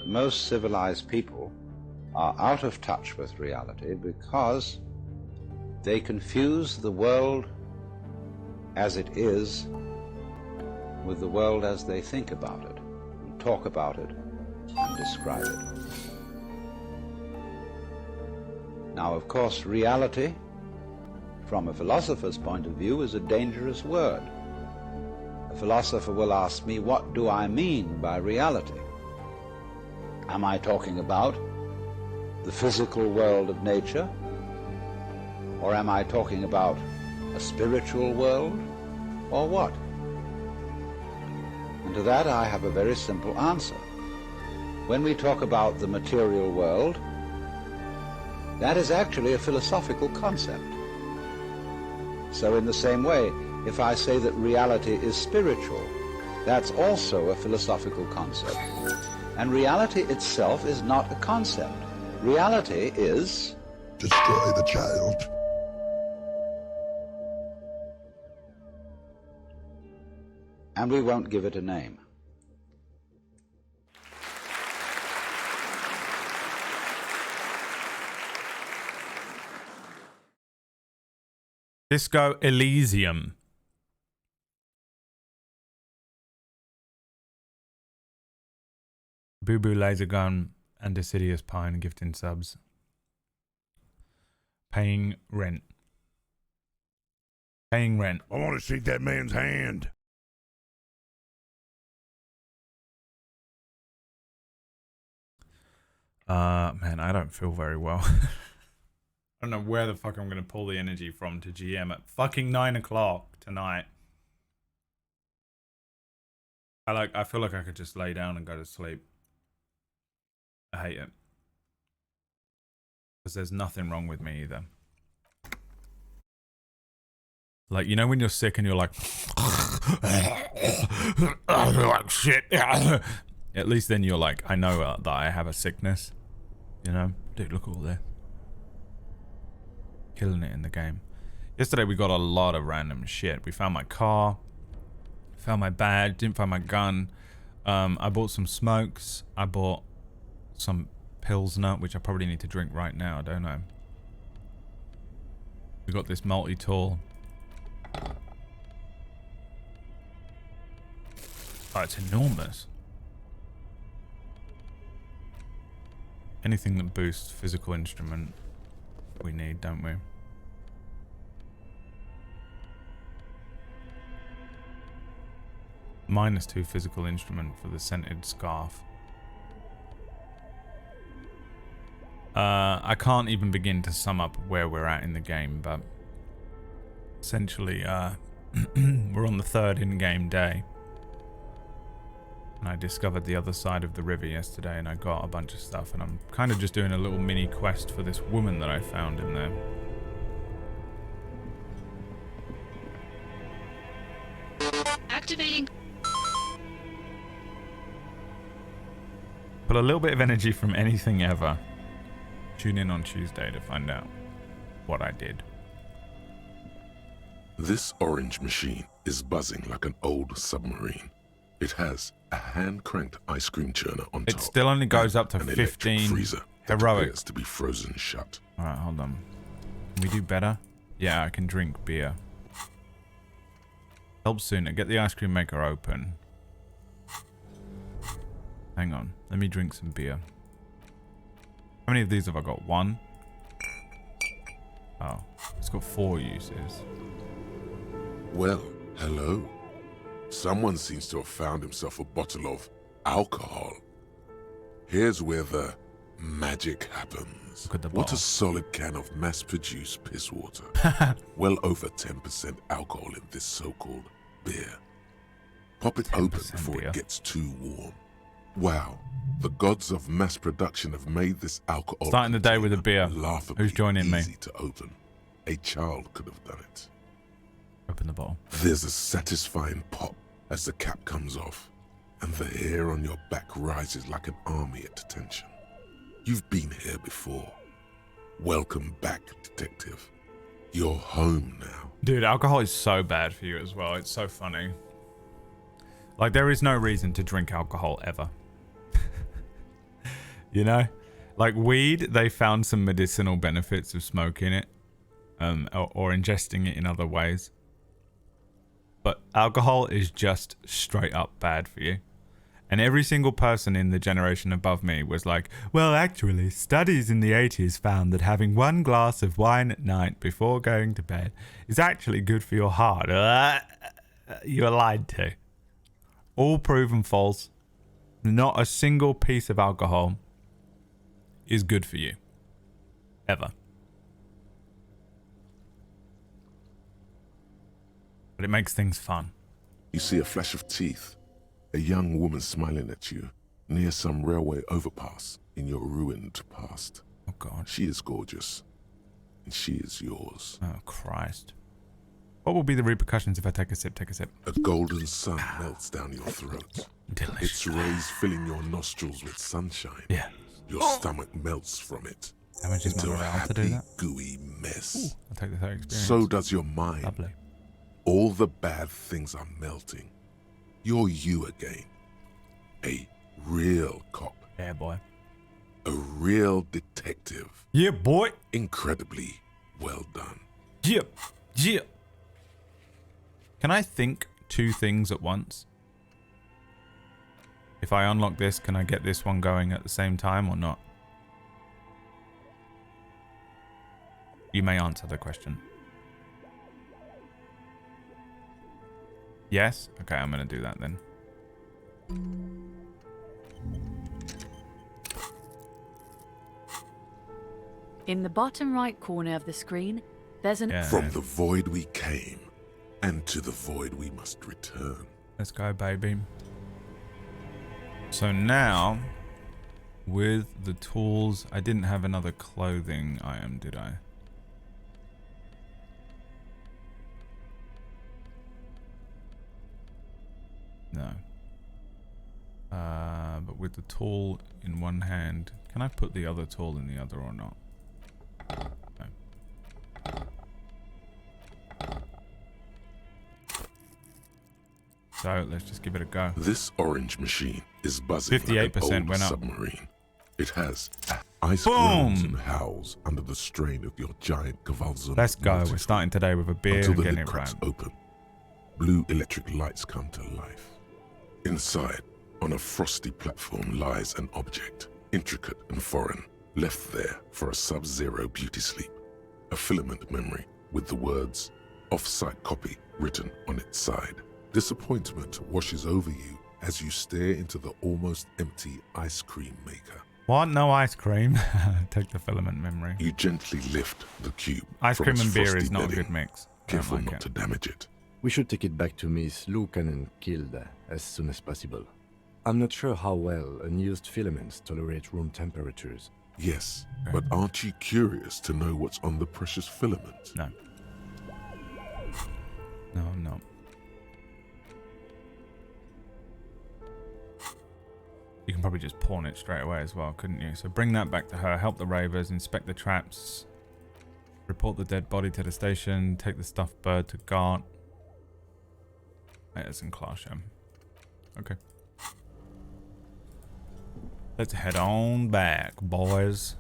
Most civilized people are out of touch with reality because they confuse the world as it is with the world as they think about it, and talk about it, and describe it. Now, of course, reality, from a philosopher's point of view, is a dangerous word. A philosopher will ask me, what do I mean by reality? Am I talking about the physical world of nature? Or am I talking about a spiritual world? Or what? And to that I have a very simple answer. When we talk about the material world, that is actually a philosophical concept. So in the same way, if I say that reality is spiritual, that's also a philosophical concept. And reality itself is not a concept. Reality is... destroy the child. And we won't give it a name. Disco Elysium. Boo Boo Laser Gun and Decidious Pine gifting subs. Paying rent. Paying rent. I want to shake that man's hand. Man, I don't feel very well. I don't know where the fuck I'm going to pull the energy from to GM at fucking 9 o'clock tonight. I feel like I could just lay down and go to sleep. I hate it. Because there's nothing wrong with me either. Like, you know when you're sick and you're like... I feel like shit. At least then you're like, I know that I have a sickness. You know? Dude, look at all this. Killing it in the game. Yesterday we got a lot of random shit. We found my car. Found my bag. Didn't find my gun. I bought some smokes. I bought some Pilsner, which I probably need to drink right now. I don't know. We got this multi-tool. Oh, it's enormous. Anything that boosts physical instrument we need, don't we? -2 physical instrument for the scented scarf. I can't even begin to sum up where we're at in the game, but essentially we're on the 3rd in-game day. And I discovered the other side of the river yesterday and I got a bunch of stuff and I'm kind of just doing a little mini quest for this woman that I found in there. Activating. Put a little bit of energy from anything ever. Tune in on Tuesday to find out what I did. This orange machine is buzzing like an old submarine. It has a hand-cranked ice cream churner on top. It still only goes up to an electric 15 freezer that heroic. appears to be frozen shut. Alright, hold on. Can we do better? Yeah, I can drink beer. Help sooner. Get the ice cream maker open. Hang on. Let me drink some beer. How many of these have I got? 1? Oh, it's got 4 uses. Well, hello. Someone seems to have found himself a bottle of alcohol. Here's where the magic happens. Look at the What bottle. a solid can of mass-produced piss water. Well over 10% alcohol in this so-called beer. Pop it open before beer. it gets too warm. Wow, the gods of mass production have made this alcohol Starting the day with a beer. laughably Who's joining me? easy to open. A child could have done it. Open the bottle. There's a satisfying pop as the cap comes off, and the hair on your back rises like an army at attention. You've been here before. Welcome back, detective. You're home now. Dude, alcohol is so bad for you as well. It's so funny. Like, there is no reason to drink alcohol ever. You know? Like weed, they found some medicinal benefits of smoking it. Or ingesting it in other ways. But alcohol is just straight up bad for you. And every single person in the generation above me was like, well, actually, studies in the 80s found that having 1 glass of wine at night before going to bed is actually good for your heart. You're lied to. All proven false. Not a single piece of alcohol is good for you. Ever. But it makes things fun. You see a flash of teeth, a young woman smiling at you near some railway overpass in your ruined past. Oh God. She is gorgeous, and she is yours. Oh Christ. What will be the repercussions if I take a sip? Take a sip. A golden sun melts down your throat. Delicious. Its rays filling your nostrils with sunshine. Yeah. Your stomach melts from it How much is my into a morale to do happy, that? gooey mess. I'll take the third experience. So does your mind. Lovely. All the bad things are melting. You're you again. A real cop. Yeah, boy. A real detective. Yeah, boy. Incredibly well done. Yeah. Yeah. Can I think 2 things at once? If I unlock this, can I get this one going at the same time or not? You may answer the question. Yes? Okay, I'm going to do that then. In the bottom right corner of the screen, there's an... Yeah. From the void we came, and to the void we must return. Let's go, baby. So now, with the tools, I didn't have another clothing item, did I? No. But with the tool in one hand, can I put the other tool in the other or not? No. So let's just give it a go. This orange machine is buzzing 58% like an went old up. submarine. It has ice Boom! groans and howls under the strain of your giant Gewaltsam. Let's go. We're multi-tool starting today with a beer until and the getting lid it cracks right. open. Blue electric lights come to life. Inside, on a frosty platform, lies an object, intricate and foreign, left there for a sub-zero beauty sleep. A filament memory with the words "off-site copy" written on its side. Disappointment washes over you as you stare into the almost empty ice cream maker. What? No ice cream? Take the filament memory. You gently lift the cube. Ice from cream its and beer frosty is not a bedding, good mix. careful Don't like not it. to damage it. We should take it back to Miss Lucan and killed as soon as possible. I'm not sure how well unused filaments tolerate room temperatures. Yes, Okay. but aren't you curious to know what's on the precious filament? No. No, I'm not. You can probably just pawn it straight away as well, couldn't you? So bring that back to her, help the ravers, inspect the traps, report the dead body to the station, take the stuffed bird to guard. It's in Clasham. Okay. Let's head on back, boys.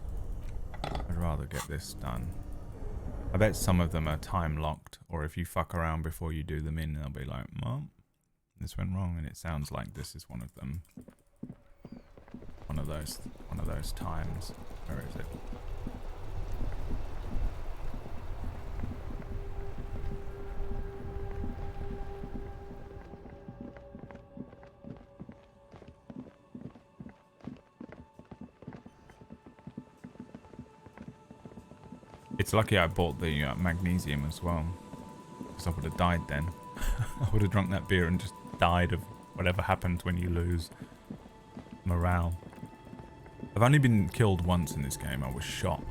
I'd rather get this done. I bet some of them are time locked, or if you fuck around before you do them in, they'll be like, Mom, this went wrong, and it sounds like this is one of them. One of those times. Where is it? It's lucky I bought the magnesium as well, because I would have died then. I would have drunk that beer and just died of whatever happens when you lose morale. I've only been killed once in this game. I was shot.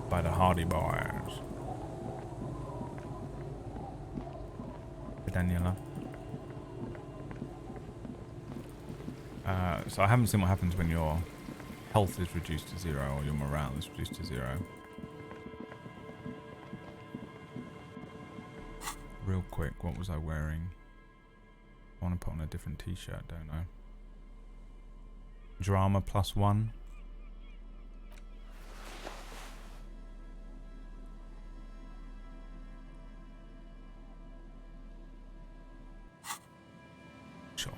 By the Hardy Boys. Daniela. So I haven't seen what happens when your health is reduced to 0 or your morale is reduced to 0. Real quick, what was I wearing? I want to put on a different t-shirt, don't I? Drama +1. Sure.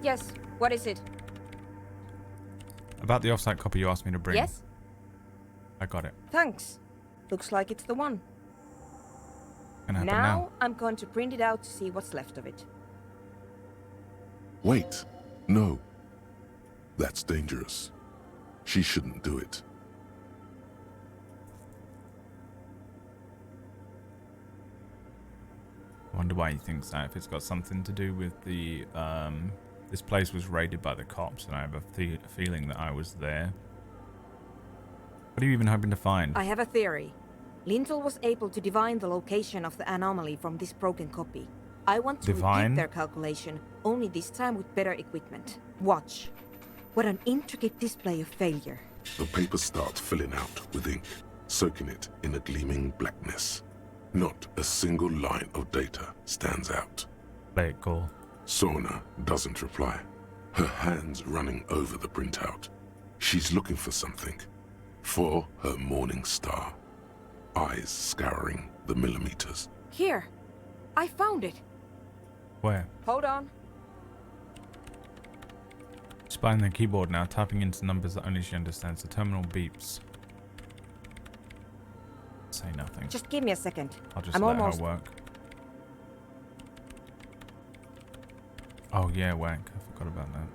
Yes, what is it? About the offsite copy you asked me to bring. Yes? I got it. Thanks. Looks like it's the one. Gonna happen Now now. I'm going to print it out to see what's left of it. Wait. No. That's dangerous. She shouldn't do it. I wonder why he thinks that. If it's got something to do with the this place was raided by the cops, and I have a feeling that I was there. What are you even hoping to find? I have a theory. Lintel was able to divine the location of the anomaly from this broken copy. I want to Divine? repeat their calculation, only this time with better equipment. Watch. What an intricate display of failure. The paper starts filling out with ink, soaking it in a gleaming blackness. Not a single line of data stands out. Play it cool. Sorna doesn't reply, her hands running over the printout. She's looking for something. For her morning star. Eyes scouring the millimeters. Here. I found it. Where? Hold on. She's behind the keyboard now, typing into numbers that only she understands. The terminal beeps. Say nothing. Just give me a second. I'll just I'm let almost... her work. Oh yeah, wank. I forgot about that.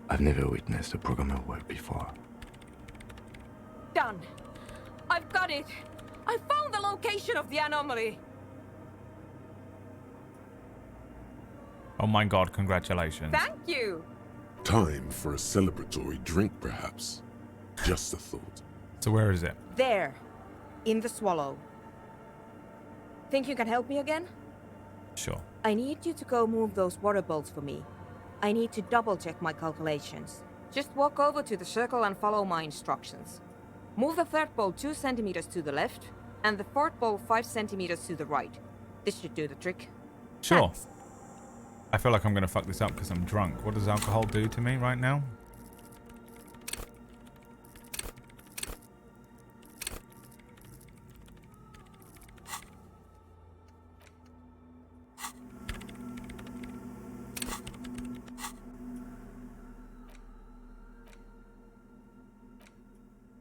I've never witnessed a programmer work before. Done. I've got it. I found the location of the anomaly. Oh my god, congratulations. Thank you. Time for a celebratory drink, perhaps. Just a thought. So where is it? There. In the swallow. Think you can help me again? Sure. I need you to go move those water bolts for me. I need to double check my calculations. Just walk over to the circle and follow my instructions. Move the third bolt 2 centimeters to the left, and the fourth bolt 5 centimeters to the right. This should do the trick. Sure. Thanks. I feel like I'm gonna fuck this up because I'm drunk. What does alcohol do to me right now?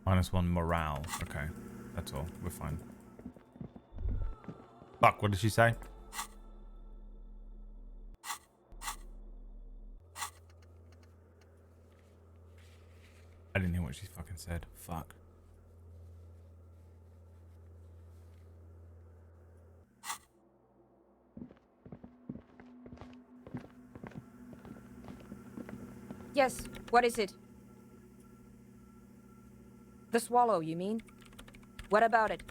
-1 morale. Okay. That's all. We're fine. Fuck, what did she say? I didn't hear what she fucking said. Fuck. Yes, what is it? The swallow, you mean? What about it?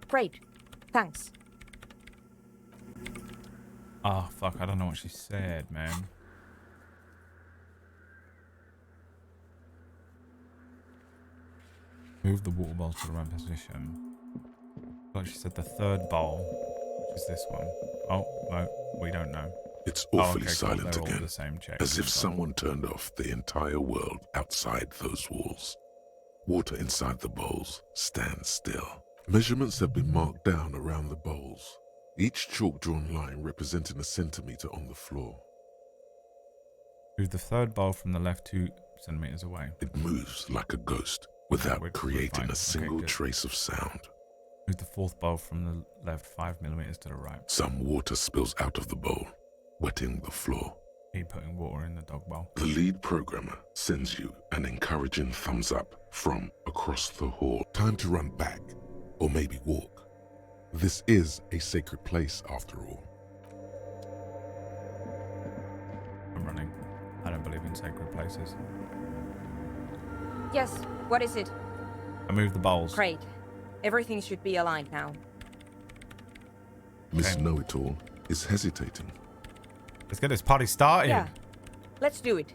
Great. Thanks. Oh, fuck. I don't know what she said, man. Move the water bowl to the right position. Like she said the third bowl, which is this one. Oh, no. We don't know. It's Oh, awfully okay, cool. silent They're all again, the same check. as if So- someone turned off the entire world outside those walls. Water inside the bowls stands still. Measurements have been marked down around the bowls, each chalk-drawn line representing a centimeter on the floor. Move the third bowl from the left 2 centimeters away. It moves like a ghost, without we're creating fine. a single Okay, good. trace of sound. Move the fourth bowl from the left 5 millimeters to the right. Some water spills out of the bowl, wetting the floor. Keep putting water in the dog bowl. The lead programmer sends you an encouraging thumbs up from across the hall. Time to run back, or maybe walk. This is a sacred place after all. I'm running. I don't believe in sacred places. Yes, what is it? I moved the bowls. Great. Everything should be aligned now. Miss Okay. Know-It-All is hesitating. Let's get this party started. Yeah. Let's do it.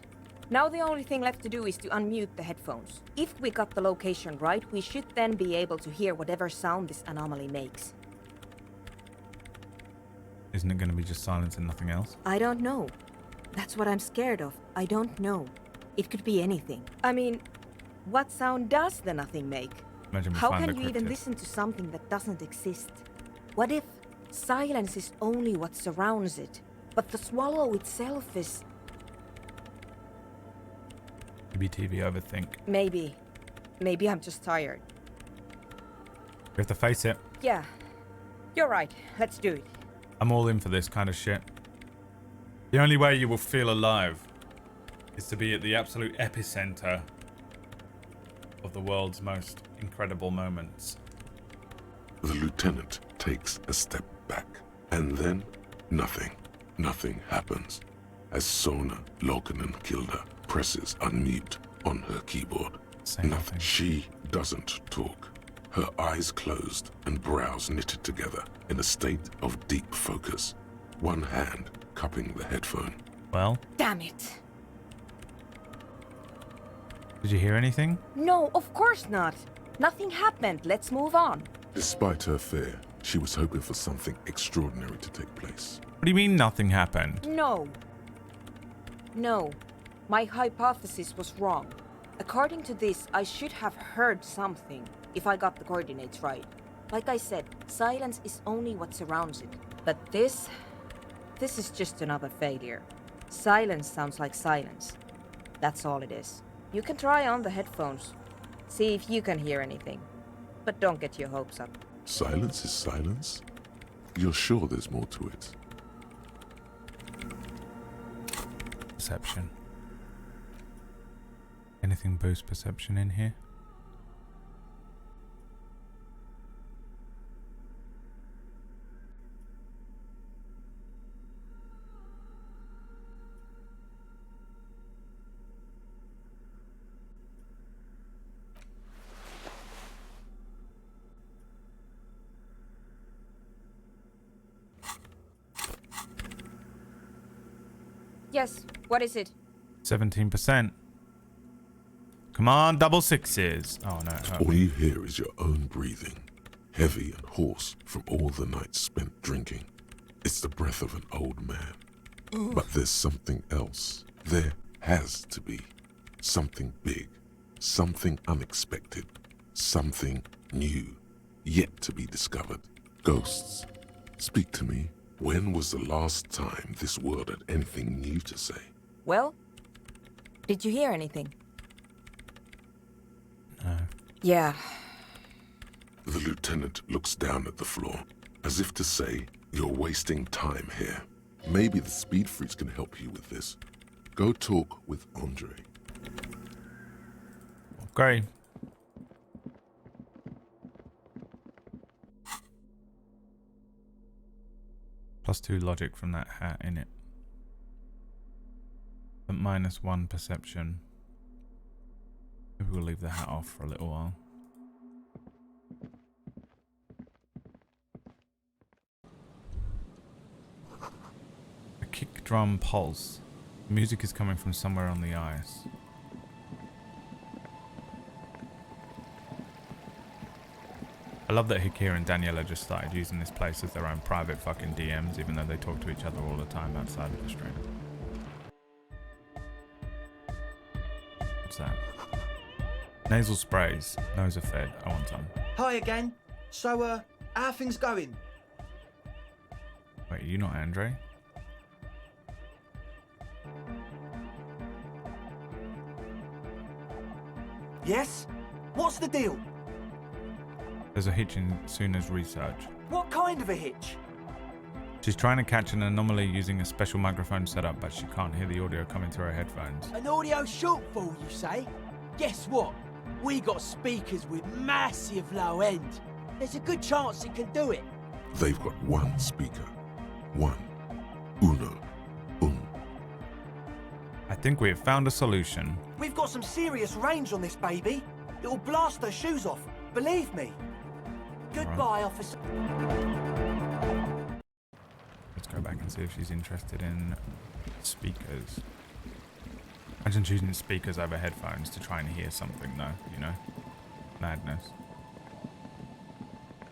Now the only thing left to do is to unmute the headphones. If we got the location right, we should then be able to hear whatever sound this anomaly makes. Isn't it going to be just silence and nothing else? I don't know. That's what I'm scared of. I don't know. It could be anything. I mean, what sound does the nothing make? Imagine we How find can a you even cryptid. listen to something that doesn't exist? What if silence is only what surrounds it, but the swallow itself is... Maybe TV overthink. Maybe. Maybe I'm just tired. We have to face it. Yeah. You're right. Let's do it. I'm all in for this kind of shit. The only way you will feel alive is to be at the absolute epicenter of the world's most incredible moments. The lieutenant takes a step back, and then nothing. Nothing happens as Sona Lokanen-Kilda presses unmute on her keyboard. Say nothing. She doesn't talk. Her eyes closed and brows knitted together in a state of deep focus, one hand cupping the headphone. Well, Damn it. did you hear anything? No, of course not. Nothing happened. Let's move on. Despite her fear, she was hoping for something extraordinary to take place. What do you mean nothing happened? No. No. My hypothesis was wrong. According to this, I should have heard something if I got the coordinates right. Like I said, silence is only what surrounds it. But this is just another failure. Silence sounds like silence. That's all it is. You can try on the headphones. See if you can hear anything. But don't get your hopes up. Silence is silence? You're sure there's more to it? Perception. Anything boost perception in here? Yes, what is it? 17%. Come on, double sixes. Oh no. it hurt All me. you hear is your own breathing, heavy and hoarse from all the nights spent drinking. It's the breath of an old man. But there's something else. There has to be. Something big, something unexpected, something new, yet to be discovered. Ghosts, speak to me. When was the last time this world had anything new to say? Well, did you hear anything? No. Yeah. The lieutenant looks down at the floor, as if to say, you're wasting time here. Maybe the speed freaks can help you with this. Go talk with Andre. Great. +2 logic from that hat in it. But -1 perception. Maybe we'll leave the hat off for a little while. A kick drum pulse. Music is coming from somewhere on the ice. I love that Hikir and Daniela just started using this place as their own private fucking DMs, even though they talk to each other all the time outside of the stream. What's that? Nasal sprays. Nose are fed. I want some. Hi again. So, how are things going? Wait, are you not Andre? Yes? What's the deal? There's a hitch in Suna's research. What kind of a hitch? She's trying to catch an anomaly using a special microphone setup, but she can't hear the audio coming through her headphones. An audio shortfall, you say? Guess what? We got speakers with massive low end. There's a good chance it can do it. They've got one speaker. One. Uno. I think we have found a solution. We've got some serious range on this baby. It'll blast her shoes off, believe me. Goodbye, officer. Let's go back and see if she's interested in speakers. Imagine choosing speakers over headphones to try and hear something though, you know? Madness.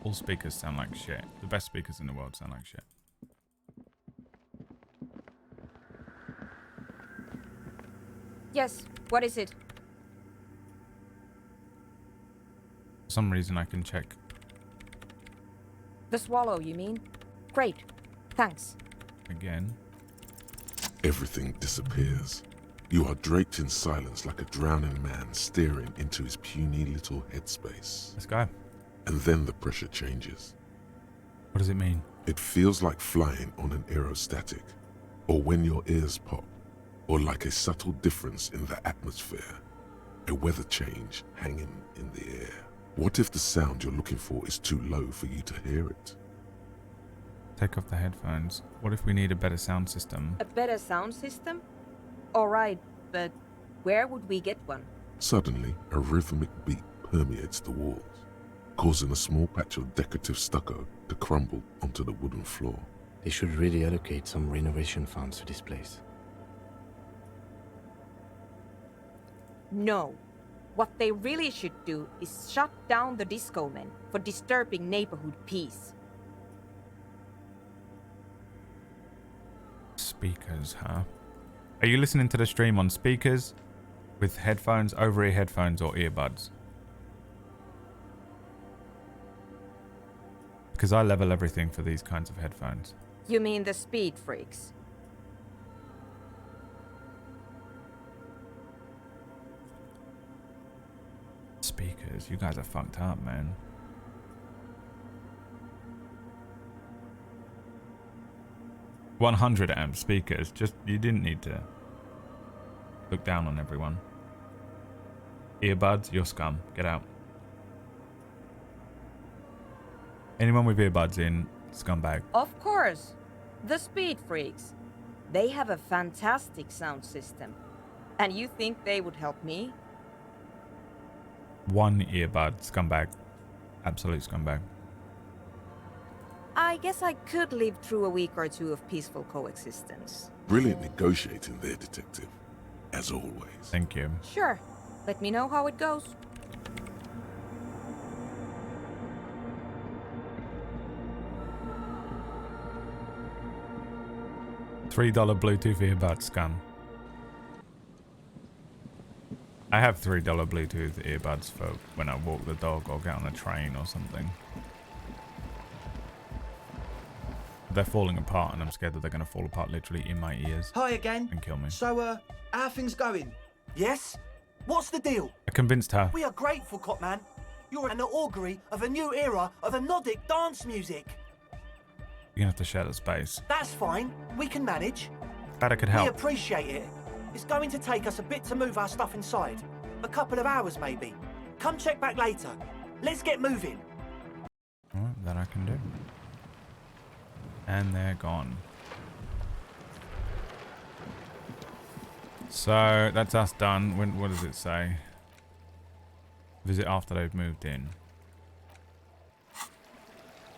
All speakers sound like shit. The best speakers in the world sound like shit. Yes, what is it? For some reason I can check. The swallow, you mean? Great. Thanks. Again. Everything disappears. You are draped in silence like a drowning man staring into his puny little headspace. Let's go. And then the pressure changes. What does it mean? It feels like flying on an aerostatic, or when your ears pop, or like a subtle difference in the atmosphere, a weather change hanging in the air. What if the sound you're looking for is too low for you to hear it? Take off the headphones. What if we need a better sound system? A better sound system? Alright, but where would we get one? Suddenly, a rhythmic beat permeates the walls, causing a small patch of decorative stucco to crumble onto the wooden floor. They should really allocate some renovation funds to this place. No. What they really should do is shut down the disco men for disturbing neighborhood peace. Speakers, huh? Are you listening to the stream on speakers, with headphones, over-ear headphones, or earbuds? Because I level everything for these kinds of headphones. You mean the speed freaks? Speakers, you guys are fucked up, man. $100 speakers. Just, you didn't need to look down on everyone. Earbuds, you're scum. Get out. Anyone with earbuds in, scumbag. Of course. The speed freaks. They have a fantastic sound system. And you think they would help me? One earbud, scumbag. Absolute scumbag. I guess I could live through a week or two of peaceful coexistence. Brilliant negotiating there, detective. As always. Thank you. Sure. Let me know how it goes. $3 Bluetooth earbud, scum. I have $3 Bluetooth earbuds for when I walk the dog or get on a train or something. They're falling apart and I'm scared that they're going to fall apart literally in my ears. Hi again. And kill me. So, how are things going? Yes? What's the deal? I convinced her. We are grateful, Copman. You're an augury of a new era of anodic dance music. You're going to have to share the space. That's fine. We can manage. Glad I could We help. appreciate it. It's going to take us a bit to move our stuff inside. A couple of hours, maybe. Come check back later. Let's get moving. Alright, that I can do. And they're gone. So, that's us done. What does it say? Visit after they've moved in.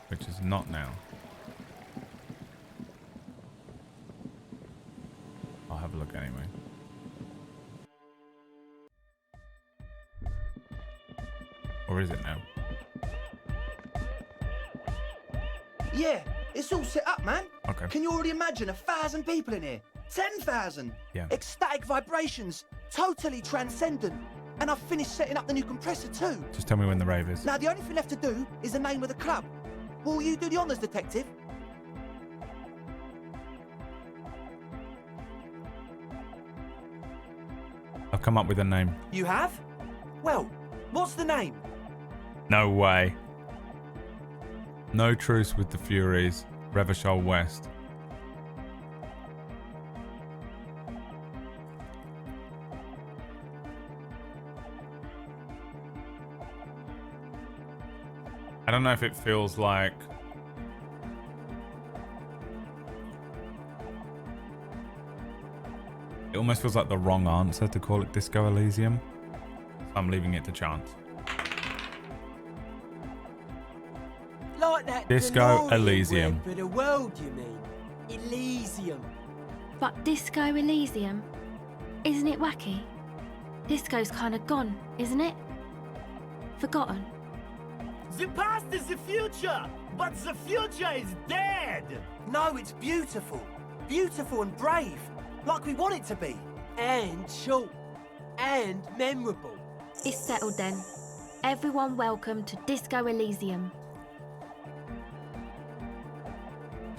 Which is not now. I'll have a look anyway. Or is it now? Yeah, it's all set up, man. Okay. Can you already imagine 1,000 people in here? 10,000. Yeah. Ecstatic vibrations. Totally transcendent. And I've finished setting up the new compressor too. Just tell me when the rave is. Now the only thing left to do is the name of the club. Will you do the honours, detective? I've come up with a name. You have? Well, what's the name? No way. No Truce with the Furies. Revachol West. I don't know if it feels like... It almost feels like the wrong answer to call it Disco Elysium. So I'm leaving it to chance. Like that Disco DeLorean Elysium. word for the world, you mean? Elysium. But Disco Elysium? Isn't it wacky? Disco's kind of gone, isn't it? Forgotten. The past is the future, but the future is dead. No, it's beautiful. Beautiful and brave, like we want it to be. And short. And memorable. It's settled then. Everyone welcome to Disco Elysium.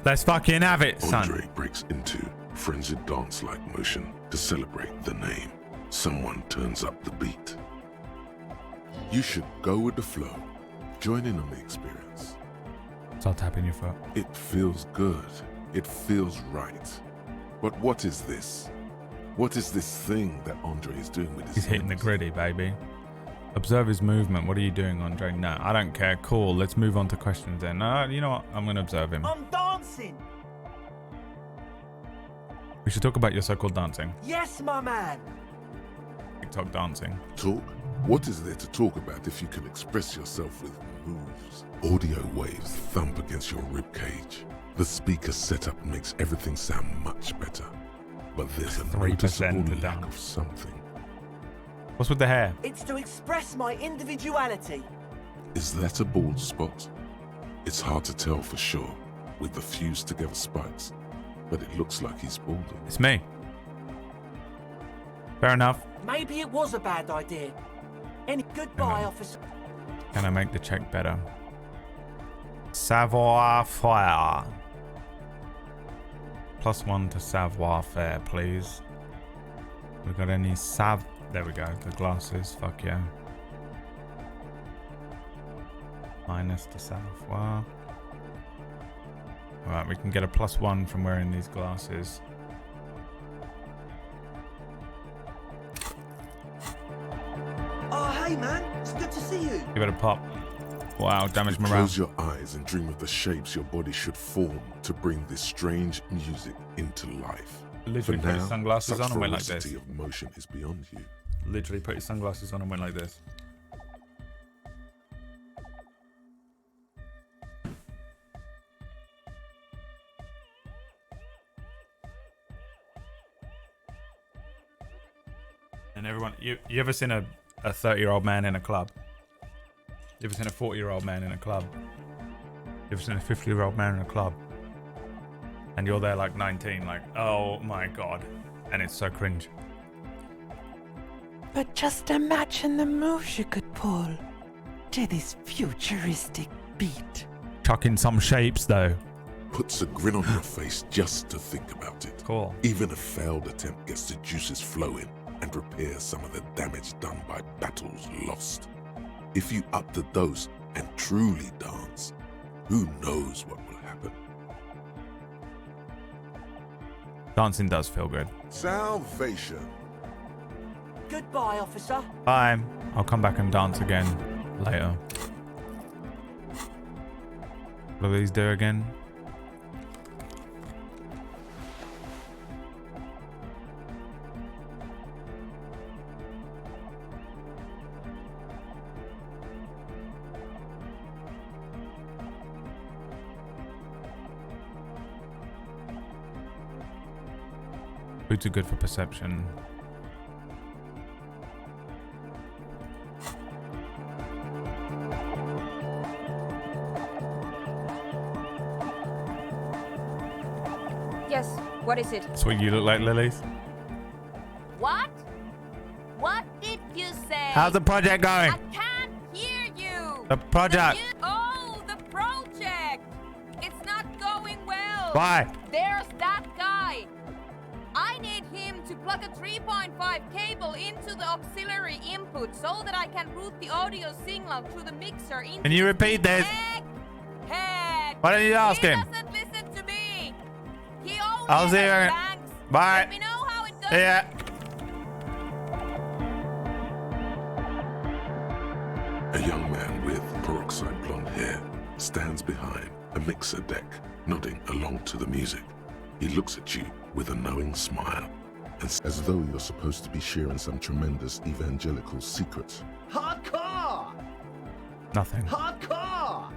Let's fucking have it, son. Andre breaks into frenzied dance-like motion to celebrate the name. Someone turns up the beat. You should go with the flow. Join in on the experience. Start tapping your foot. It feels good. It feels right. But what is this? What is this thing that Andre is doing with his He's hitting the hands? gritty, baby. Observe his movement. What are you doing, Andre? No, I don't care. Cool. Let's move on to questions then. You know what? I'm going to observe him. I'm dancing. We should talk about your so-called dancing. Yes, my man. TikTok dancing. Talk? What is there to talk about if you can express yourself with moves? Audio waves thump against your ribcage. The speaker setup makes everything sound much better. But there's a 3% noticeable to lack dance. of something. What's with the hair? It's to express my individuality. Is that a bald spot? It's hard to tell for sure with the fused together spikes, but it looks like he's balding. It's me. Fair enough. Maybe it was a bad idea. Any goodbye, officer. Can I make the check better? Savoir-faire. +1 to savoir-faire, please. We got any There we go. The glasses. Fuck yeah. Minus the savoir. Alright, we can get a +1 from wearing these glasses. Oh, hey, man. It's good to see you. Give it a pop. Wow, damage morale. Close your eyes and dream of the shapes your body should form to bring this strange music into life. Literally put your sunglasses such on and went like ferocity this. of motion is beyond you. Literally put your sunglasses on and went like this. And everyone, you ever seen a 30-year-old man in a club? You ever seen a 40-year-old man in a club? You ever seen a 50-year-old man in a club? And you're there like 19, like, oh my god. And it's so cringe. But just imagine the moves you could pull to this futuristic beat. Chuck in some shapes though. Puts a grin on your face just to think about it. Cool. Even a failed attempt gets the juices flowing and repairs some of the damage done by battles lost. If you up the dose and truly dance, who knows what will happen? Dancing does feel good. Salvation. Goodbye, officer. Bye. I'll come back and dance again later. What do these do again? Boots are good for perception. Yes, what is it? That's what you look like, Lilies. What? What did you say? How's the project going? I can't hear you. The project. Oh, the project. It's not going well. Why? There's that guy. I need him to plug a 3.5 cable into the auxiliary input so that I can route the audio signal through the mixer into Can you repeat this? Heck. Why don't you ask him? He doesn't listen to me. He only I'll see you. has blanks. Bye. Let me know how it goes. Yeah. A young man with peroxide blonde hair stands behind a mixer deck, nodding along to the music. He looks at you with a knowing smile, and as though you're supposed to be sharing some tremendous evangelical secret. Hardcore! Nothing. Hardcore!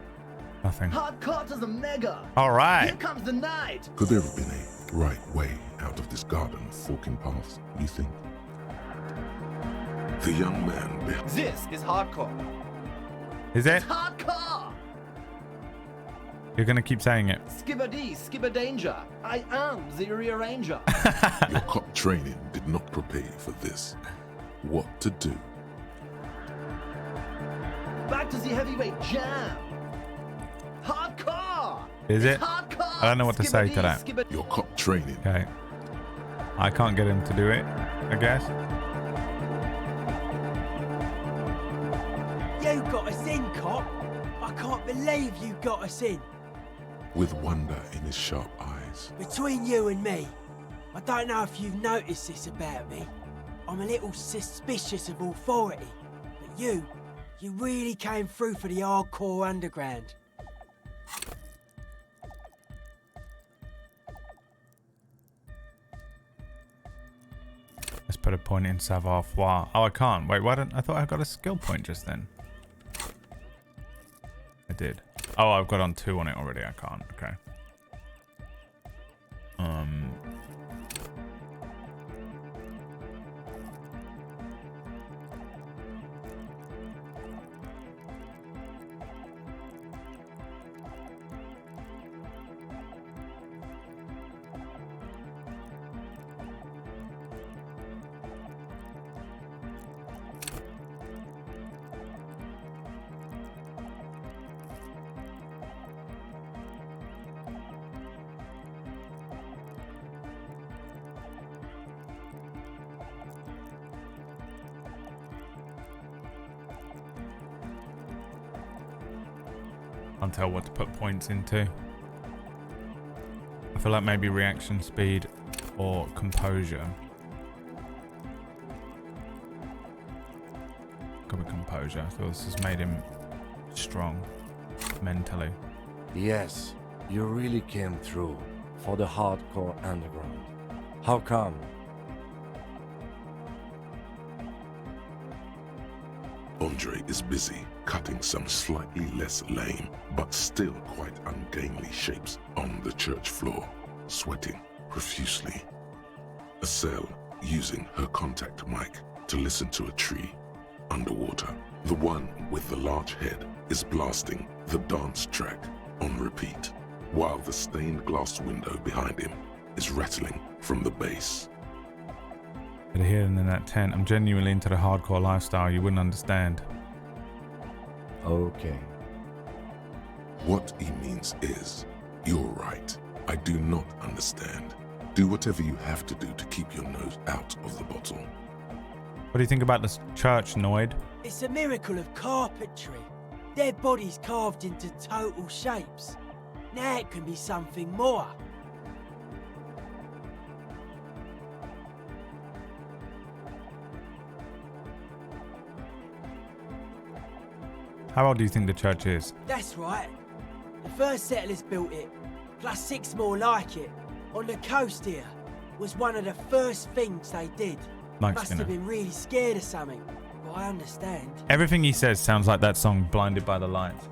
Nothing. Hardcore to the mega! All right. Here comes the night! Could there have been a right way out of this garden of forking paths, you think? The young man behind. This is hardcore. Is it? Hardcore! You're gonna keep saying it. Skibbity, skibberdanger. I am the rearranger. Your cop training did not prepare you for this. What to do? Back to the heavyweight jam. Hardcore! Is it? Hardcore! I don't know what to say to that. Your cop training. Okay. I can't get him to do it, I guess. You got us in, cop. I can't believe you got us in. With wonder in his sharp eyes. Between you and me, I don't know if you've noticed this about me. I'm a little suspicious of authority. But you really came through for the hardcore underground. Let's put a point in savoir-faire. Oh, I can't. Wait, why don't I thought I got a skill point just then? I did. Oh, I've got on 2 on it already. I can't. Okay. Can't tell what to put points into. I feel like maybe reaction speed or composure. Could be composure. I feel this has made him strong mentally. Yes, you really came through for the hardcore underground. How come? Andre is busy cutting some slightly less lame, but still quite ungainly shapes on the church floor, sweating profusely. Estelle using her contact mic to listen to a tree underwater. The one with the large head is blasting the dance track on repeat, while the stained glass window behind him is rattling from the bass. But here in that tent, I'm genuinely into the hardcore lifestyle. You wouldn't understand. Okay. What he means is, you're right. I do not understand. Do whatever you have to do to keep your nose out of the bottle. What do you think about this church, Noid? It's a miracle of carpentry. Their bodies carved into total shapes. Now it can be something more. How old do you think the church is? That's right. The first settlers built it, plus 6 more like it, on the coast here. Was one of the first things they did. Must have been really scared of something, but I understand. Everything he says sounds like that song, Blinded by the Lights.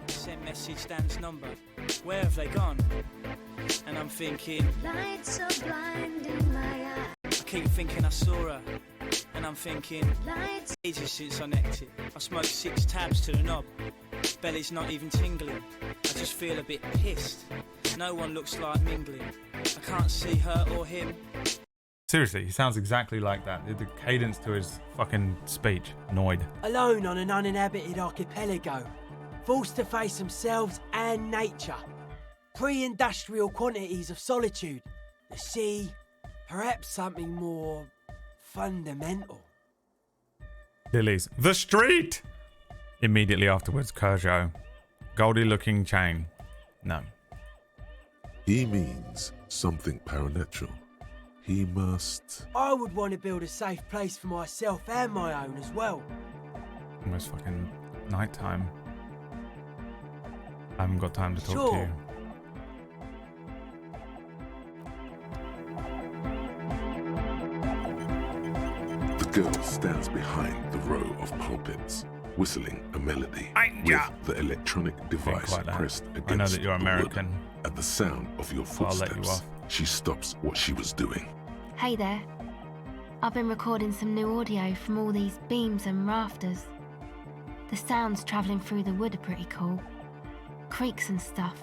Sent message Dan's number. Where have they gone? And I'm thinking, lights are blinding my eye. I keep thinking I saw her. And I'm thinking, lights. Ages since I necked it. I smoked 6 tabs to the knob. Belly's not even tingling. I just feel a bit pissed. No one looks like mingling. I can't see her or him. Seriously, he sounds exactly like that. The cadence to his fucking speech. Annoyed. Alone on an uninhabited archipelago. Forced to face themselves and nature. Pre-industrial quantities of solitude. The sea, perhaps something more fundamental. Lilies. The street! Immediately afterwards, Kerjo. Goldie-looking chain. No. He means something paranatural. He must... I would want to build a safe place for myself and my own as well. Almost fucking nighttime. I haven't got time to talk to you. The girl stands behind the row of pulpits, whistling a melody with the electronic device pressed against I know that you're the American. wood. At the sound of your So I'll let you footsteps, off. she stops what she was doing. Hey there. I've been recording some new audio from all these beams and rafters. The sounds travelling through the wood are pretty cool. Creaks and stuff.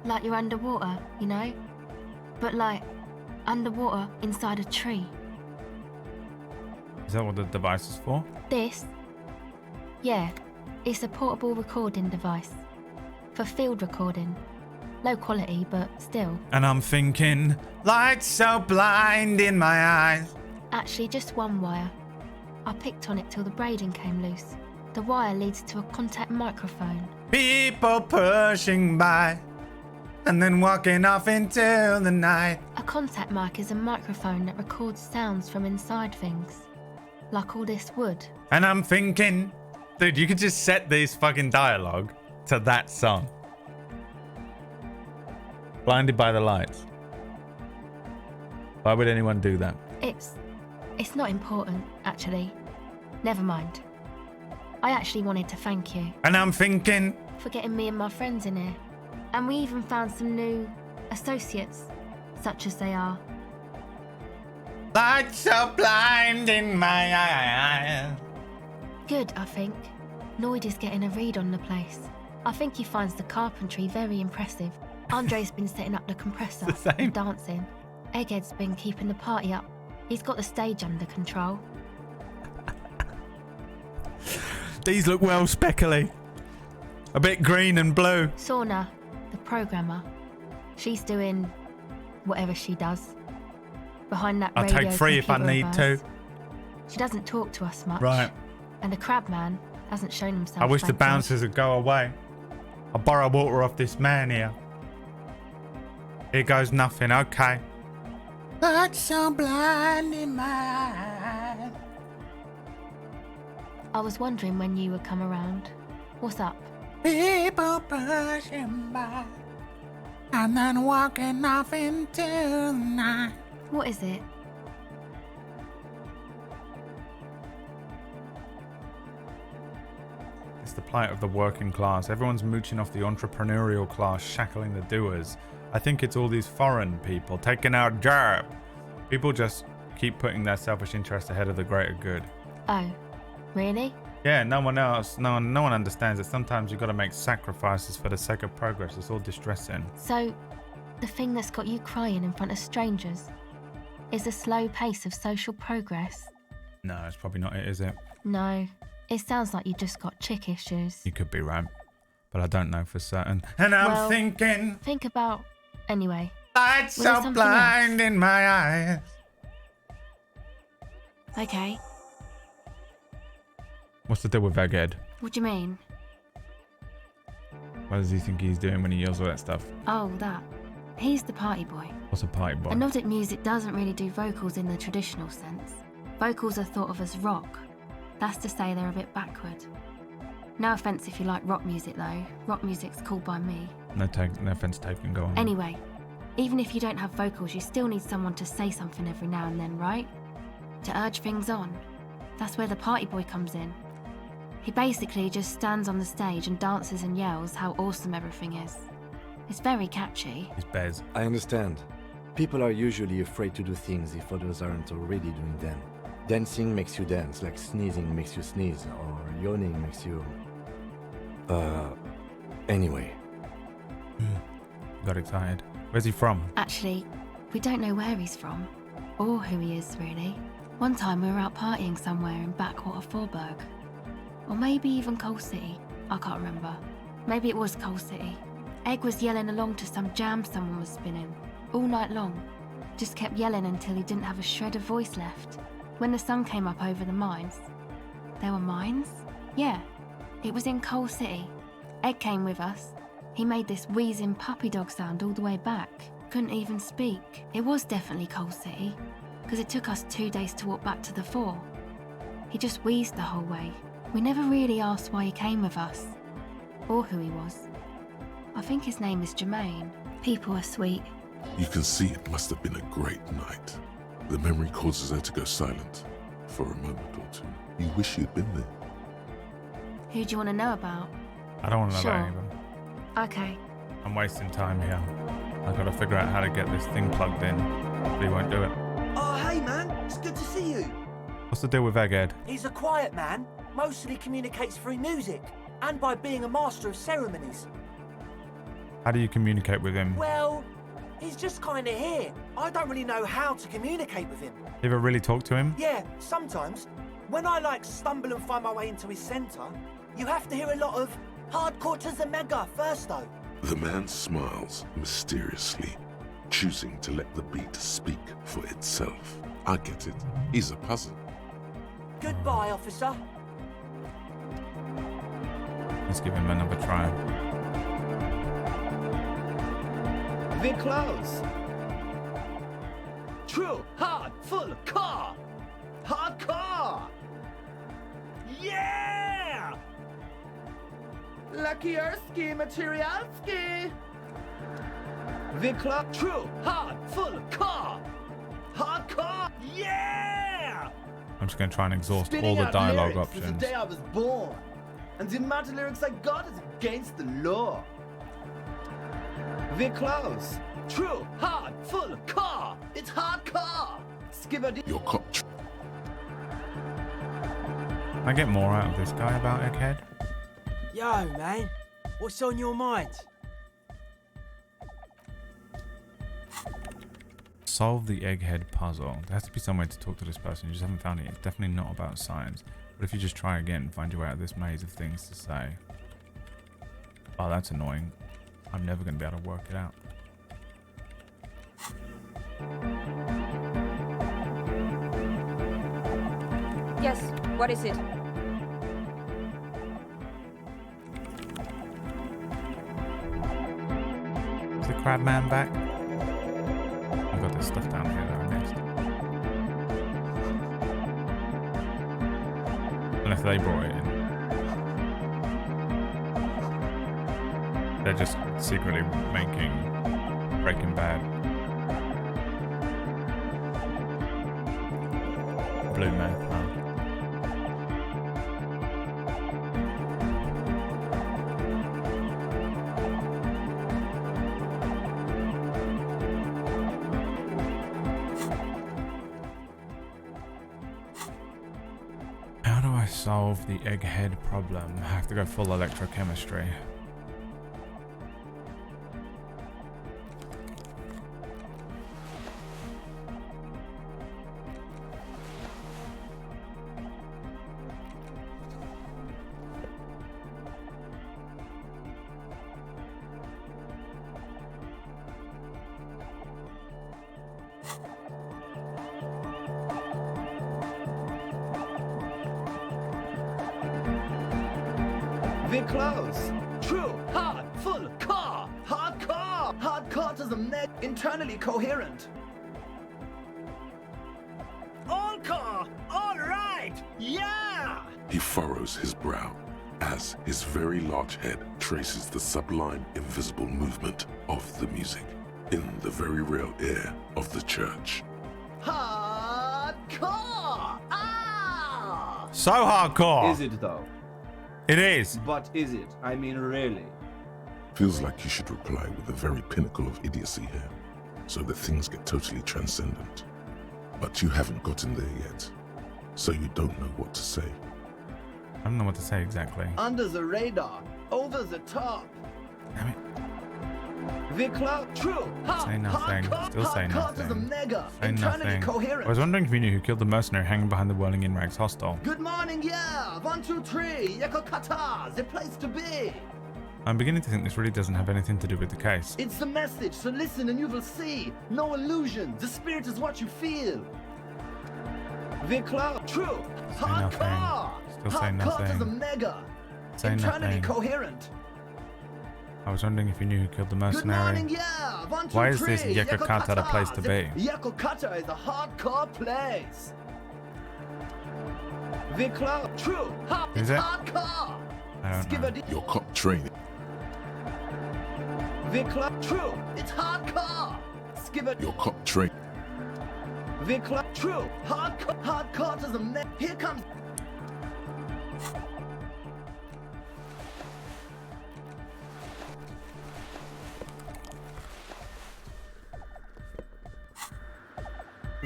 Like you're underwater, you know? But like, underwater inside a tree. Is that what the device is for? This? Yeah, it's a portable recording device. For field recording. Low quality, but still. And I'm thinking, lights so blind in my eyes. Actually, just one wire. I picked on it till the braiding came loose. The wire leads to a contact microphone. People pushing by and then walking off into the night. A contact mic is a microphone that records sounds from inside things. Like all this wood. And I'm thinking, dude, you could just set these fucking dialogue to that song. Blinded by the lights. Why would anyone do that? It's not important, actually. Never mind. I actually wanted to thank you. And I'm thinking, for getting me and my friends in here. And we even found some new associates, such as they are. lights so blind in my eyes. Good, I think. Noid is getting a read on the place. I think he finds the carpentry very impressive. Andre's been setting up the compressor and dancing. Egghead's been keeping the party up. He's got the stage under control. These look well speckly. A bit green and blue. Sauna, the programmer. She's doing whatever she does. Behind that I'll radio take 3 if I computer of need to. hers. She doesn't talk to us much. Right. And the crab man hasn't shown himself. I wish the thank God. bouncers would go away. I'll borrow water off this man here. Here goes nothing, okay. Lights so blind in my eyes. I was wondering when you would come around. What's up? People pushing by and then walking off into the night. What is it? It's the plight of the working class. Everyone's mooching off the entrepreneurial class, shackling the doers. I think it's all these foreign people taking our job. People just keep putting their selfish interest ahead of the greater good. Oh, really? Yeah, no one understands that sometimes you've got to make sacrifices for the sake of progress. It's all distressing. So, the thing that's got you crying in front of strangers is the slow pace of social progress? No, it's probably not it, is it? No, it sounds like you just got chick issues. You could be right, but I don't know for certain. And I'm thinking... Think about... Anyway. Lights so blind in my eyes. Okay. What's the deal with Egghead? What do you mean? What does he think he's doing when he yells all that stuff? Oh, that. He's the party boy. What's a party boy? Melodic music doesn't really do vocals in the traditional sense. Vocals are thought of as rock. That's to say they're a bit backward. No offence if you like rock music though. Rock music's cool by me. No offence taken, go on. Anyway, even if you don't have vocals, you still need someone to say something every now and then, right? To urge things on. That's where the party boy comes in. He basically just stands on the stage and dances and yells how awesome everything is. It's very catchy. It's Bez. I understand. People are usually afraid to do things if others aren't already doing them. Dancing makes you dance, like sneezing makes you sneeze, or yawning makes you... Anyway. Got excited. Where's he from? Actually, we don't know where he's from, or who he is, really. One time we were out partying somewhere in backwater Forburg. Or maybe even Coal City. I can't remember. Maybe it was Coal City. Egg was yelling along to some jam someone was spinning, all night long. Just kept yelling until he didn't have a shred of voice left. When the sun came up over the mines. There were mines? Yeah, it was in Coal City. Egg came with us. He made this wheezing puppy dog sound all the way back. Couldn't even speak. It was definitely Coal City, because it took us 2 days to walk back to the fort. He just wheezed the whole way. We never really asked why he came with us, or who he was. I think his name is Jermaine. People are sweet. You can see it must have been a great night. The memory causes her to go silent. for a moment or two. You wish you'd been there. Who do you want to know about? I don't want to know about Sure. any of them. Okay. I'm wasting time here. I've got to figure out how to get this thing plugged in, but he won't do it. Oh, hey, man. It's good to see you. What's the deal with Egghead? He's a quiet man, mostly communicates through music, and by being a master of ceremonies. How do you communicate with him? Well, he's just kind of here. I don't really know how to communicate with him. You ever really talk to him? Yeah, sometimes. When I, stumble and find my way into his centre, you have to hear a lot of hardcore to the mega first, though. The man smiles mysteriously, choosing to let the beat speak for itself. I get it. He's a puzzle. Goodbye, officer. Let's give him another try. We're close. True, hard, full, car. Hardcore. Yeah! Lakierski, Materialski. We're close. True, hard, full, car. Hardcore. Yeah! I'm just going to try and exhaust all Spinning the out dialogue lyrics is options. the day I was born. And the amount of lyrics I got is against the law. We're close. True, hard, full, car. It's hardcore. Skibberdy. Your cop. Can I get more out of this guy about Egghead? Yo, man. What's on your mind? Solve the Egghead puzzle. There has to be some way to talk to this person. You just haven't found it. It's definitely not about science. But if you just try again and find your way out of this maze of things to say. Oh, that's annoying. I'm never going to be able to work it out. Yes, what is it? Is the crab man back? I've got this stuff down here that I missed. Unless they brought it in. They're just secretly making Breaking Bad. Blue meth, huh? How do I solve the egghead problem? I have to go full electrochemistry. We're close. True, hard, full, car. Hardcore. Hardcore to the neck. Internally coherent. All car. All right. Yeah! He furrows his brow as his very large head traces the sublime, invisible movement of the music in the very real air of the church. Hardcore. Ah! So hardcore! Is it though? It is! But is it? I mean, really? Feels like you should reply with the very pinnacle of idiocy here, so that things get totally transcendent. But you haven't gotten there yet, so you don't know what to say. I don't know what to say exactly. Under the radar. Over the top. Damn it. We're close. True. Say nothing. Still say Hardcore to the nothing. mega. Say Internally nothing. coherent. I was wondering if you knew who killed the mercenary hanging behind the whirling in rags hostel. Good morning, yeah. 1, 2, 3. Yakokata, the place to be. I'm beginning to think this really doesn't have anything to do with the case. It's the message, so listen and you will see. No illusion. The spirit is what you feel. We're close. True. Say nothing. Hardcore. Still say Hardcore to the nothing. mega. Say Internally nothing. coherent. I was wondering if you knew who killed the Good mercenary. morning, yeah. 1, 2, Why is 3. this Yakokata the place to be? Yakokata is a hardcore place. We're close. True. Is It's it? hardcore. I don't know. Skibberdy. Your cop training. We're close. True. It's hardcore. Skibberdy. Your cop train. True. Hardcore to the neck. Here comes.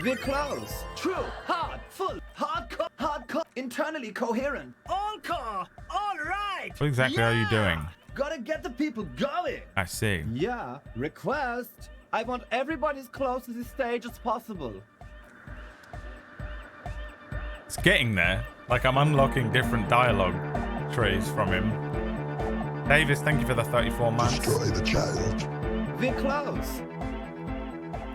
We're close. True. Hard. Full. Hardcore. Internally coherent. Encore. All right. What exactly are you doing? Gotta get the people going. I see. Yeah. Request. I want everybody as close to the stage as possible. It's getting there. Like I'm unlocking different dialogue trees from him. Davis, thank you for the 34 months. Destroy the child. We're close.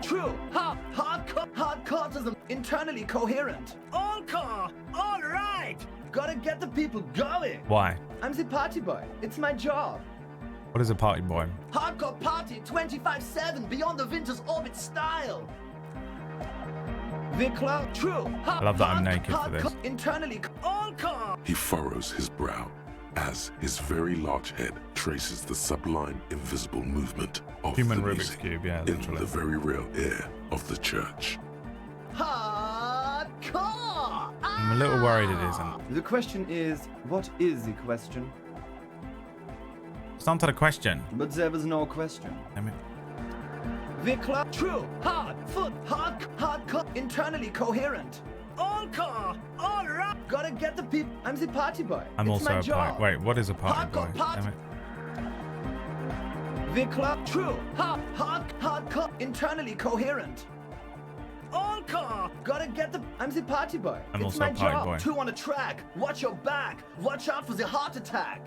True. Hardcore to the internally coherent. Encore. All right. Gotta get the people going. Why? I'm the party boy. It's my job. What is a party boy? Hardcore party 25/7 beyond the winter's orbit style. We're close. True. I love that I'm naked for this. Internally. Encore. He furrows his brow as his very large head traces the sublime invisible movement of Human the Rubik's music Cube, yeah, in literally. the very real air of the church. Hardcore. I'm a little worried it isn't. The question is, what is the question? It's not to the question. But there was no question. I mean, We're close. True. Hardcore. Internally coherent. Encore. All right. Gotta get the people. I'm the party boy. I'm it's also my a job. party. Wait, what is a party boy? Hardcore party. Damn it. We're close. True. Hardcore. Internally coherent. Encore. Gotta get the. I'm the party boy. I'm it's also my a party job. boy. 2 on a track. Watch your back. Watch out for the heart attack.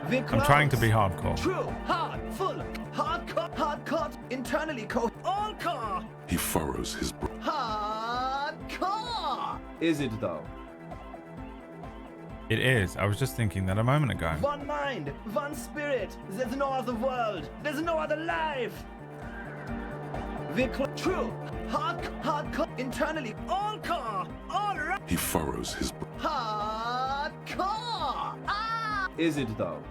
We're I'm trying to close. be hardcore. True. Hardcore. Internally coherent. Encore. He furrows his brow. Hardcore. Is it though? It is. I was just thinking that a moment ago. One mind, one spirit. There's no other world. There's no other life. True. Hardcore. Internally. Encore. All right. He furrows his brow. Hardcore. Is it though?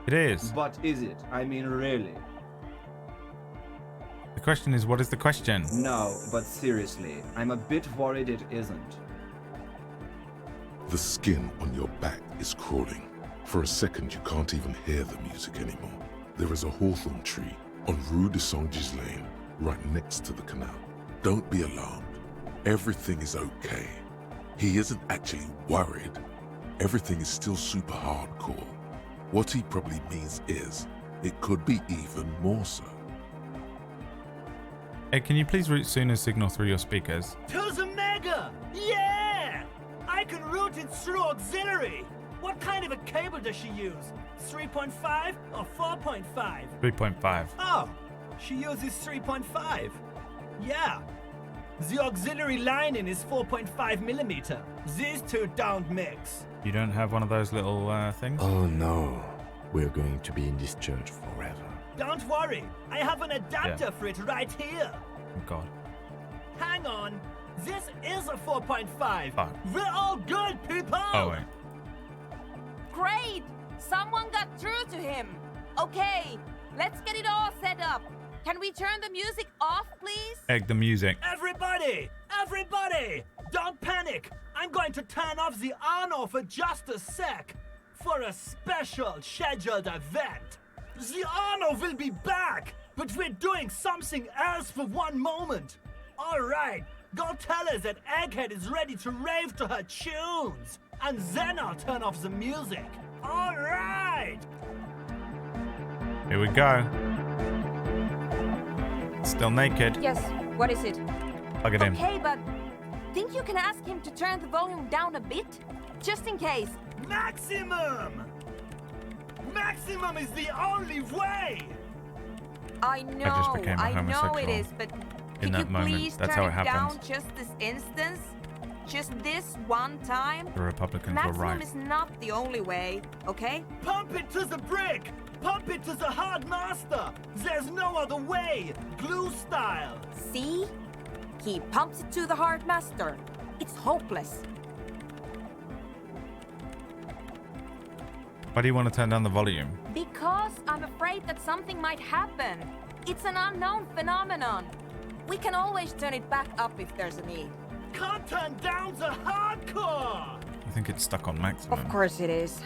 It is. But is it? I mean, really? The question is, what is the question? No, but seriously, I'm a bit worried it isn't. The skin on your back is crawling. For a second, you can't even hear the music anymore. There is a hawthorn tree on Rue de Saint-Gilles Lane, right next to the canal. Don't be alarmed. Everything is okay. He isn't actually worried. Everything is still super hardcore. What he probably means is, it could be even more so. Hey, can you please route Suna's signal through your speakers? To the mega. Yeah. I can route it through auxiliary. What kind of a cable does she use? 3.5 or 4.5? 3.5. Oh, she uses 3.5. Yeah. The auxiliary lining is 4.5 millimeter. These two don't mix. You don't have one of those little things? Oh no, we're going to be in this church forever. Don't worry, I have an adapter for it right here. Oh, God. Hang on, this is a 4.5. Fuck. We're all good, people. Oh, wait. Great! Someone got through to him. Okay, let's get it all set up. Can we turn the music off, please? Egg the music. Everybody, don't panic. I'm going to turn off the on for just a sec for a special scheduled event. The on will be back, but we're doing something else for one moment. All right, go tell her that Egghead is ready to rave to her tunes, and then I'll turn off the music. All right. Here we go. Still naked. Yes, what is it? Plug it in. Okay, but think you can ask him to turn the volume down a bit? Just in case. Maximum! Maximum is the only way! I know, just became a I know homosexual it is, but in could that you moment. please That's turn how it it happened. down just this instance? Just this one time? The Republicans Maximum were right. is not the only way, okay? Pump it to the brick! Pump it to the hard master! There's no other way! Glue style! See? He pumps it to the hard master. It's hopeless. Why do you want to turn down the volume? Because I'm afraid that something might happen. It's an unknown phenomenon. We can always turn it back up if there's a need. Can't turn down the hardcore! I think it's stuck on maximum. Of course it is.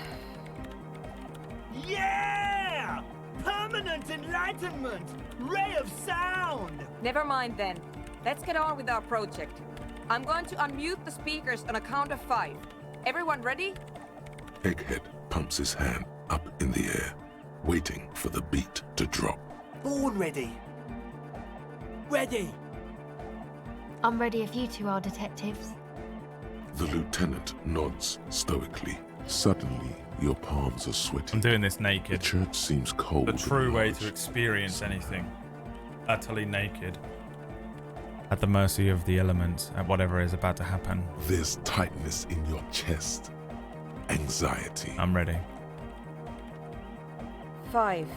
Yeah! Permanent enlightenment! Ray of sound! Never mind then. Let's get on with our project. I'm going to unmute the speakers on a count of 5. Everyone ready? Egghead pumps his hand up in the air, waiting for the beat to drop. Born ready. Ready. I'm ready if you two are detectives. The lieutenant nods stoically. Suddenly, your palms are sweaty. I'm doing this The naked. church seems cold. The true and way large. to experience anything. Utterly naked. At the mercy of the elements, at whatever is about to happen. There's tightness in your chest. Anxiety. I'm ready. 5,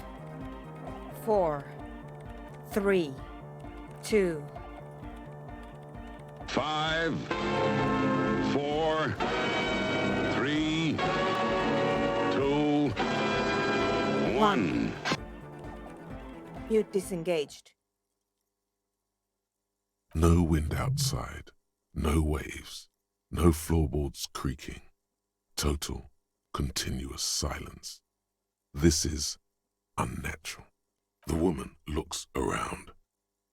4, 3, 2. 5, 4, 3, 2, 1. Mute disengaged. No wind outside. No waves. No floorboards creaking. Total, continuous silence. This is unnatural. The woman looks around.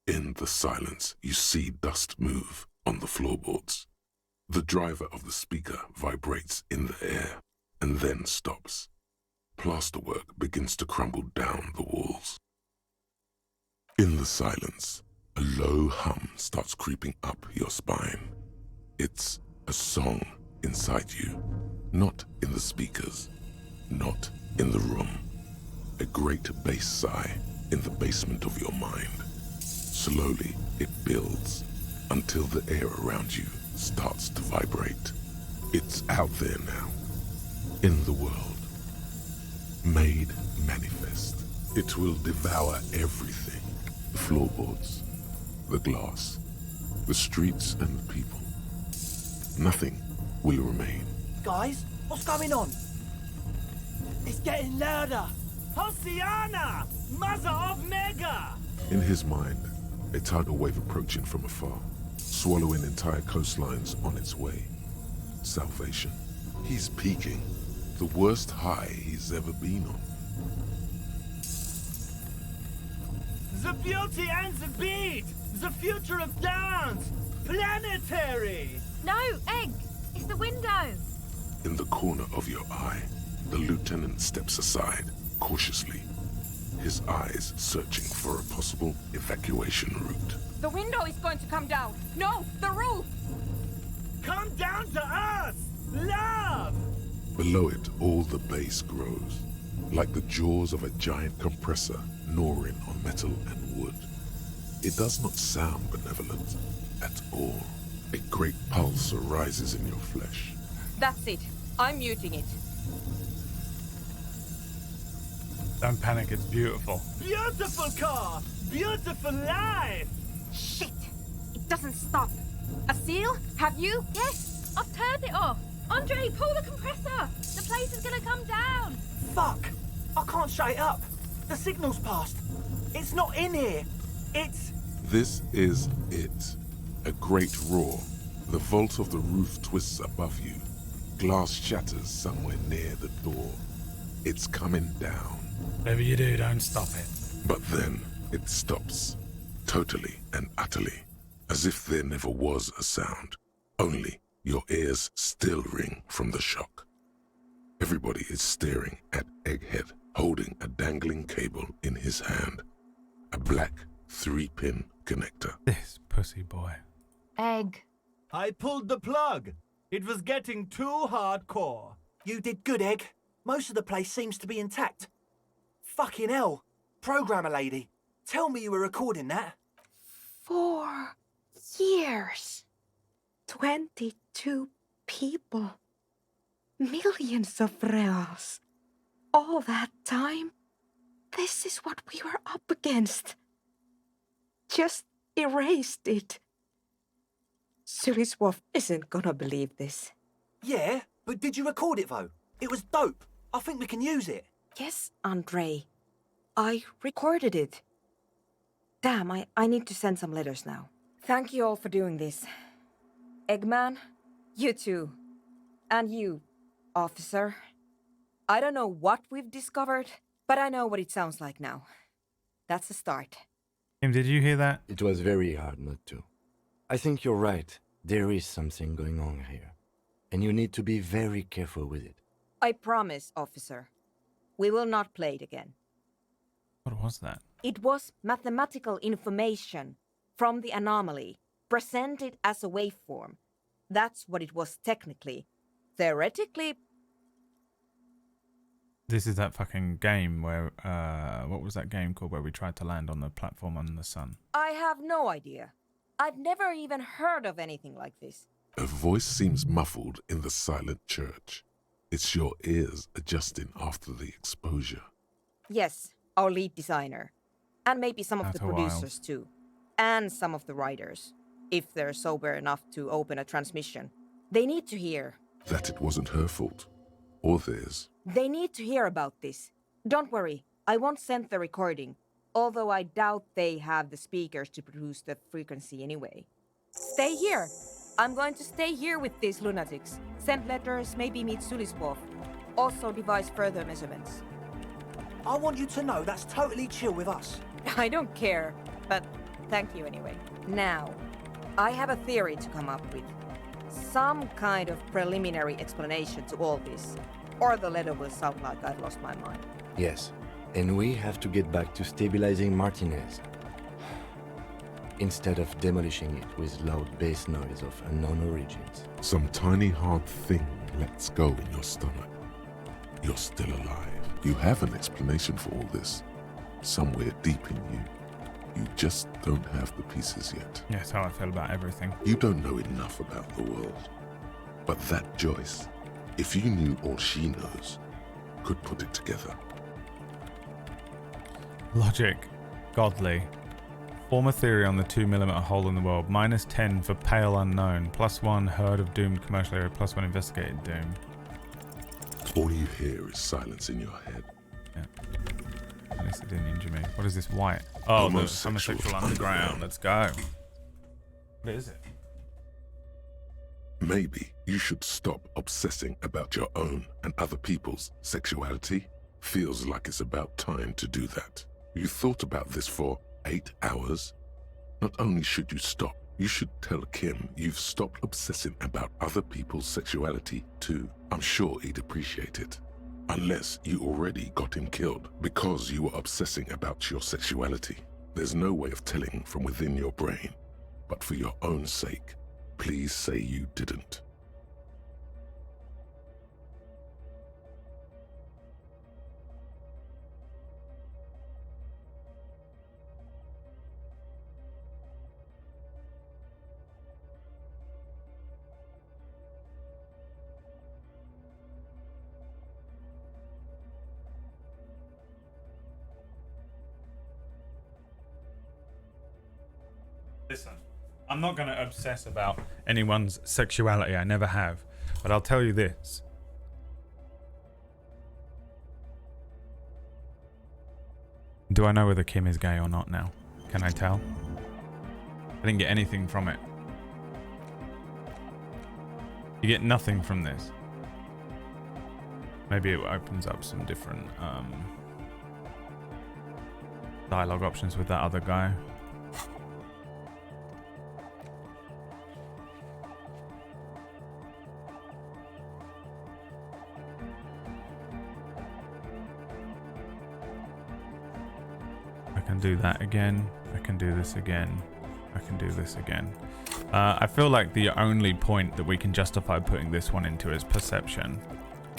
In the silence, you see dust move on the floorboards. The driver of the speaker vibrates in the air and then stops. Plasterwork begins to crumble down the walls. In the silence, a low hum starts creeping up your spine. It's a song inside you, not in the speakers, not in the room. A great bass sigh in the basement of your mind. Slowly, it builds until the air around you starts to vibrate. It's out there now, in the world, made manifest. It will devour everything, the floorboards, the glass, the streets and the people. Nothing will remain. Guys, what's going on? It's getting louder. Hosiana! Mother of Mega! In his mind, a tidal wave approaching from afar, swallowing entire coastlines on its way. Salvation. He's peaking. The worst high he's ever been on. The beauty and the beat! The future of dance! Planetary! No, Egg! It's the window! In the corner of your eye, the lieutenant steps aside, cautiously, his eyes searching for a possible evacuation route. The window is going to come down. No, the roof! Come down to us! Love! Below it, all the bass grows, like the jaws of a giant compressor gnawing on metal and wood. It does not sound benevolent at all. A great pulse arises in your flesh. That's it. I'm muting it. Don't panic, it's beautiful. Beautiful car! Beautiful life! Shit! It doesn't stop. A seal? Have you? Yes! I've turned it off! Andre, pull the compressor! The place is gonna come down! Fuck! I can't shut it up. The signal's passed. It's not in here. It's... This is it. A great roar. The vault of the roof twists above you. Glass shatters somewhere near the door. It's coming down. Whatever you do, don't stop it. But then it stops. Totally and utterly. As if there never was a sound. Only your ears still ring from the shock. Everybody is staring at Egghead, holding a dangling cable in his hand. A black 3-pin connector. This pussy boy. Egg. I pulled the plug. It was getting too hardcore. You did good, Egg. Most of the place seems to be intact. Fucking hell. Programmer lady, tell me you were recording that. 4 years. 22 people. Millions of reals. All that time. This is what we were up against. Just erased it. Suriswov isn't gonna believe this. Yeah, but did you record it though? It was dope. I think we can use it. Yes, Andre. I recorded it. Damn, I need to send some letters now. Thank you all for doing this. Eggman, you too. And you, officer. I don't know what we've discovered, but I know what it sounds like now. That's a start. Kim, did you hear that? It was very hard not to. I think you're right. There is something going on here. And you need to be very careful with it. I promise, officer. We will not play it again. What was that? It was mathematical information from the anomaly, presented as a waveform. That's what it was technically. Theoretically... This is that fucking game where, what was that game called where we tried to land on the platform on the sun? I have no idea. I've never even heard of anything like this. A voice seems muffled in the silent church. It's your ears adjusting after the exposure. Yes, our lead designer. And maybe some of That's the a producers while. too. And some of the writers. If they're sober enough to open a transmission. They need to hear. That it wasn't her fault. Or theirs. They need to hear about this. Don't worry, I won't send the recording. Although I doubt they have the speakers to produce the frequency anyway. Stay here. I'm going to stay here with these lunatics. Send letters, maybe meet Sulispov. Also devise further measurements. I want you to know that's totally chill with us. I don't care, but thank you anyway. Now, I have a theory to come up with. Some kind of preliminary explanation to all this. Or the letter will sound like I've lost my mind. Yes, and we have to get back to stabilizing Martinez. Instead of demolishing it with loud bass noise of unknown origins. Some tiny hard thing lets go in your stomach. You're still alive. You have an explanation for all this. Somewhere deep in you. You just don't have the pieces yet. Yeah, that's how I feel about everything. You don't know enough about the world. But that Joyce, if you knew all she knows, could put it together. Logic. Godly. Form a theory on the 2mm hole in the world. -10 for pale unknown. +1 heard of doomed commercial area. +1 investigated doom. All you hear is silence in your head. Yeah. At least it didn't injure me. What is this white? Oh, the homosexual underground. Let's go. What is it? Maybe you should stop obsessing about your own and other people's sexuality. Feels like it's about time to do that. You thought about this for 8 hours? Not only should you stop, you should tell Kim you've stopped obsessing about other people's sexuality too. I'm sure he'd appreciate it. Unless you already got him killed because you were obsessing about your sexuality. There's no way of telling from within your brain. But for your own sake, please say you didn't. Listen, I'm not going to obsess about anyone's sexuality. I never have. But I'll tell you this. Do I know whether Kim is gay or not now? Can I tell? I didn't get anything from it. You get nothing from this. Maybe it opens up some different dialogue options with that other guy. I can do that again. I can do this again. I can do this again. I feel like the only point that we can justify putting this one into is perception.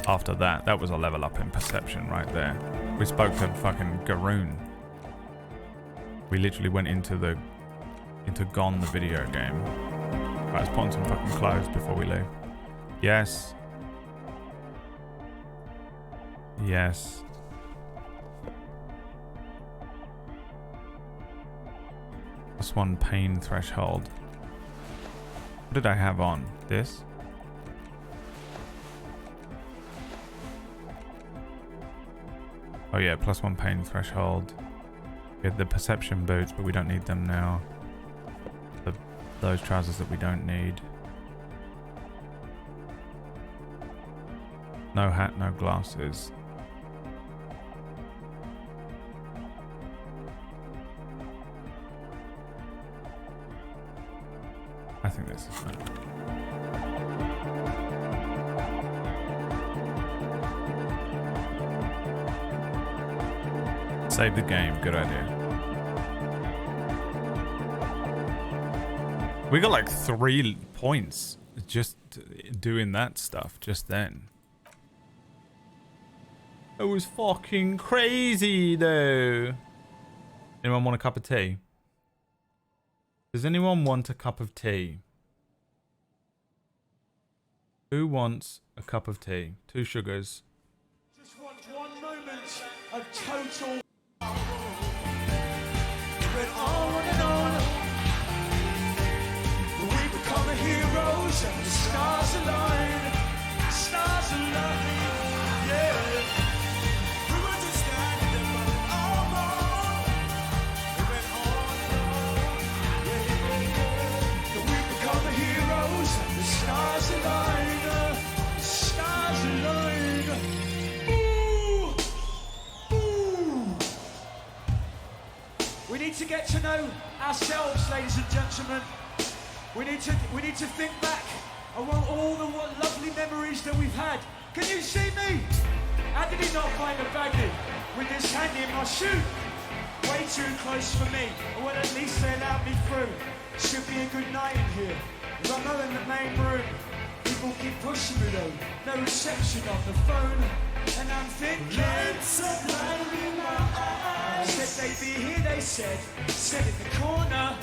After that, that was a level up in perception right there. We spoke to fucking Garoon. We literally went into Gone the video game. Right, let's put on some fucking clothes before we leave. Yes. Yes. +1 pain threshold. What did I have on? This? Oh yeah, +1 pain threshold. We had the perception boots, but we don't need them now. Those trousers that we don't need. No hat, no glasses. I think this is fine. Save the game, good idea. We got like 3 points just doing that stuff just then. It was fucking crazy though. Anyone want a cup of tea? Does anyone want a cup of tea? Who wants a cup of tea? 2 sugars. Just want one moment of total. Went on and on. We become the heroes and the stars align. Stars align. Yeah. We were just standing there running all on. We went on and on. Yeah. We become the heroes and the stars align. Stars align. Ooh. Ooh. We need to get to know ourselves, ladies and gentlemen. We need to think back on all the lovely memories that we've had. Can you see me? How did he not find a baggie with this hand in my shoe? Way too close for me. Well, at least they allowed me through. Should be a good night in here. I'm not in the main room. People keep pushing me though. No reception on the phone. And I'm thinking, lights are blinding my eyes. Said they'd be here, they said in the corner.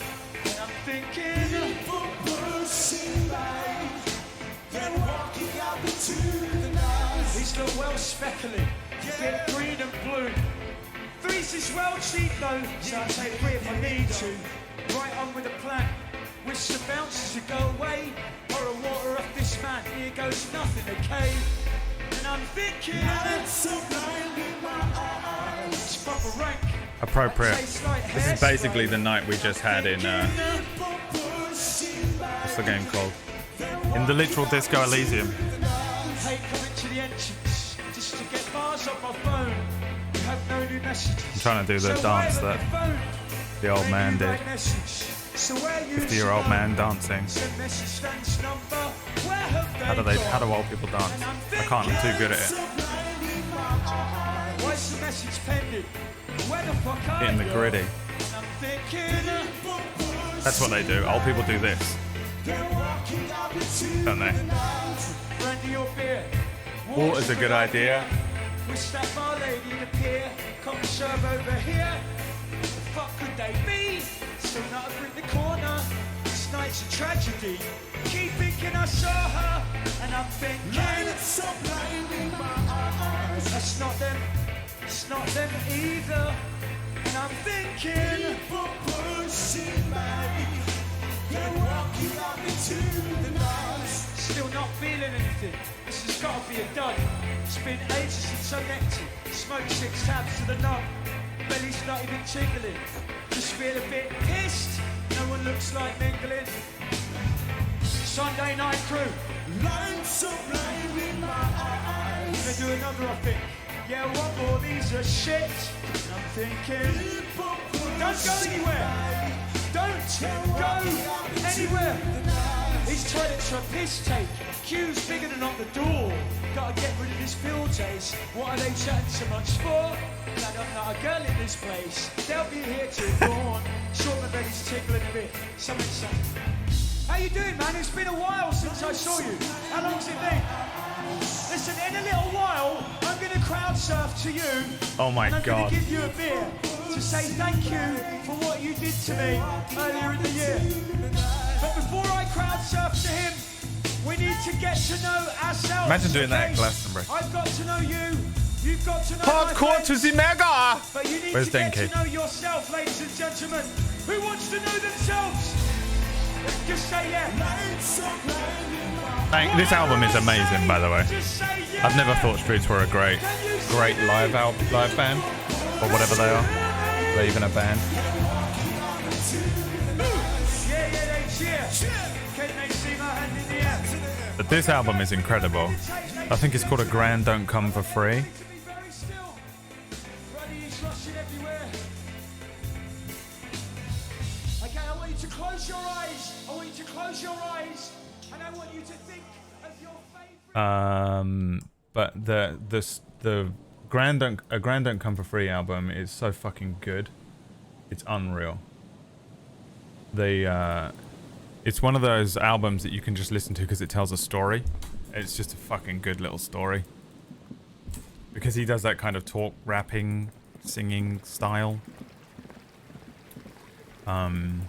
And I'm thinking, people pushing by. They're walking out into the night. These look well speckling, get green and blue. 3's is well cheap though, so I'll take 3 if I need to. Right on with a plan. Wish the bouncers would go away, or a water off this man. Here goes nothing, okay? And I'm thinking, it's so blind in my eyes. It's proper rank. Appropriate. This is basically the night we just had in what's the game called? In the literal disco Elysium. Hate coming to the entrance just to get bars on my phone. You have no new messages. I'm trying to do the dance that the old man did. 50-year-old man dancing. How do old people dance? I can't, I'm too good at it. What's the message pending? Where the fuck are Hitting the gritty. That's what they do. Old people do this. Don't they? Water's a good idea. Wish that bar lady would appear. Come serve over here. What the fuck could they be? Still not over in the corner. This night's a tragedy. Keep thinking I saw her, and I'm thinking it's so blind in my eyes. That's not them. It's not them either. And I'm thinking people pushing me. They're walking up into the night. Still not feeling anything. This has got to be a dud. It's been ages since I necked it. Smoked 6 tabs to the nut. Belly's not even tingling. Just feel a bit pissed. No one looks like mingling. Sunday night crew. Lines of blame in my eyes. Gonna do another, I think. Yeah, one more. These are shit. And I'm thinking, don't go anywhere. Don't go anywhere. These toilets are a piss take. Queue's bigger than on the door. Gotta get rid of this pill chase. What are they chatting so much for? Glad I'm not a girl in this place. They'll be here till dawn. Sure, my belly's tickling a bit. Something. How you doing, man? It's been a while since I saw you. How long's it been? Listen, in a little while, I'm going to crowd surf to you. Oh my God. I'm God. going to give you a beer to say thank you for what you did to me earlier in the year. But before I crowd surf to him, we need to get to know ourselves. Imagine doing that at Glastonbury. I've got to know you. You've got to know Hardcore to the mega. But you need Where's to get Denki? to know yourself, ladies and gentlemen. Who wants to know themselves? Just say yeah. This album is amazing, by the way. I've never thought Streets were a great great live band, or whatever they are. They're even a band. But this album is incredible. I think it's called A Grand Don't Come for Free. Okay, I want you to close your eyes. I want you to close your eyes, and I want you to think of your favorite. But the A Grand Don't Come for Free album is so fucking good. It's unreal. It's one of those albums that you can just listen to because it tells a story. It's just a fucking good little story. Because he does that kind of talk, rapping, singing style. And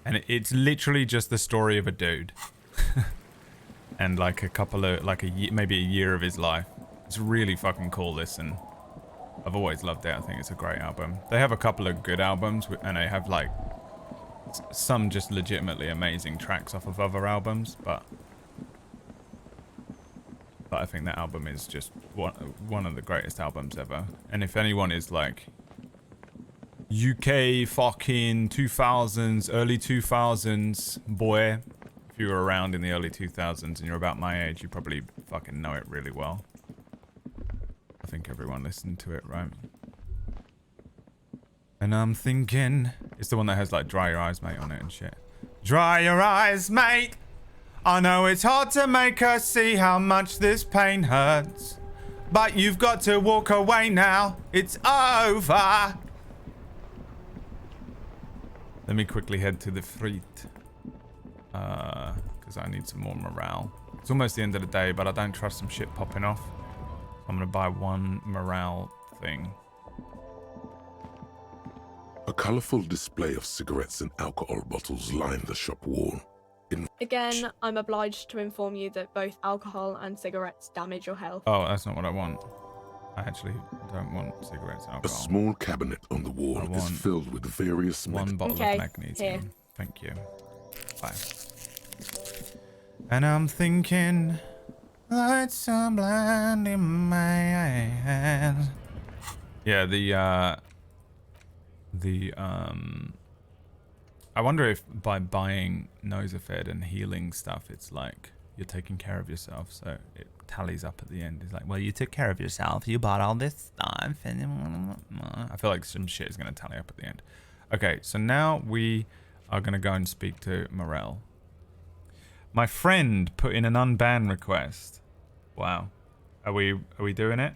it's literally just the story of a dude. And like maybe a year of his life. It's really fucking cool, listen. I've always loved it. I think it's a great album. They have a couple of good albums, and they have like some just legitimately amazing tracks off of other albums, but I think that album is just one of the greatest albums ever. And if anyone is like UK fucking 2000s, early 2000s boy, if you were around in the early 2000s and you're about my age, you probably fucking know it really well. I think everyone listened to it, right? And I'm thinking, it's the one that has like Dry Your Eyes, Mate on it and shit. Dry your eyes, mate. I know it's hard to make us see how much this pain hurts, but you've got to walk away now. It's over. Let me quickly head to the fleet. Because I need some more morale. It's almost the end of the day, but I don't trust some shit popping off. I'm going to buy one morale thing. A colourful display of cigarettes and alcohol bottles line the shop wall. Again, I'm obliged to inform you that both alcohol and cigarettes damage your health. Oh, that's not what I want. I actually don't want cigarettes and A alcohol. small cabinet on the wall is filled with various one bottle Okay, of magnesium. here. Thank you. Bye. And I'm thinking, lights so blind in my eyes. Yeah, I wonder if by buying Nosafed and healing stuff, it's like you're taking care of yourself, so it tallies up at the end. It's like, well, you took care of yourself, you bought all this stuff, and I feel like some shit is going to tally up at the end. Okay, so now we are going to go and speak to Morel. My friend put in an unban request. Wow. Are we doing it?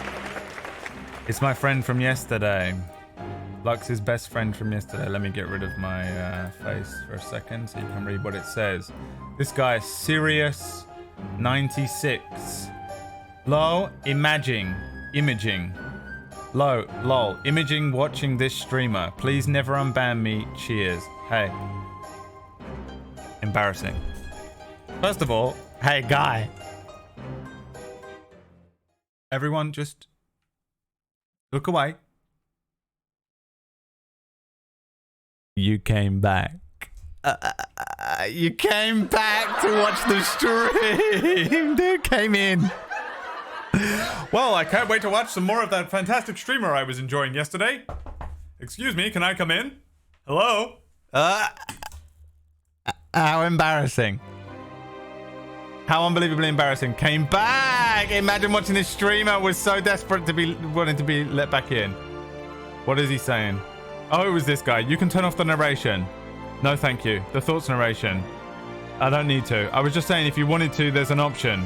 It's my friend from yesterday. Lux's best friend from yesterday. Let me get rid of my face for a second so you can read what it says. This guy, Sirius96. Lol, imaging. Lol, imaging watching this streamer. Please never unban me. Cheers. Hey. Embarrassing. First of all, hey guy. Everyone just look away. You came back. You came back to watch the stream. Dude came in. Well, I can't wait to watch some more of that fantastic streamer I was enjoying yesterday. Excuse me, can I come in? Hello? How embarrassing. How unbelievably embarrassing. Came back. Imagine watching this streamer. Was so desperate to be wanting to be let back in. What is he saying? Oh, it was this guy. You can turn off the narration. No, thank you. The thoughts narration. I don't need to. I was just saying if you wanted to, there's an option.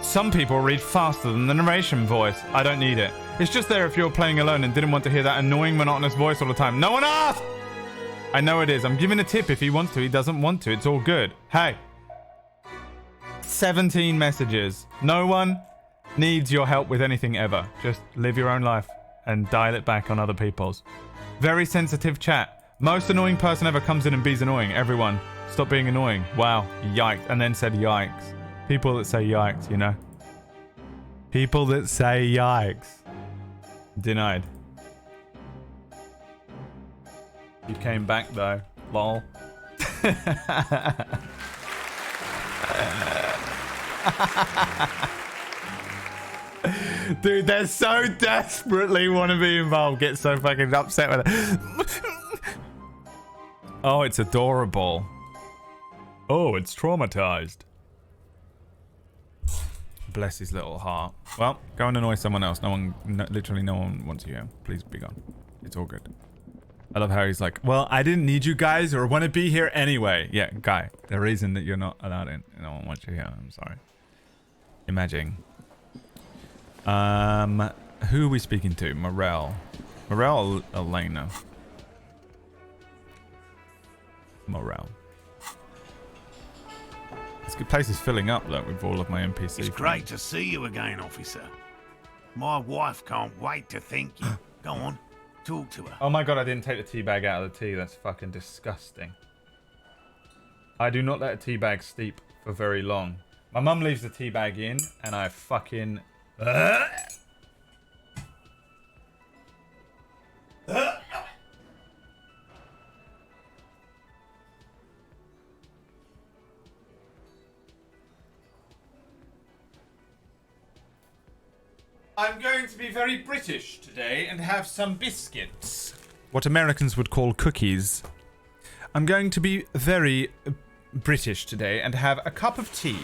Some people read faster than the narration voice. I don't need it. It's just there if you're playing alone and didn't want to hear that annoying, monotonous voice all the time. No one asked! I know it is. I'm giving a tip if he wants to. He doesn't want to. It's all good. Hey. 17 messages. No one needs your help with anything ever. Just live your own life and dial it back on other people's. Very sensitive chat. Most annoying person ever comes in and be's annoying. Everyone, stop being annoying. Wow, yikes. And then said yikes. People that say yikes, you know. People that say yikes. Denied. You came back though. Lol. Dude, they so desperately want to be involved. Get so fucking upset with it. Oh, it's adorable. Oh, it's traumatized. Bless his little heart. Well, go and annoy someone else. Literally no one wants you here. Please be gone. It's all good. I love how he's like, well, I didn't need you guys or want to be here anyway. Yeah, guy, the reason that you're not allowed in, no one wants you here. I'm sorry. Imagine. Who are we speaking to? Morel or Elena? Morel. This good place is filling up, look, with all of my NPC It's friends. great to see you again, officer. My wife can't wait to thank you. Go on, talk to her. Oh my god, I didn't take the tea bag out of the tea. That's fucking disgusting. I do not let a tea bag steep for very long. My mum leaves the tea bag in, and I fucking... I'm going to be very British today and have some biscuits. What Americans would call cookies. I'm going to be very British today and have a cup of tea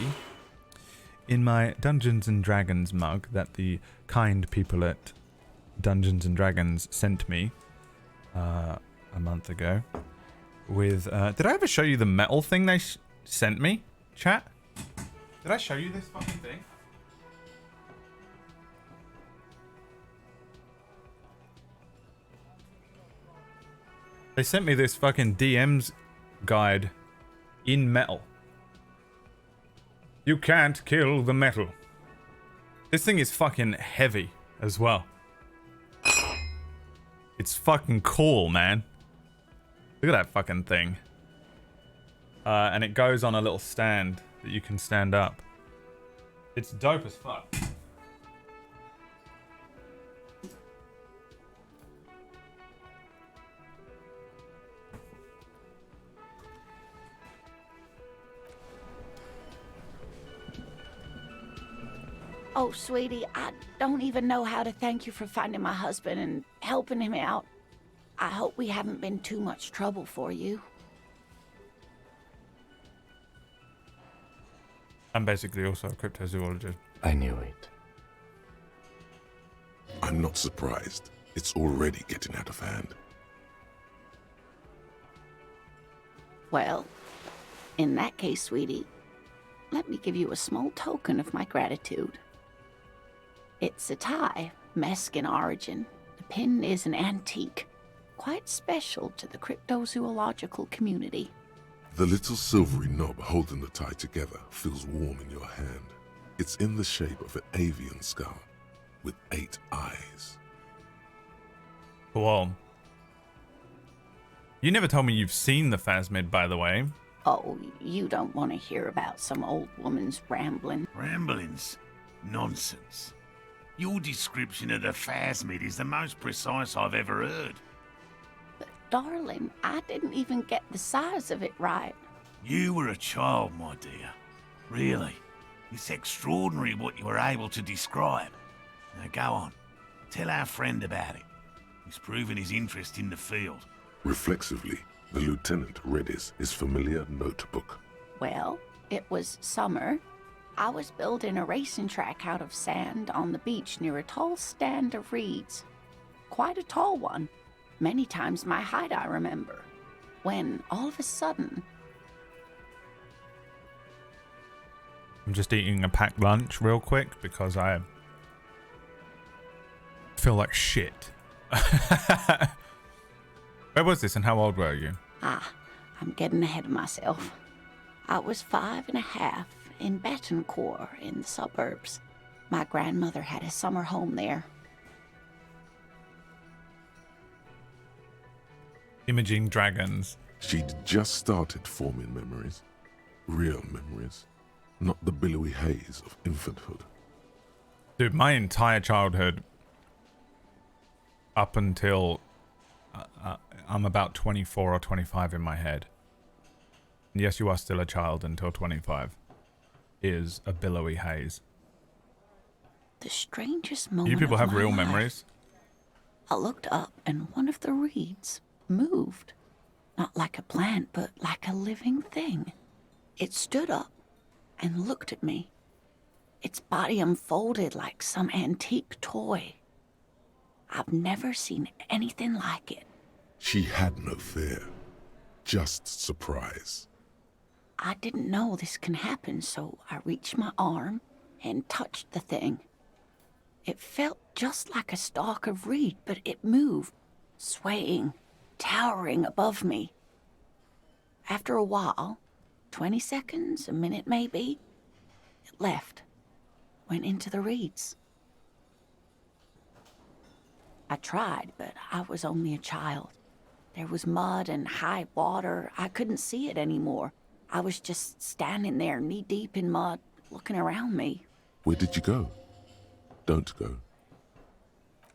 in my Dungeons and Dragons mug that the kind people at Dungeons and Dragons sent me a month ago. With, did I ever show you the metal thing they sent me, chat? Did I show you this fucking thing? They sent me this fucking DM's guide in metal. You can't kill the metal. This thing is fucking heavy as well. It's fucking cool, man. Look at that fucking thing. And it goes on a little stand that you can stand up. It's dope as fuck. Oh, sweetie, I don't even know how to thank you for finding my husband and helping him out. I hope we haven't been too much trouble for you. I'm basically also a cryptozoologist. I knew it. I'm not surprised. It's already getting out of hand. Well, in that case, sweetie, let me give you a small token of my gratitude. It's a tie, Mesk in origin. The pin is an antique, quite special to the cryptozoological community. The little silvery knob holding the tie together feels warm in your hand. It's in the shape of an avian skull with 8 eyes. Whoa. You never told me you've seen the Phasmid, by the way. Oh, you don't want to hear about some old woman's rambling. Ramblings? Nonsense. Your description of the Phasmid is the most precise I've ever heard. But darling, I didn't even get the size of it right. You were a child, my dear. Really. It's extraordinary what you were able to describe. Now go on. Tell our friend about it. He's proven his interest in the field. Reflexively, the lieutenant read his familiar notebook. Well, it was summer. I was building a racing track out of sand on the beach near a tall stand of reeds. Quite a tall one. Many times my height, I remember. When, all of a sudden... I'm just eating a packed lunch real quick because I feel like shit. Where was this and how old were you? I'm getting ahead of myself. I was 5.5 in Betancourt in the suburbs. My grandmother had a summer home there. Imaging dragons. She'd just started forming memories. Real memories. Not the billowy haze of infanthood. Dude, my entire childhood, up until I'm about 24 or 25 in my head. And yes, you are still a child until 25. Is a billowy haze. the strangest moment. You people of have my real life. memories. I looked up and one of the reeds moved. Not like a plant, but like a living thing. It stood up and looked at me. Its body unfolded like some antique toy. I've never seen anything like it. She had no fear, just surprise. I didn't know this can happen, so I reached my arm and touched the thing. It felt just like a stalk of reed, but it moved, swaying, towering above me. After a while, 20 seconds, a minute maybe, it left, went into the reeds. I tried, but I was only a child. There was mud and high water. I couldn't see it anymore. I was just standing there knee-deep in mud, looking around me. Where did you go? Don't go.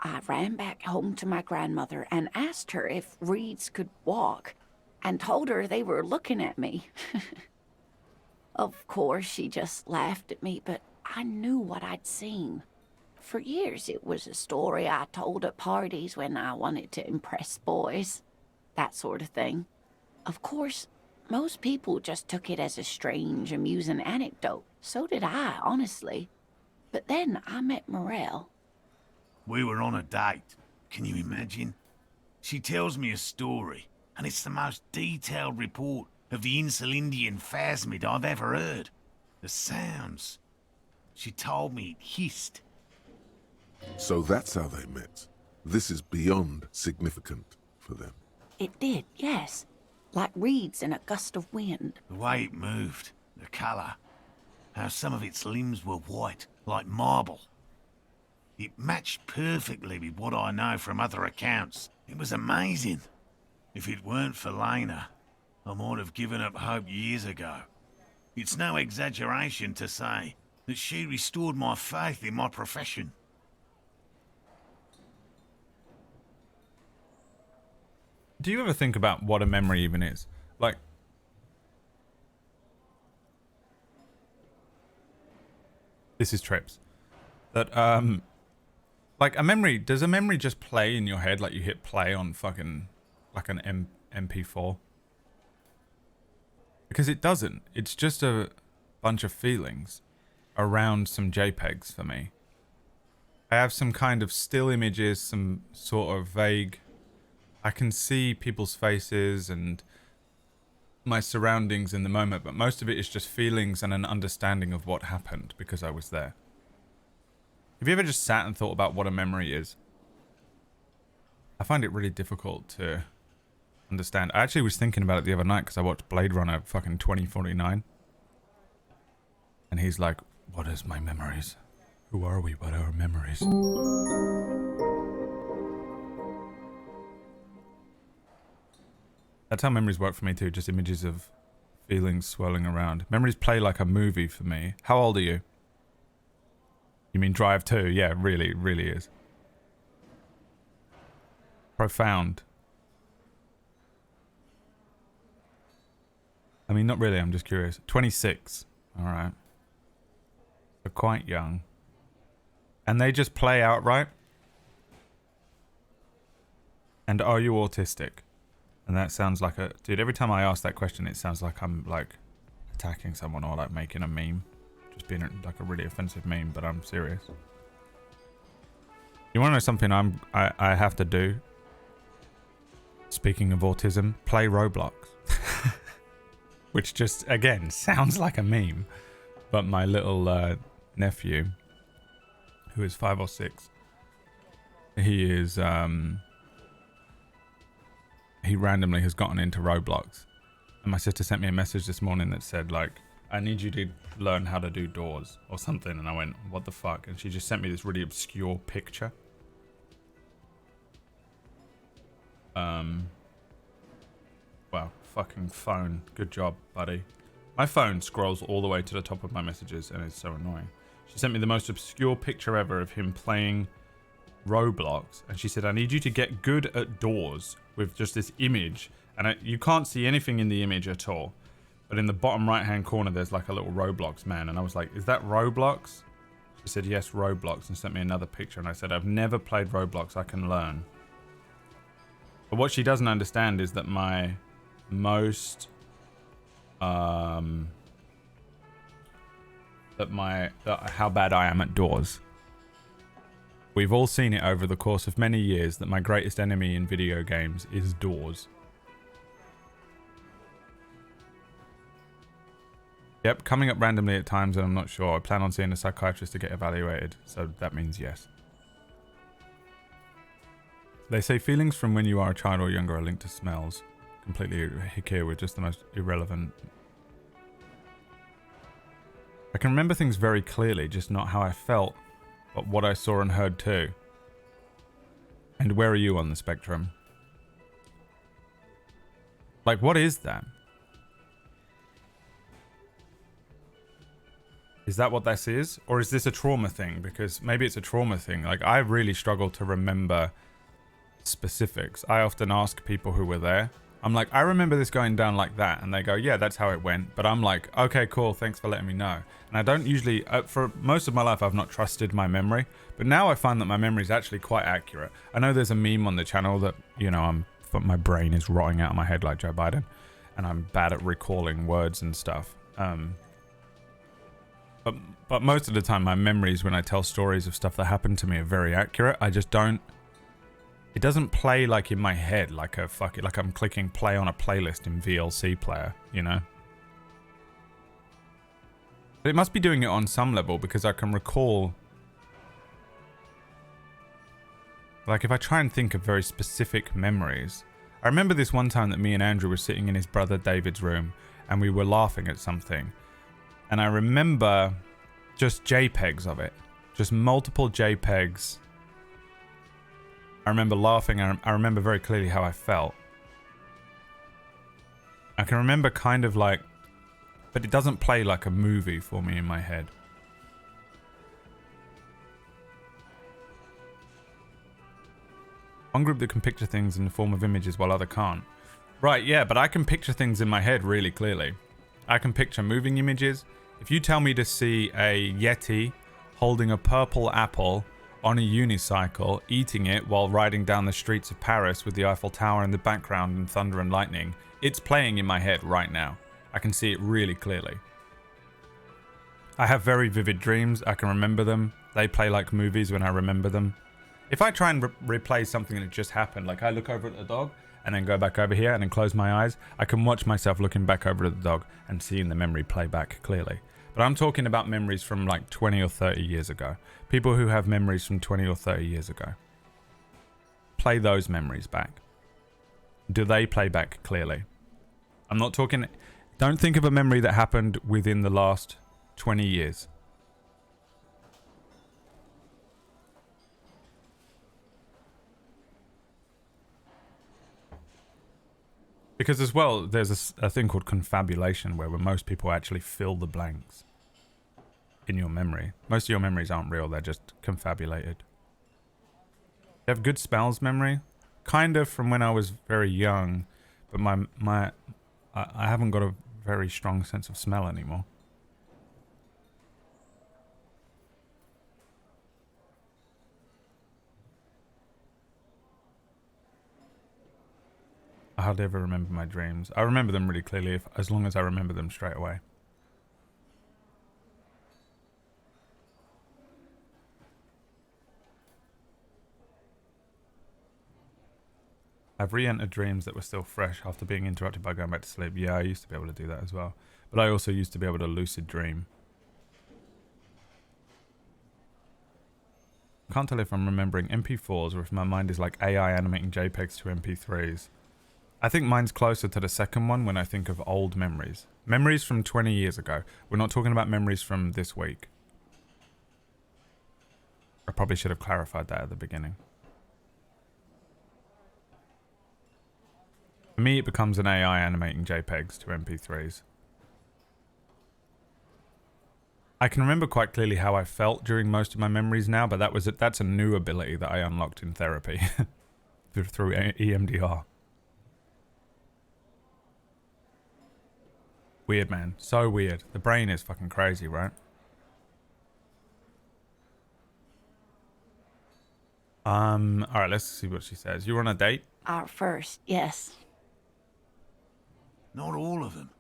I ran back home to my grandmother and asked her if reeds could walk, and told her they were looking at me. Of course, she just laughed at me, but I knew what I'd seen. For years, it was a story I told at parties when I wanted to impress boys. That sort of thing. Of course, most people just took it as a strange, amusing anecdote. So did I, honestly. But then I met Morel. We were on a date. Can you imagine? She tells me a story, and it's the most detailed report of the Insulindian phasmid I've ever heard. The sounds. She told me it hissed. So that's how they met. This is beyond significant for them. It did, yes. Like reeds in a gust of wind. The way it moved, the colour, how some of its limbs were white, like marble. It matched perfectly with what I know from other accounts. It was amazing. If it weren't for Lena, I might have given up hope years ago. It's no exaggeration to say that she restored my faith in my profession. Do you ever think about what a memory even is? Like, this is Trips. That, like a memory, does a memory just play in your head like you hit play on fucking, like an MP4? Because it doesn't. It's just a bunch of feelings around some JPEGs for me. I have some kind of still images, some sort of vague... I can see people's faces and my surroundings in the moment, but most of it is just feelings and an understanding of what happened because I was there. Have you ever just sat and thought about what a memory is? I find it really difficult to understand. I actually was thinking about it the other night because I watched Blade Runner fucking 2049. And he's like, what is my memories? Who are we but our memories? That's how memories work for me too, just images of feelings swirling around. Memories play like a movie for me. How old are you? You mean Drive 2? Yeah, really, really is. Profound. I mean, not really, I'm just curious. 26. Alright. So quite young. And they just play outright? And are you autistic? And that sounds like a... Dude, every time I ask that question, it sounds like I'm, like, attacking someone or, like, making a meme. Just being, like, a really offensive meme, but I'm serious. You want to know something I have to do? Speaking of autism, play Roblox. Which just, again, sounds like a meme. But my little nephew, who is 5 or 6, he is... he randomly has gotten into Roblox. And my sister sent me a message this morning that said, like, I need you to learn how to do doors or something. And I went, what the fuck? And she just sent me this really obscure picture. Wow, fucking phone. Good job, buddy. My phone scrolls all the way to the top of my messages and it's so annoying. She sent me the most obscure picture ever of him playing Roblox, and she said, I need you to get good at doors with just this image, and you can't see anything in the image at all, but in the bottom right hand corner there's like a little Roblox man, and I was like, is that Roblox? She said, yes, Roblox, and sent me another picture. And I said, I've never played Roblox. I can learn. But what she doesn't understand is that my most... how bad I am at doors. We've all seen it over the course of many years that my greatest enemy in video games is doors. Yep, coming up randomly at times and I'm not sure. I plan on seeing a psychiatrist to get evaluated, so that means yes. They say feelings from when you are a child or younger are linked to smells. Completely here with just the most irrelevant. I can remember things very clearly, just not how I felt, but what I saw and heard too. And where are you on the spectrum? Like, what is that? Is that what this is? Or is this a trauma thing? Because maybe it's a trauma thing. Like, I really struggle to remember specifics. I often ask people who were there. I'm like, I remember this going down like that. And they go, yeah, that's how it went. But I'm like, okay, cool. Thanks for letting me know. And I don't usually, for most of my life, I've not trusted my memory. But now I find that my memory is actually quite accurate. I know there's a meme on the channel that, you know, my brain is rotting out of my head like Joe Biden. And I'm bad at recalling words and stuff. But most of the time, my memories when I tell stories of stuff that happened to me are very accurate. I just don't... It doesn't play like in my head, like I'm clicking play on a playlist in VLC player, you know? But it must be doing it on some level because I can recall... Like if I try and think of very specific memories... I remember this one time that me and Andrew were sitting in his brother David's room and we were laughing at something. And I remember just JPEGs of it. Just multiple JPEGs. I remember laughing. I remember very clearly how I felt. I can remember kind of like... But it doesn't play like a movie for me in my head. One group that can picture things in the form of images while other can't. Right, yeah, but I can picture things in my head really clearly. I can picture moving images. If you tell me to see a Yeti holding a purple apple on a unicycle, eating it while riding down the streets of Paris with the Eiffel Tower in the background and thunder and lightning, it's playing in my head right now. I can see it really clearly. I have very vivid dreams. I can remember them. They play like movies when I remember them. If I try and replay something that just happened, like I look over at the dog and then go back over here and then close my eyes, I can watch myself looking back over at the dog and seeing the memory play back clearly. But I'm talking about memories from like 20 or 30 years ago. People who have memories from 20 or 30 years ago. Play those memories back. Do they play back clearly? I'm not talking... Don't think of a memory that happened within the last 20 years. Because as well, there's a thing called confabulation where most people actually fill the blanks in your memory. Most of your memories aren't real, they're just confabulated. You have good spells memory? Kind of from when I was very young, but I haven't got a very strong sense of smell anymore. I hardly ever remember my dreams. I remember them really clearly as long as I remember them straight away. I've re-entered dreams that were still fresh after being interrupted by going back to sleep. Yeah, I used to be able to do that as well. But I also used to be able to lucid dream. Can't tell if I'm remembering MP4s or if my mind is like AI animating JPEGs to MP3s. I think mine's closer to the second one when I think of old memories. Memories from 20 years ago. We're not talking about memories from this week. I probably should have clarified that at the beginning. For me, it becomes an AI animating JPEGs to MP3s. I can remember quite clearly how I felt during most of my memories now, but that's a new ability that I unlocked in therapy through EMDR. Weird, man. So weird. The brain is fucking crazy, right? Alright, let's see what she says. You're on a date? Our first, yes. Not all of them.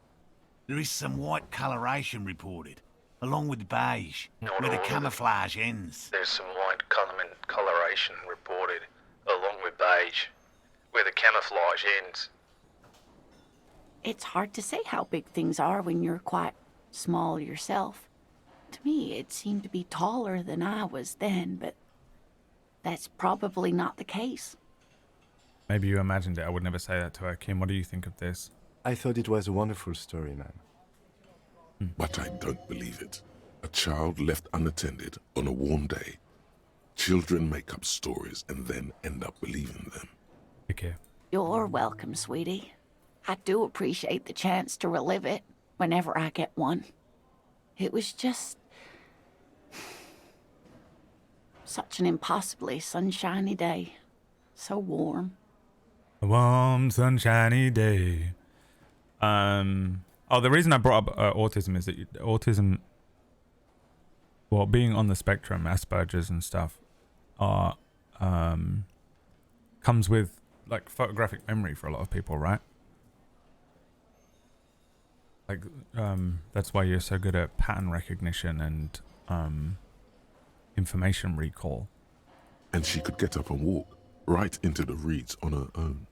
There is some white coloration reported, along with beige, where the camouflage ends. There's some white coloration reported, along with beige, where the camouflage ends. It's hard to say how big things are when you're quite small yourself. To me, it seemed to be taller than I was then, but that's probably not the case. Maybe you imagined it. I would never say that to her. Kim, what do you think of this? I thought it was a wonderful story, man. But I don't believe it. A child left unattended on a warm day. Children make up stories and then end up believing them. Okay. You're welcome, sweetie. I do appreciate the chance to relive it whenever I get one. It was just such an impossibly sunshiny day. So warm. A warm, sunshiny day. Oh, the reason I brought up autism is that autism, well, being on the spectrum, Asperger's and stuff, are comes with like photographic memory for a lot of people, right? Like, that's why you're so good at pattern recognition and information recall. And she could get up and walk right into the reeds on her own,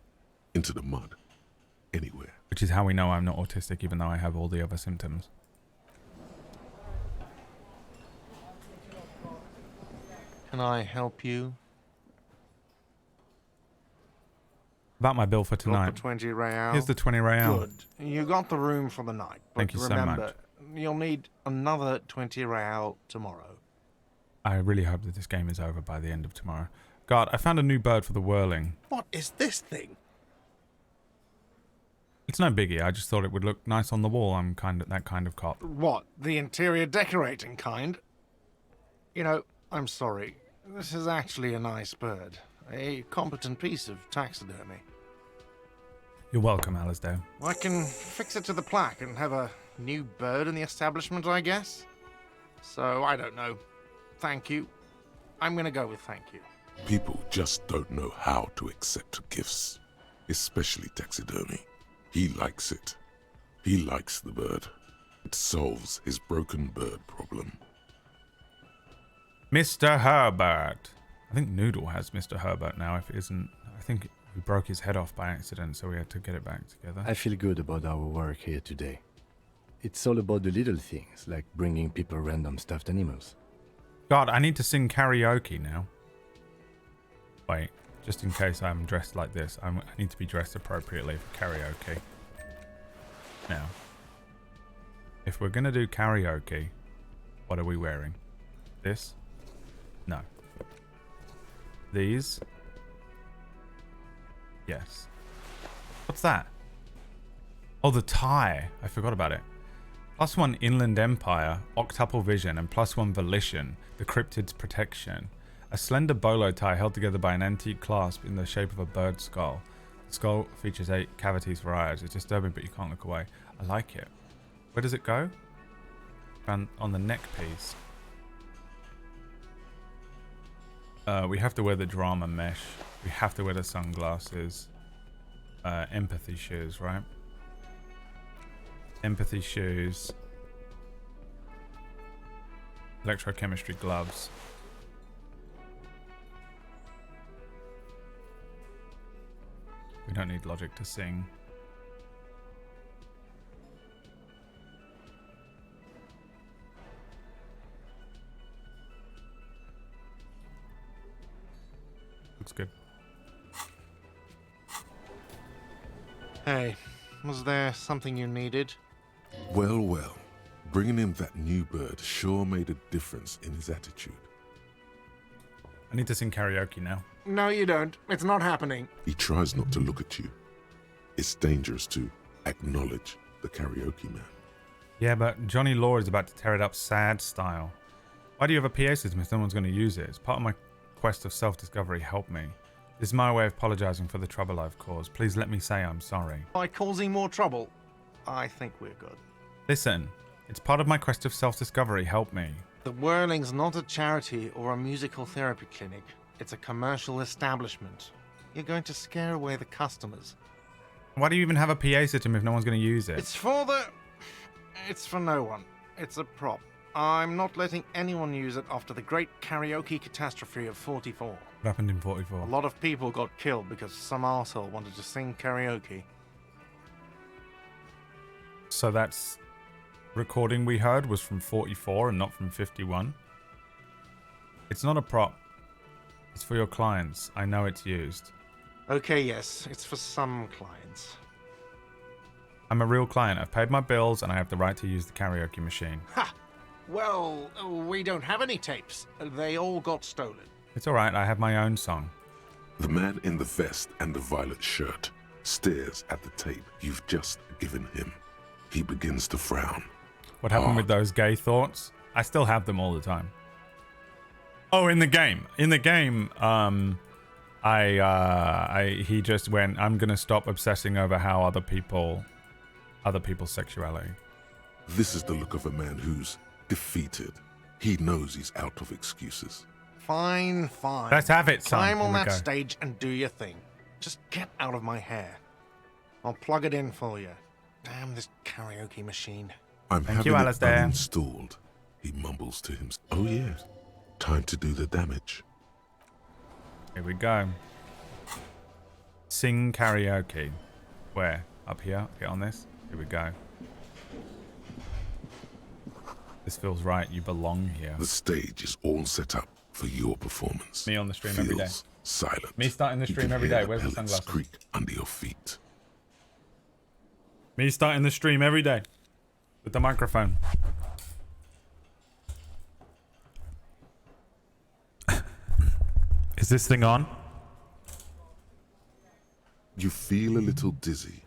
into the mud, anywhere. Which is how we know I'm not autistic, even though I have all the other symptoms. Can I help you? About my bill for tonight. Got the 20 real. Here's the 20 real. Good. You got the room for the night. But Thank you so remember, much. You'll need another 20 real tomorrow. I really hope that this game is over by the end of tomorrow. God, I found a new bird for the whirling. What is this thing? It's no biggie. I just thought it would look nice on the wall. I'm that kind of cop. What? The interior decorating kind? You know, I'm sorry. This is actually a nice bird. A competent piece of taxidermy. You're welcome, Alasdair. I can fix it to the plaque and have a new bird in the establishment, I guess. So, I don't know. Thank you. I'm gonna go with thank you. People just don't know how to accept gifts, especially taxidermy. He likes it. He likes the bird. It solves his broken bird problem. Mr. Herbert. I think Noodle has Mr. Herbert now. If it isn't, I think we broke his head off by accident, so we had to get it back together. I feel good about our work here today. It's all about the little things, like bringing people random stuffed animals. God, I need to sing karaoke now. Wait, just in case I'm dressed like this, I need to be dressed appropriately for karaoke. Now, if we're gonna do karaoke, what are we wearing? This? No. These? Yes. What's that? Oh, the tie. I forgot about it. +1 Inland Empire, Octuple Vision, and +1 Volition, the Cryptid's Protection. A slender bolo tie held together by an antique clasp in the shape of a bird skull. The skull features 8 cavities for eyes. It's disturbing, but you can't look away. I like it. Where does it go? On the neck piece. We have to wear the drama mesh. We have to wear the sunglasses. Empathy shoes, right? Empathy shoes. Electrochemistry gloves. We don't need logic to sing. Looks good. Hey, was there something you needed? Well, well. Bringing him that new bird sure made a difference in his attitude. I need to sing karaoke now. No, you don't. It's not happening. He tries not to look at you. It's dangerous to acknowledge the karaoke man. Yeah, but Johnny Law is about to tear it up sad style. Why do you have a PA system if no one's going to use it? It's part of my quest of self-discovery. Help me. This is my way of apologizing for the trouble I've caused. Please let me say I'm sorry. By causing more trouble, I think we're good. Listen, it's part of my quest of self-discovery. Help me. The Whirling's not a charity or a musical therapy clinic. It's a commercial establishment. You're going to scare away the customers. Why do you even have a PA system if no one's going to use it? It's for no one. It's a prop. I'm not letting anyone use it after the great karaoke catastrophe of 44. What happened in 44? A lot of people got killed because some arsehole wanted to sing karaoke. So that's recording we heard was from 44 and not from 51. It's not a prop. It's for your clients. I know it's used. Okay, yes, it's for some clients. I'm a real client. I've paid my bills and I have the right to use the karaoke machine. Ha! Well, we don't have any tapes. They all got stolen. It's alright, I have my own song. The man in the vest and the violet shirt stares at the tape you've just given him. He begins to frown. What happened with those gay thoughts? I still have them all the time. Oh, in the game. In the game, he just went, I'm gonna stop obsessing over how other people's sexuality. This is the look of a man who's defeated. He knows he's out of excuses. Fine, fine. Let's have it, son. Climb on Here we that go. stage and do your thing. Just get out of my hair. I'll plug it in for you. Damn this karaoke machine. I'm Thank having you, it Alistair. uninstalled. He mumbles to himself. Oh yes, time to do the damage. Here we go. Sing karaoke. Where? Up here? Get on this. Here we go. This feels right. You belong here. The stage is all set up for your performance. Me on the stream every day. Feels silent. Me starting the You stream can every hear day. Where's the pellets sunglasses? creak under your feet. Me starting the stream every day. With the microphone. Is this thing on? You feel a little dizzy,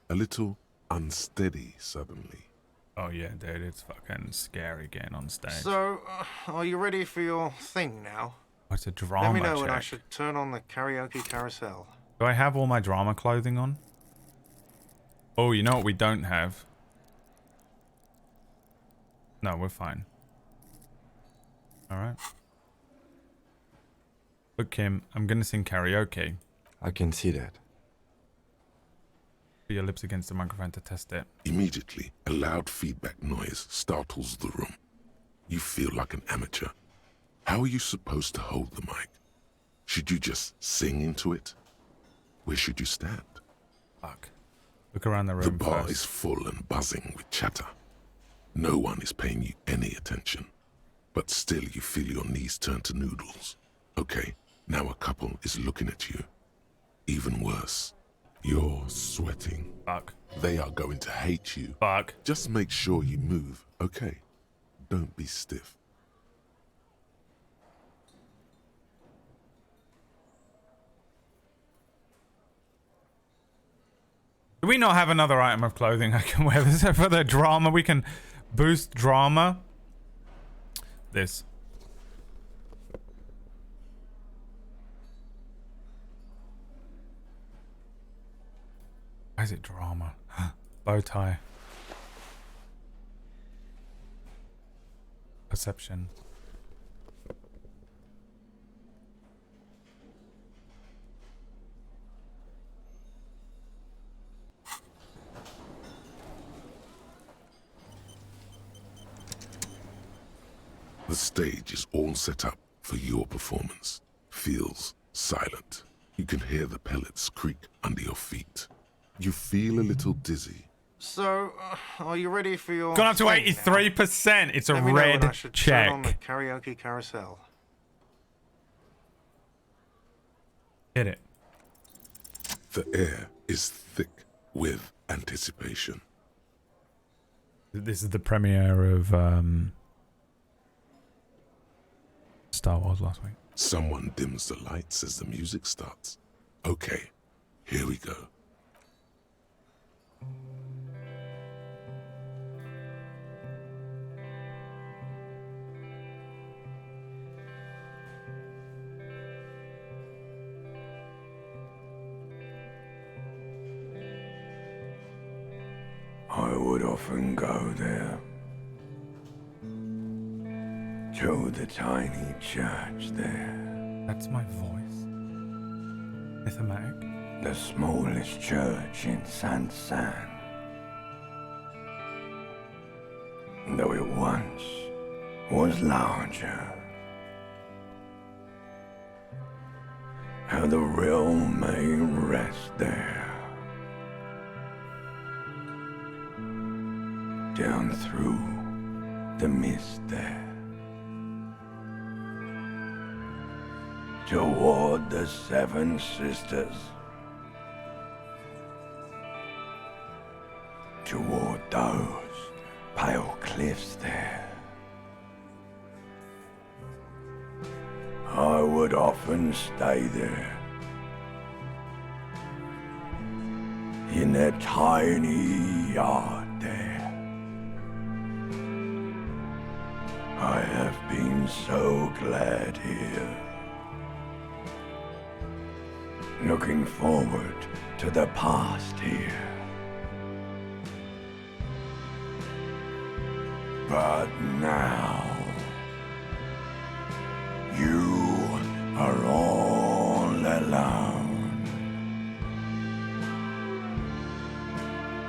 a little unsteady suddenly. Oh yeah, dude, it's fucking scary getting on stage. So, are you ready for your thing now? What's a drama Let me know when I check? should turn on the karaoke carousel. Do I have all my drama clothing on? Oh, you know what we don't have? No, we're fine. Alright. Look, Kim, I'm gonna sing karaoke. I can see that. Put your lips against the microphone to test it. Immediately, a loud feedback noise startles the room. You feel like an amateur. How are you supposed to hold the mic? Should you just sing into it? Where should you stand? Fuck. Look around the room The bar first. is full and buzzing with chatter. No one is paying you any attention. But still you feel your knees turn to noodles. Okay, now a couple is looking at you. Even worse, you're sweating. Fuck. They are going to hate you. Fuck. Just make sure you move, okay? Don't be stiff. Do we not have another item of clothing I can wear? This is for the drama. We can boost drama. This. Why is it drama? Bow tie. Perception. The stage is all set up for your performance. Feels silent. You can hear the pellets creak under your feet. You feel a little dizzy. So, are you ready for your Gone up to thing now? 83%. It's a Let me know when I red should turn on the check. karaoke carousel. Hit it. The air is thick with anticipation. This is the premiere of Star Wars last week. Someone dims the lights as the music starts. Okay, here we go. I would often go there to the tiny church there. That's my voice. Ithamatic. The smallest church in Saint-Saëns. Though it once was larger. How the realm may rest there. Down through the mist there. Toward the Seven Sisters. Toward those pale cliffs there. I would often stay there. In that tiny yard there. I have been so glad here. Looking forward to the past here. But now, you are all alone.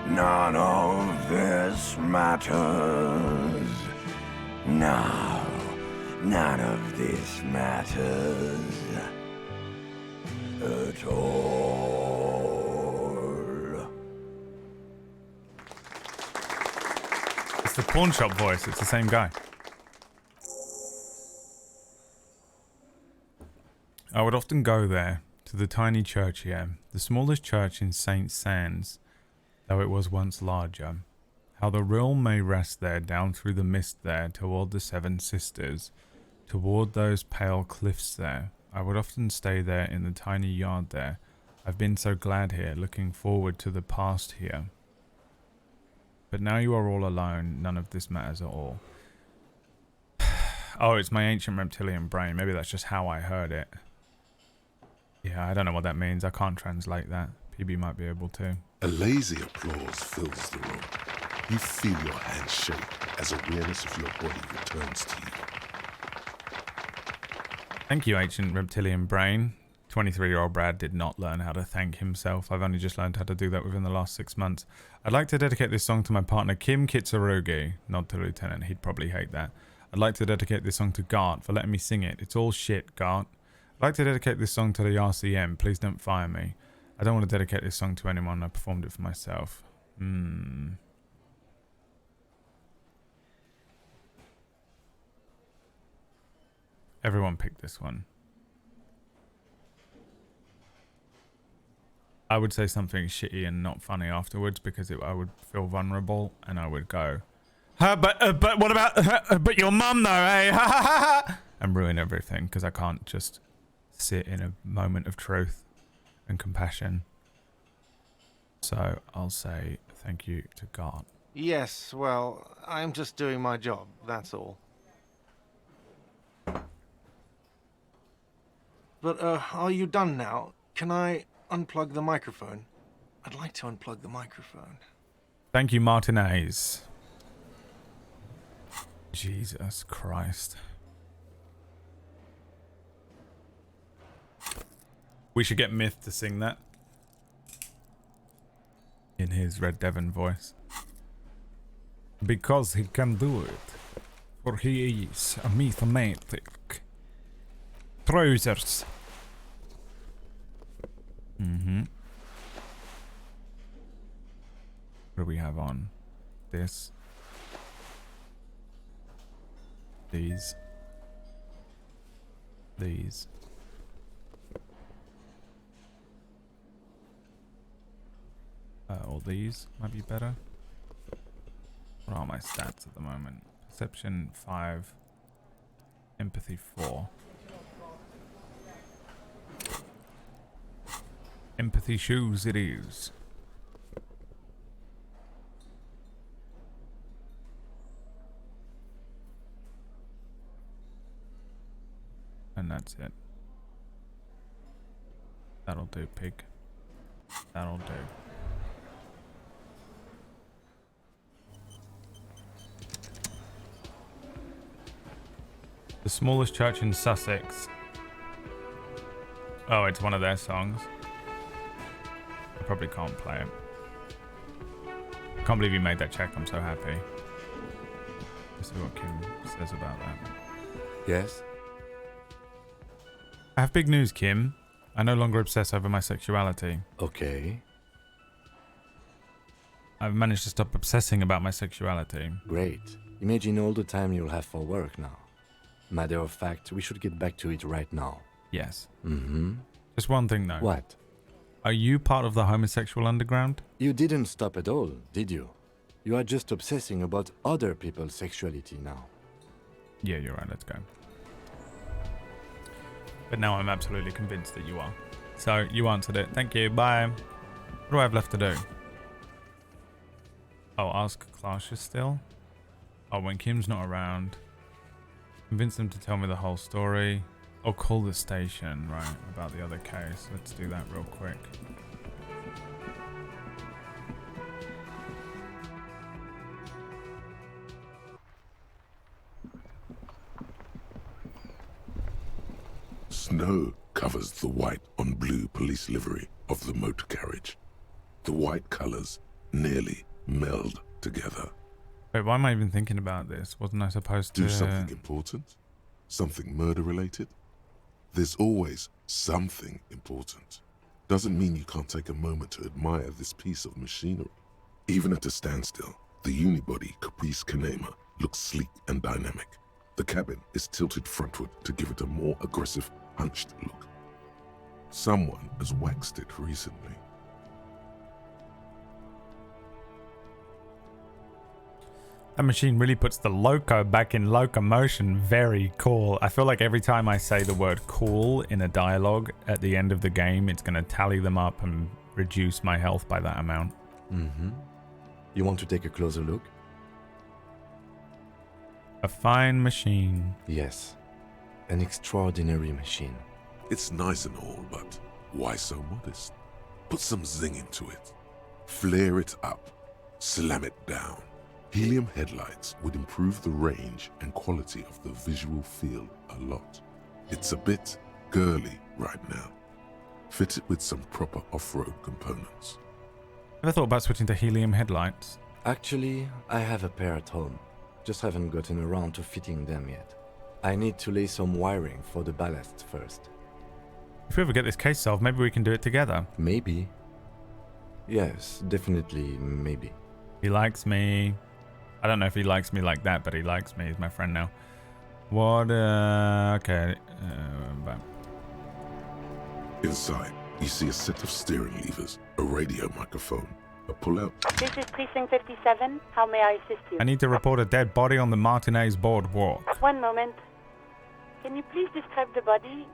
None of this matters. No, none of this matters at all. It's the pawn shop voice. It's the same guy. I would often go there, to the tiny church here, the smallest church in Saint-Saëns, though it was once larger. How the realm may rest there, down through the mist there, toward the Seven Sisters, toward those pale cliffs there. I would often stay there in the tiny yard there. I've been so glad here, looking forward to the past here. But now you are all alone, none of this matters at all. Oh, it's my ancient reptilian brain. Maybe that's just how I heard it. Yeah, I don't know what that means. I can't translate that. PB might be able to. A lazy applause fills the room. You feel your hands shake as awareness of your body returns to you. Thank you, ancient reptilian brain. 23-year-old Brad did not learn how to thank himself. I've only just learned how to do that within the last 6 months. I'd like to dedicate this song to my partner, Kim Kitsurugi. Nod to Lieutenant. He'd probably hate that. I'd like to dedicate this song to Gart for letting me sing it. It's all shit, Gart. I'd like to dedicate this song to the RCM. Please don't fire me. I don't want to dedicate this song to anyone. I performed it for myself. Everyone picked this one. I would say something shitty and not funny afterwards because I would feel vulnerable and I would go, but what about, but your mum though, eh? And ruin everything because I can't just sit in a moment of truth and compassion. So I'll say thank you to God. Yes, well, I'm just doing my job, that's all. But, are you done now? Can I unplug the microphone? I'd like to unplug the microphone. Thank you, Martinez. Jesus Christ. We should get Myth to sing that. In his Red Devon voice. Because he can do it. For he is a mathematic. Trousers. What do we have on? This. These. These. Or these might be better. What are my stats at the moment? Perception 5. Empathy 4. Empathy shoes it is. And that's it. That'll do, pig. That'll do. The smallest church in Sussex. Oh, it's one of their songs. I probably can't play it. I can't believe you made that check. I'm so happy. Let's see what Kim says about that. Yes? I have big news, Kim. I no longer obsess over my sexuality. Okay. I've managed to stop obsessing about my sexuality. Great. Imagine all the time you'll have for work now. Matter of fact, we should get back to it right now. Yes. Mm-hmm. Just one thing, though. What? Are you part of the homosexual underground? You didn't stop at all, did you? You are just obsessing about other people's sexuality now. Yeah, you're right. Let's go. But now I'm absolutely convinced that you are. So you answered it. Thank you. Bye. What do I have left to do? Oh, ask Clashes still? Oh, when Kim's not around. Convince them to tell me the whole story. Oh, call the station, right, about the other case. Let's do that real quick. Snow covers the white on blue police livery of the motor carriage. The white colors nearly meld together. Wait, why am I even thinking about this? Wasn't I supposed to... Do something important? Something murder-related? There's always something important. Doesn't mean you can't take a moment to admire this piece of machinery. Even at a standstill, the unibody Caprice Kanema looks sleek and dynamic. The cabin is tilted frontward to give it a more aggressive, hunched look. Someone has waxed it recently. That machine really puts the loco back in locomotion. Very cool. I feel like every time I say the word cool in a dialogue at the end of the game, it's going to tally them up and reduce my health by that amount. Mm-hmm. You want to take a closer look? A fine machine. Yes. An extraordinary machine. It's nice and all, but why so modest? Put some zing into it. Flare it up. Slam it down. Helium headlights would improve the range and quality of the visual field a lot. It's a bit girly right now. Fit it with some proper off-road components. Ever thought about switching to helium headlights? Actually, I have a pair at home. Just haven't gotten around to fitting them yet. I need to lay some wiring for the ballast first. If we ever get this case solved, maybe we can do it together. Maybe. Yes, definitely maybe. He likes me. I don't know if he likes me like that, but he likes me. He's my friend now. What? Okay. Bye. Inside, you see a set of steering levers, a radio microphone, a pull-out. This is Precinct 57. How may I assist you? I need to report a dead body on the Martinez boardwalk. One moment. Can you please describe the body?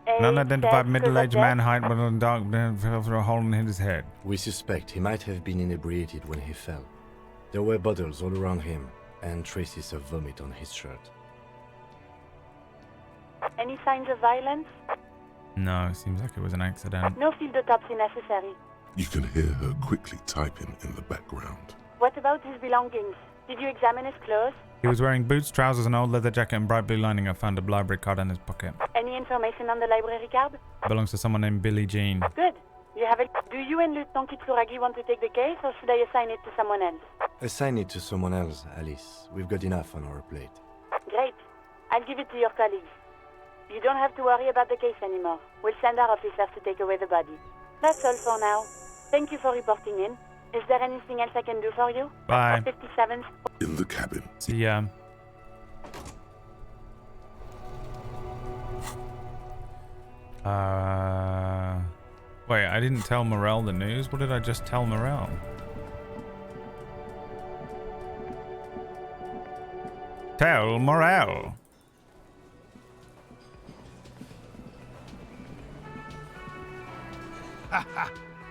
An unidentified middle-aged man, height with a dark fell through a hole in his head. We suspect he might have been inebriated when he fell. There were bottles all around him, and traces of vomit on his shirt. Any signs of violence? No, it seems like it was an accident. No field autopsy necessary. You can hear her quickly typing in the background. What about his belongings? Did you examine his clothes? He was wearing boots, trousers, an old leather jacket, and bright blue lining. I found a library card in his pocket. Any information on the library card? It belongs to someone named Billie Jean. Good. You have it. Do you and Lieutenant Kitsuragi want to take the case, or should I assign it to someone else? Assign it to someone else, Alice. We've got enough on our plate. Great. I'll give it to your colleagues. You don't have to worry about the case anymore. We'll send our officers to take away the body. That's all for now. Thank you for reporting in. Is there anything else I can do for you? Bye. 57. In the cabin. See ya. Wait, I didn't tell Morel the news. What did I just tell Morel? Tell Morel.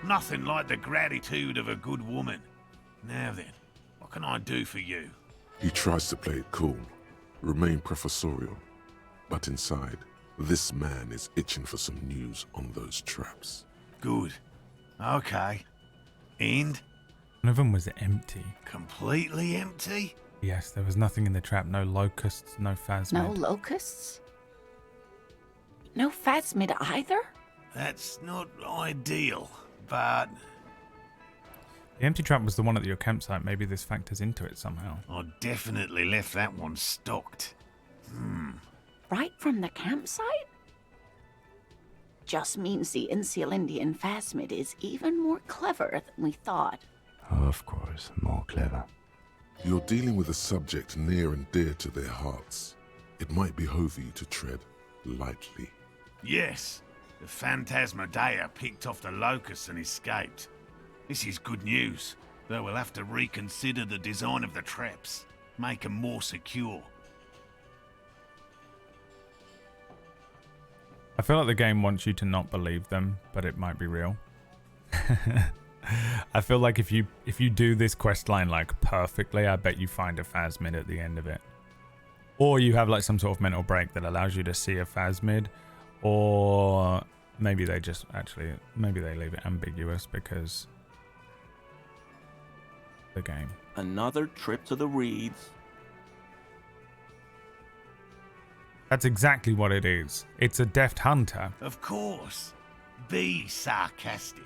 Nothing like the gratitude of a good woman. Now then, what can I do for you? He tries to play it cool, remain professorial, but inside, this man is itching for some news on those traps. Good. Okay. And? One of them was empty. Completely empty? Yes, there was nothing in the trap. No locusts, no phasmid. No locusts? No phasmid either? That's not ideal, but The empty trap was the one at your campsite. Maybe this factors into it somehow. I definitely left that one stocked. Right from the campsite? Just means the Insulindian phasmid is even more clever than we thought. Of course, more clever. You're dealing with a subject near and dear to their hearts. It might behove you to tread lightly. Yes, the Phantasmadeia picked off the Locust and escaped. This is good news, though we'll have to reconsider the design of the traps, make them more secure. I feel like the game wants you to not believe them, but it might be real. I feel like if you do this quest line like perfectly, I bet you find a phasmid at the end of it. Or you have like some sort of mental break that allows you to see a phasmid, or maybe they just maybe they leave it ambiguous because the game. Another trip to the Reeds. That's exactly what it is. It's a deft hunter. Of course. Be sarcastic.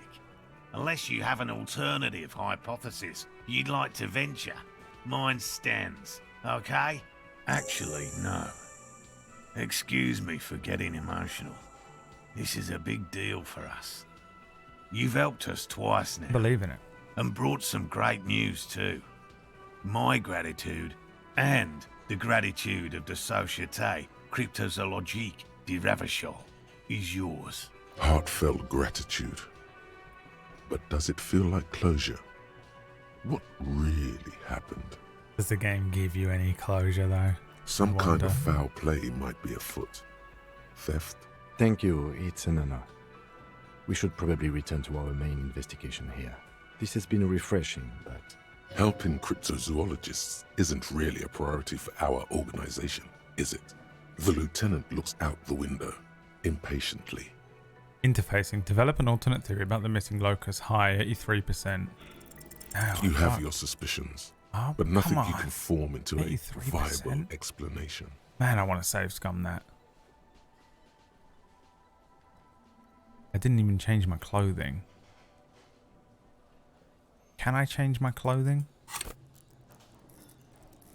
Unless you have an alternative hypothesis you'd like to venture, mine stands, okay? Actually, no. Excuse me for getting emotional. This is a big deal for us. You've helped us twice now. Believe in it. And brought some great news too. My gratitude and the gratitude of the Société Cryptozoologique de Ravachol is yours. Heartfelt gratitude. But does it feel like closure? What really happened? Does the game give you any closure though? Some kind of foul play might be afoot. Theft? Thank you, it's an honor. We should probably return to our main investigation here. This has been refreshing, but... Helping cryptozoologists isn't really a priority for our organization, is it? The lieutenant looks out the window, impatiently. Interfacing. Develop an alternate theory about the missing locust. High, 83%. Oh, You have your suspicions, Oh, but nothing come you on. can form into a 83%? viable explanation. Man, I want to save scum that. I didn't even change my clothing. Can I change my clothing?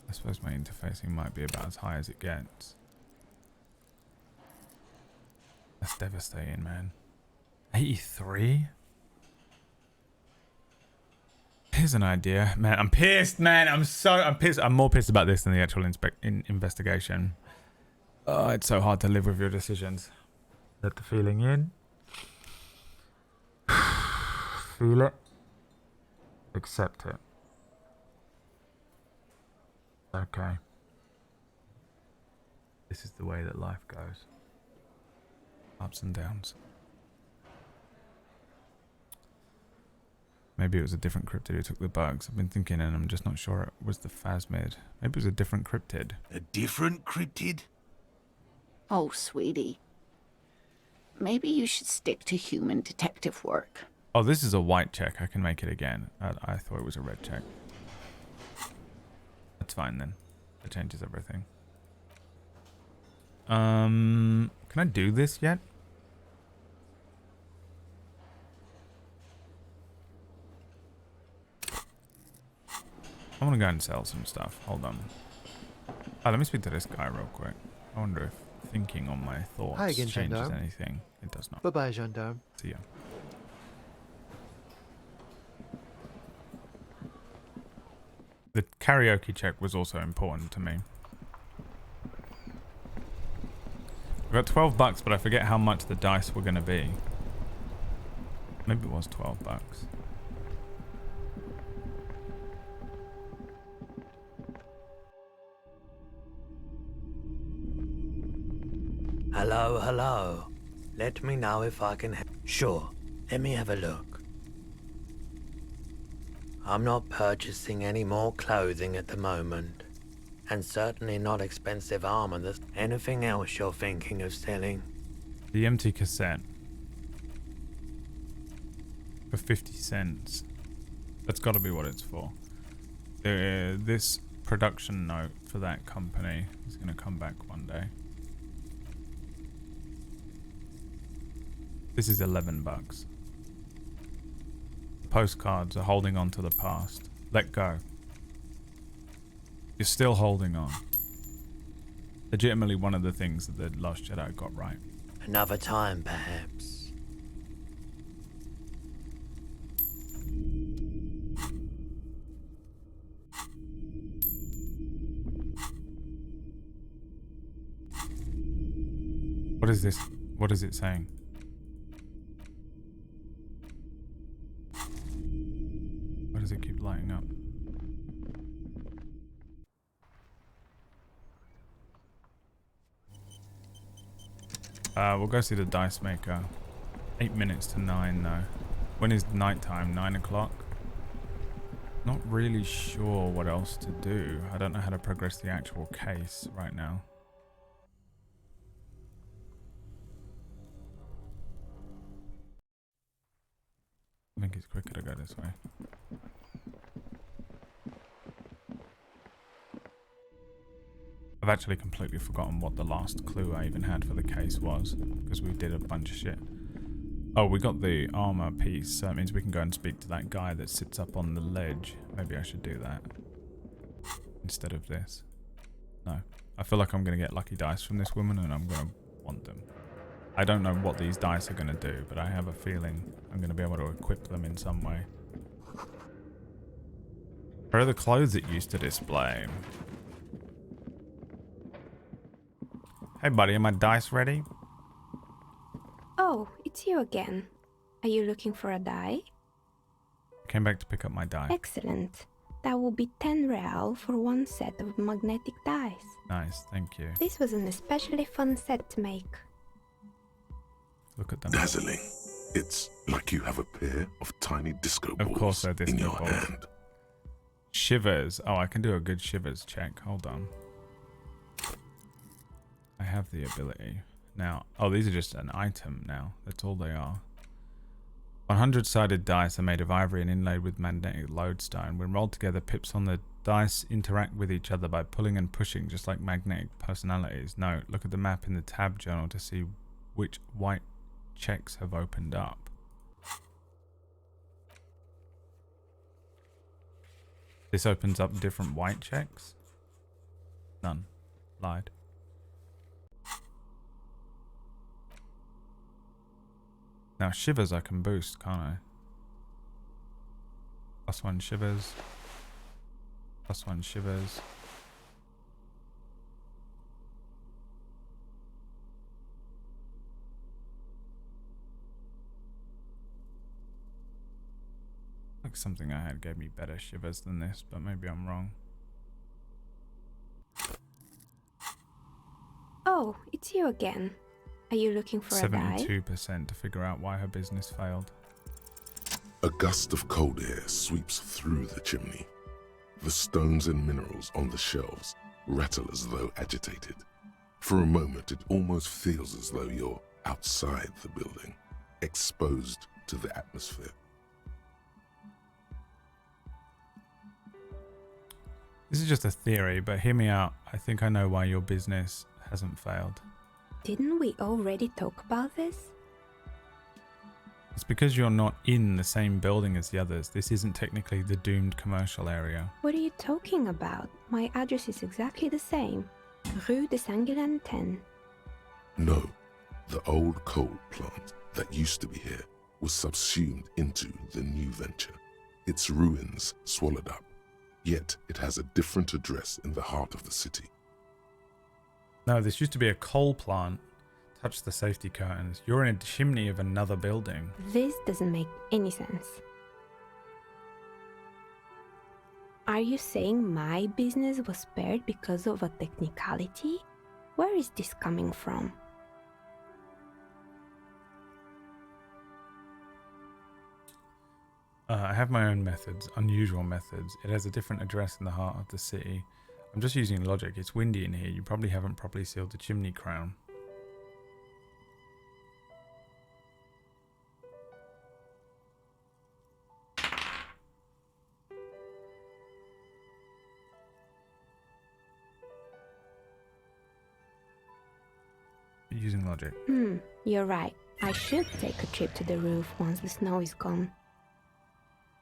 I suppose my interfacing might be about as high as it gets. That's devastating, man. 83? Here's an idea. Man, I'm pissed, man. I'm pissed. I'm more pissed about this than the actual investigation. Oh, it's so hard to live with your decisions. Let the feeling in. Feel it. Accept it. Okay. This is the way that life goes. Ups and downs. Maybe it was a different cryptid who took the bugs. I've been thinking and I'm just not sure it was the phasmid. Maybe it was a different cryptid. A different cryptid? Oh, sweetie. Maybe you should stick to human detective work. Oh, this is a white check. I can make it again. I thought it was a red check. That's fine then. That changes everything. Can I do this yet? I want to go and sell some stuff. Hold on. Oh, let me speak to this guy real quick. I wonder if thinking on my thoughts Hi again, changes gendarme. anything. It does not. Bye-bye, gendarme. See ya. The karaoke check was also important to me. I got 12 bucks, but I forget how much the dice were going to be. Maybe it was 12 bucks. Hello, hello. Let me know if I can Sure, let me have a look. I'm not purchasing any more clothing at the moment. And certainly not expensive armor. There's anything else you're thinking of selling? The empty cassette. For 50 cents. That's got to be what it's for. This production note for that company is going to come back one day. This is $11. Postcards are holding on to the past. Let go. You're still holding on. Legitimately one of the things that the Last Jedi got right. Another time, perhaps. What is this? What is it saying? Why does it keep lighting up? We'll go see the dice maker. 8 minutes to 9 though. When is nighttime? 9 o'clock? Not really sure what else to do. I don't know how to progress the actual case right now. I think it's quicker to go this way. I've actually completely forgotten what the last clue I even had for the case was, because we did a bunch of shit. Oh, we got the armor piece, so that means we can go and speak to that guy that sits up on the ledge. Maybe I should do that instead of this. No, I feel like I'm going to get lucky dice from this woman and I'm going to want them. I don't know what these dice are going to do, but I have a feeling I'm going to be able to equip them in some way. Where are the clothes it used to display? Hey buddy, are my dice ready? Oh, it's you again. Are you looking for a die? Came back to pick up my die. Excellent. That will be 10 real for one set of magnetic dice. Nice, thank you. This was an especially fun set to make. Look at them. Dazzling. It's like you have a pair of tiny disco balls of course they're disco in your balls. hand. Shivers. Oh, I can do a good shivers check. Hold on. I have the ability. Now, oh, these are just an item now. That's all they are. 100-sided dice are made of ivory and inlaid with magnetic lodestone. When rolled together, pips on the dice interact with each other by pulling and pushing, just like magnetic personalities. Note, look at the map in the tab journal to see which white checks have opened up. This opens up different white checks? None. Lied. Now shivers I can boost, can't I? +1 shivers. +1 shivers. Like something I had gave me better shivers than this, but maybe I'm wrong. Oh, it's you again. Are you looking for a die? 72% to figure out why her business failed. A gust of cold air sweeps through the chimney. The stones and minerals on the shelves rattle as though agitated. For a moment, it almost feels as though you're outside the building, exposed to the atmosphere. This is just a theory, but hear me out. I think I know why your business hasn't failed. Didn't we already talk about this? It's because you're not in the same building as the others. This isn't technically the doomed commercial area. What are you talking about? My address is exactly the same. Rue de Saint-Guilain 10. No, the old coal plant that used to be here was subsumed into the new venture. Its ruins swallowed up. Yet it has a different address in the heart of the city. No, this used to be a coal plant. Touch the safety curtains. You're in a chimney of another building. This doesn't make any sense. Are you saying my business was spared because of a technicality? Where is this coming from? I have my own methods, unusual methods. It has a different address in the heart of the city. I'm just using logic. It's windy in here. You probably haven't properly sealed the chimney crown. using logic. You're right. I should take a trip to the roof once the snow is gone.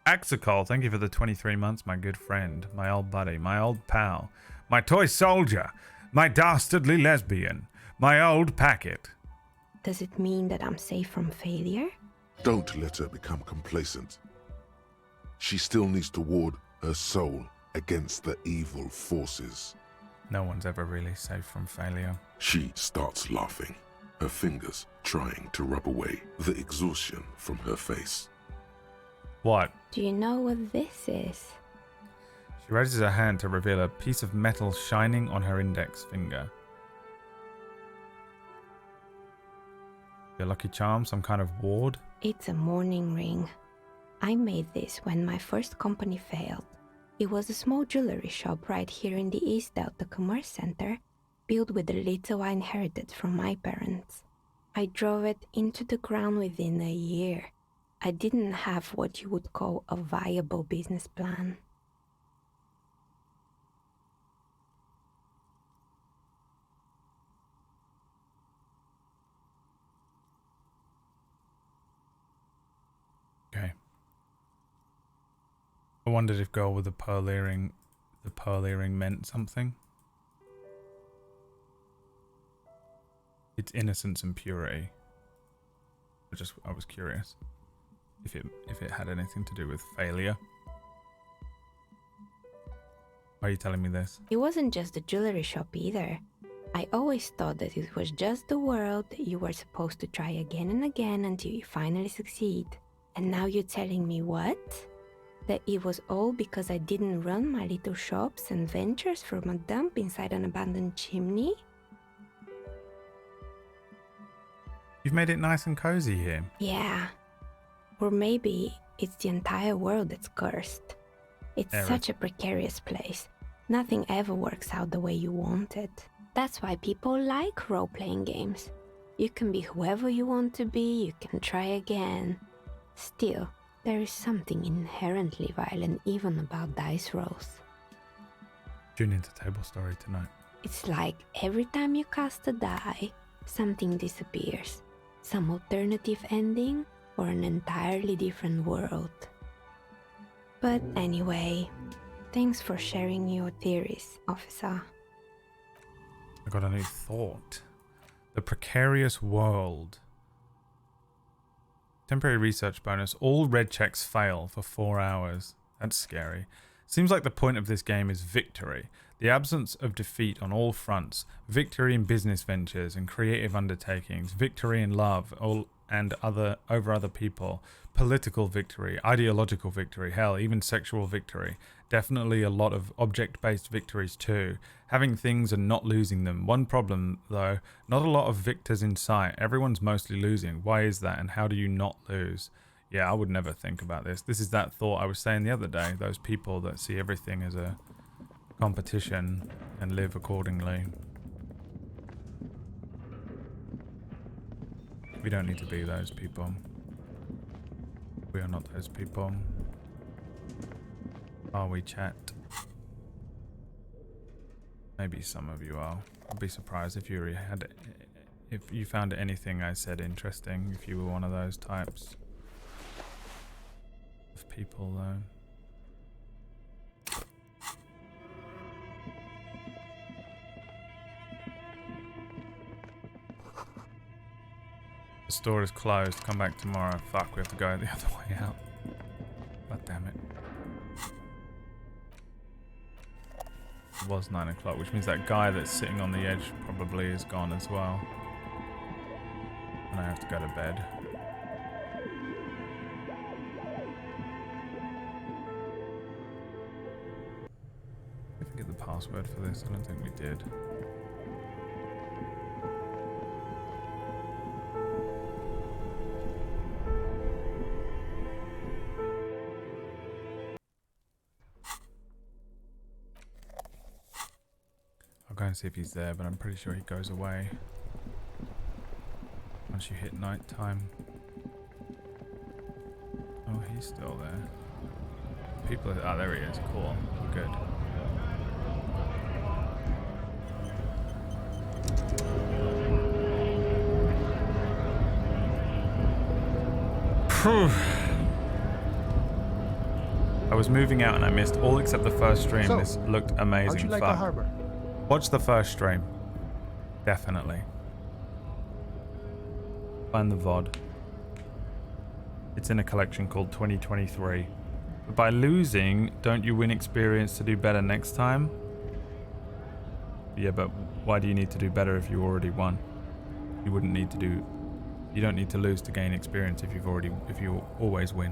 Axicol, thank you for the 23 months, my good friend, my old buddy, my old pal, my toy soldier, my dastardly lesbian, my old packet. Does it mean that I'm safe from failure? Don't let her become complacent. She still needs to ward her soul against the evil forces. No one's ever really safe from failure. She starts laughing, her fingers trying to rub away the exhaustion from her face. What? Do you know what this is? She raises her hand to reveal a piece of metal shining on her index finger. Your lucky charm, some kind of ward? It's a mourning ring. I made this when my first company failed. It was a small jewelry shop right here in the East Delta Commerce Center, built with the little I inherited from my parents. I drove it into the ground within a year. I didn't have what you would call a viable business plan. Okay. I wondered if girl with the pearl earring meant something. It's innocence and purity. I was curious if it had anything to do with failure. Why are you telling me this? It wasn't just the jewelry shop either. I always thought that it was just the world that you were supposed to try again and again until you finally succeed. And now you're telling me what? That it was all because I didn't run my little shops and ventures from a dump inside an abandoned chimney? You've made it nice and cozy here. Yeah. Or maybe it's the entire world that's cursed. It's such a precarious place. Nothing ever works out the way you want it. That's why people like role-playing games. You can be whoever you want to be, you can try again. Still, there is something inherently violent even about dice rolls. Tune into Table Story tonight. It's like every time you cast a die, something disappears. Some alternative ending or an entirely different world. But anyway, thanks for sharing your theories, officer. I got a new thought. The precarious world. Temporary research bonus. All red checks fail for 4 hours. That's scary. Seems like the point of this game is victory. The absence of defeat on all fronts. Victory in business ventures and creative undertakings. Victory in love and over other people. Political victory. Ideological victory. Hell, even sexual victory. Definitely a lot of object-based victories too. Having things and not losing them. One problem though, not a lot of victors in sight. Everyone's mostly losing. Why is that, and how do you not lose? Yeah, I would never think about this. This is that thought I was saying the other day. Those people that see everything as a competition and live accordingly. We don't need to be those people. We are not those people. Are we, chat? Maybe some of you are. I'd be surprised if you found anything I said interesting, if you were one of those types of people though. The store is closed. Come back tomorrow. Fuck, we have to go the other way out. God damn it. It was 9 o'clock, which means that guy that's sitting on the edge probably is gone as well. And I have to go to bed. Did we get the password for this? I don't think we did. I'll go and see if he's there, but I'm pretty sure he goes away once you hit night time. Oh, he's still there. People are, oh, there he is. Cool. Good. I was moving out and I missed all except the first stream. So, This looked amazing. How'd you like the Fuck. harbor? Watch the first stream. Definitely. Find the VOD. It's in a collection called 2023. But by losing, don't you win experience to do better next time? Yeah, but why do you need to do better if you already won? You wouldn't need to do... You don't need to lose to gain experience if you always win.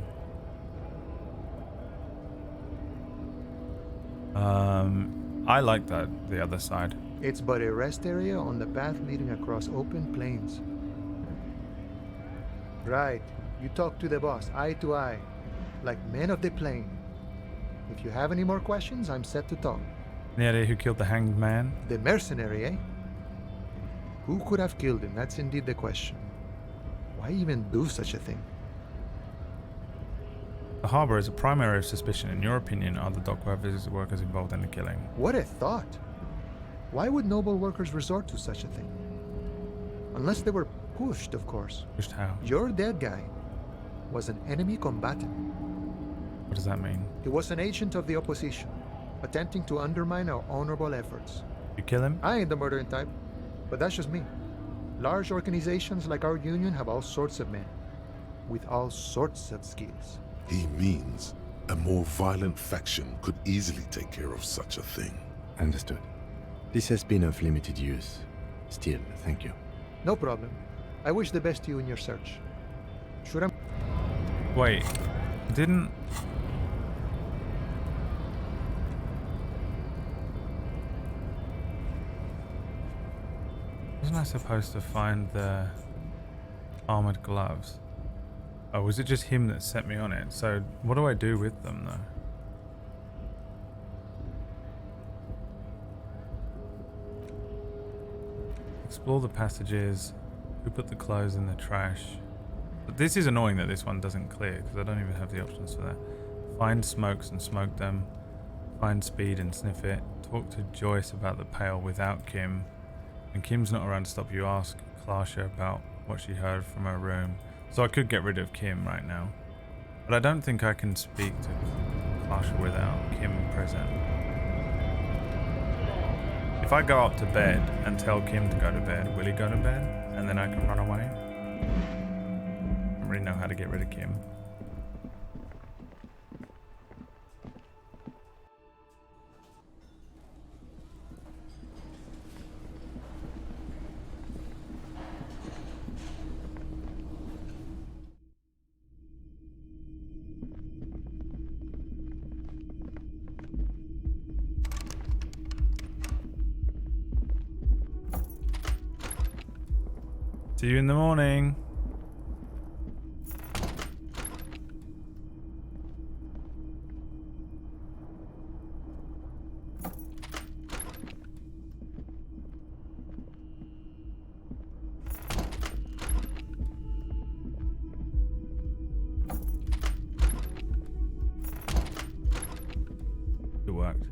I like that, the other side. It's but a rest area on the path leading across open plains. Right. You talk to the boss, eye to eye, like men of the plain. If you have any more questions, I'm set to talk. Any idea who killed the hanged man? The mercenary, eh? Who could have killed him? That's indeed the question. Why even do such a thing? The harbour is a prime area of suspicion. In your opinion, are the dock workers involved in the killing? What a thought! Why would noble workers resort to such a thing? Unless they were pushed, of course. Pushed how? Your dead guy was an enemy combatant. What does that mean? He was an agent of the opposition, attempting to undermine our honorable efforts. You kill him? I ain't the murdering type, but that's just me. Large organizations like our union have all sorts of men, with all sorts of skills. He means a more violent faction could easily take care of such a thing. Understood. This has been of limited use. Still, thank you. No problem. I wish the best to you in your search. Should I... Wait, didn't... Wasn't I supposed to find the armored gloves? Oh, was it just him that set me on it? So, what do I do with them, though? Explore the passages. Who put the clothes in the trash? But this is annoying that this one doesn't clear, because I don't even have the options for that. Find smokes and smoke them. Find speed and sniff it. Talk to Joyce about the pail without Kim. When Kim's not around to stop you, ask Clasha about what she heard from her room. So I could get rid of Kim right now. But I don't think I can speak to Clasha without Kim present. If I go up to bed and tell Kim to go to bed, will he go to bed? And then I can run away? I don't really know how to get rid of Kim. See you in the morning. It worked.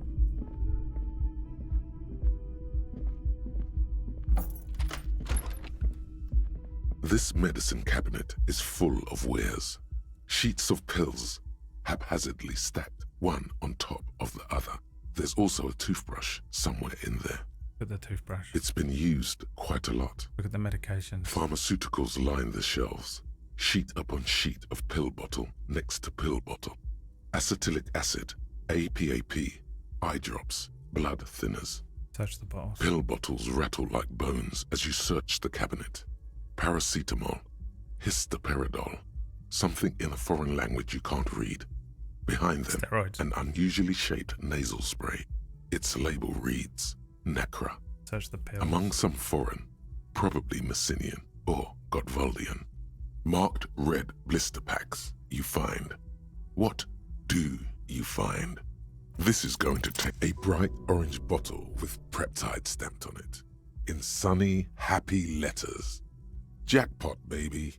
This medicine cabinet is full of wares. Sheets of pills, haphazardly stacked, one on top of the other. There's also a toothbrush somewhere in there. Look at the toothbrush. It's been used quite a lot. Look at the medications. Pharmaceuticals line the shelves. Sheet upon sheet of pill bottle next to pill bottle. Acetylic acid, APAP, eye drops, blood thinners. Touch the bottles. Pill bottles rattle like bones as you search the cabinet. Paracetamol, histoperidol, something in a foreign language you can't read. Behind them, Steroids. An unusually shaped nasal spray. Its label reads, Nacra. Touch the pills. Among some foreign, probably Messinian or Gotvaldian, marked red blister packs you find. What do you find? This is going to take a bright orange bottle with Preptide stamped on it, in sunny, happy letters. Jackpot, baby.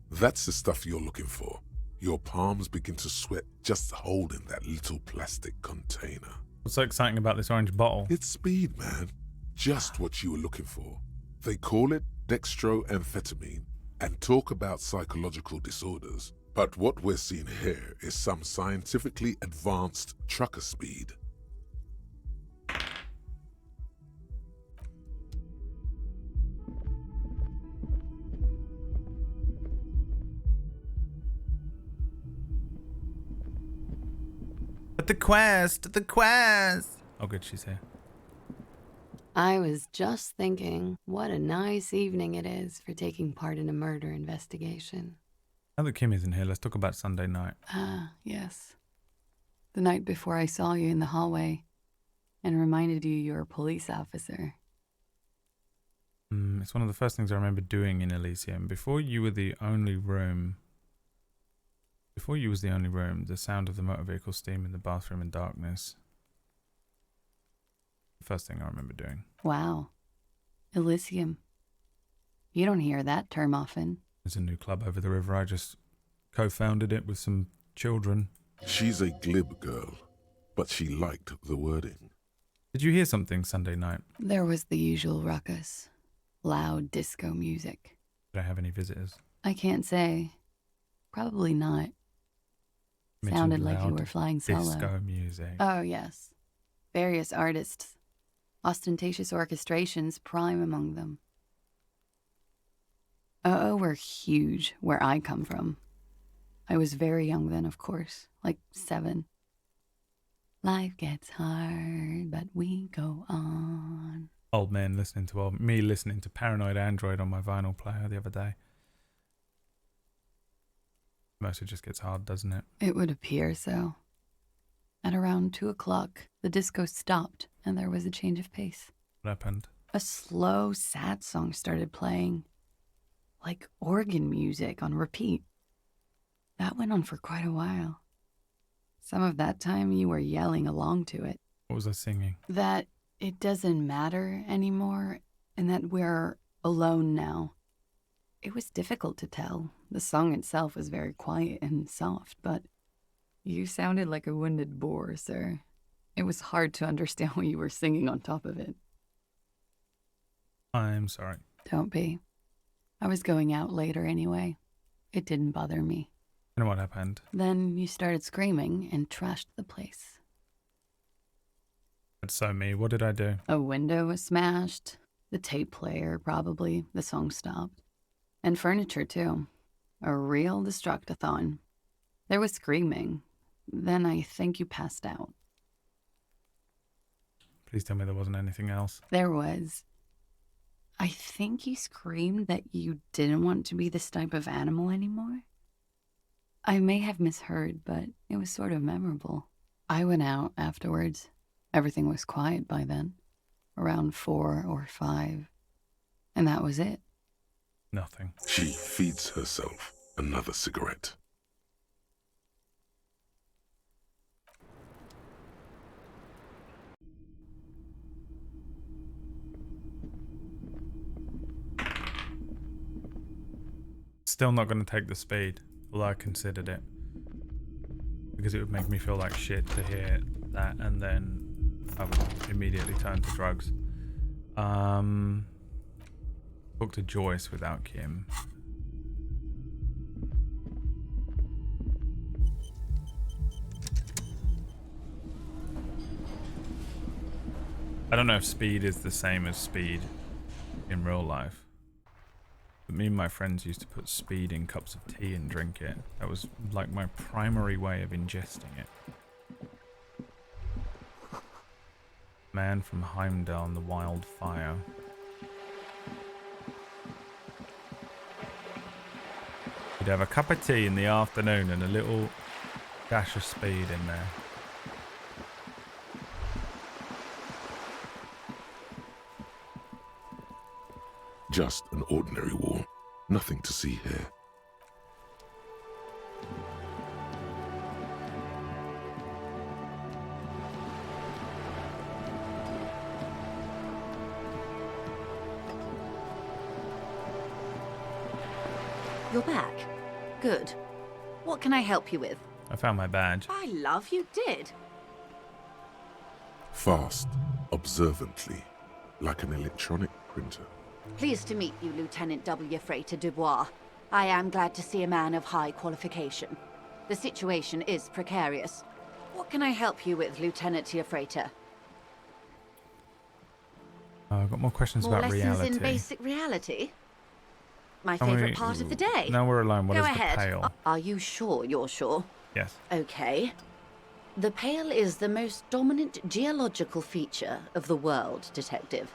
That's the stuff you're looking for. Your palms begin to sweat just holding that little plastic container. What's so exciting about this orange bottle? It's speed, man. Just what you were looking for. They call it dextroamphetamine and talk about psychological disorders, But what we're seeing here is some scientifically advanced trucker speed. But the quest! Oh good, she's here. I was just thinking, what a nice evening it is for taking part in a murder investigation. Now that Kim isn't here, let's talk about Sunday night. Ah, yes. The night before I saw you in the hallway and reminded you you're a police officer. It's one of the first things I remember doing in Elysium. Before you was the only room, the sound of the motor vehicle steam in the bathroom in darkness. The first thing I remember doing. Wow. Elysium. You don't hear that term often. There's a new club over the river. I just co-founded it with some children. She's a glib girl, but she liked the wording. Did you hear something Sunday night? There was the usual ruckus. Loud disco music. Did I have any visitors? I can't say. Probably not. Sounded like you were flying solo. Disco music. Oh, yes. Various artists. Ostentatious orchestrations prime among them. Were huge where I come from. I was very young then, of course, like 7. Life gets hard, but we go on. Old men listening to me listening to Paranoid Android on my vinyl player the other day. Most it just gets hard, doesn't it? It would appear so. At around 2 o'clock, the disco stopped and there was a change of pace. What happened? A slow, sad song started playing. Like organ music on repeat. That went on for quite a while. Some of that time you were yelling along to it. What was I singing? That it doesn't matter anymore and that we're alone now. It was difficult to tell. The song itself was very quiet and soft, but you sounded like a wounded boar, sir. It was hard to understand what you were singing on top of it. I'm sorry. Don't be. I was going out later anyway. It didn't bother me. You know what happened? Then you started screaming and trashed the place. That's so me. What did I do? A window was smashed. The tape player, probably. The song stopped. And furniture, too. A real destructathon. There was screaming. Then I think you passed out. Please tell me there wasn't anything else. There was. I think you screamed that you didn't want to be this type of animal anymore. I may have misheard, but it was sort of memorable. I went out afterwards. Everything was quiet by then. Around 4 or 5. And that was it. Nothing. She feeds herself another cigarette. Still not going to take the speed, although I considered it. Because it would make me feel like shit to hear that, and then I would immediately turn to drugs. Talk to Joyce without Kim. I don't know if speed is the same as speed in real life. But me and my friends used to put speed in cups of tea and drink it. That was like my primary way of ingesting it. Man from Heimdall and the Wildfire. You'd have a cup of tea in the afternoon and a little dash of speed in there. Just an ordinary war. Nothing to see here. You're back. Good. What can I help you with? I found my badge. By love, you did. Fast, observantly, like an electronic printer. Pleased to meet you, Lieutenant W. Freighter Dubois. I am glad to see a man of high qualification. The situation is precarious. What can I help you with, Lieutenant Tiafreta? I've got more questions More about lessons reality. in basic reality? My Can we- favorite part of the day. Now we're alone. What Go is ahead. the Pale? Are you sure you're sure? Yes. Okay. The Pale is the most dominant geological feature of the world, Detective.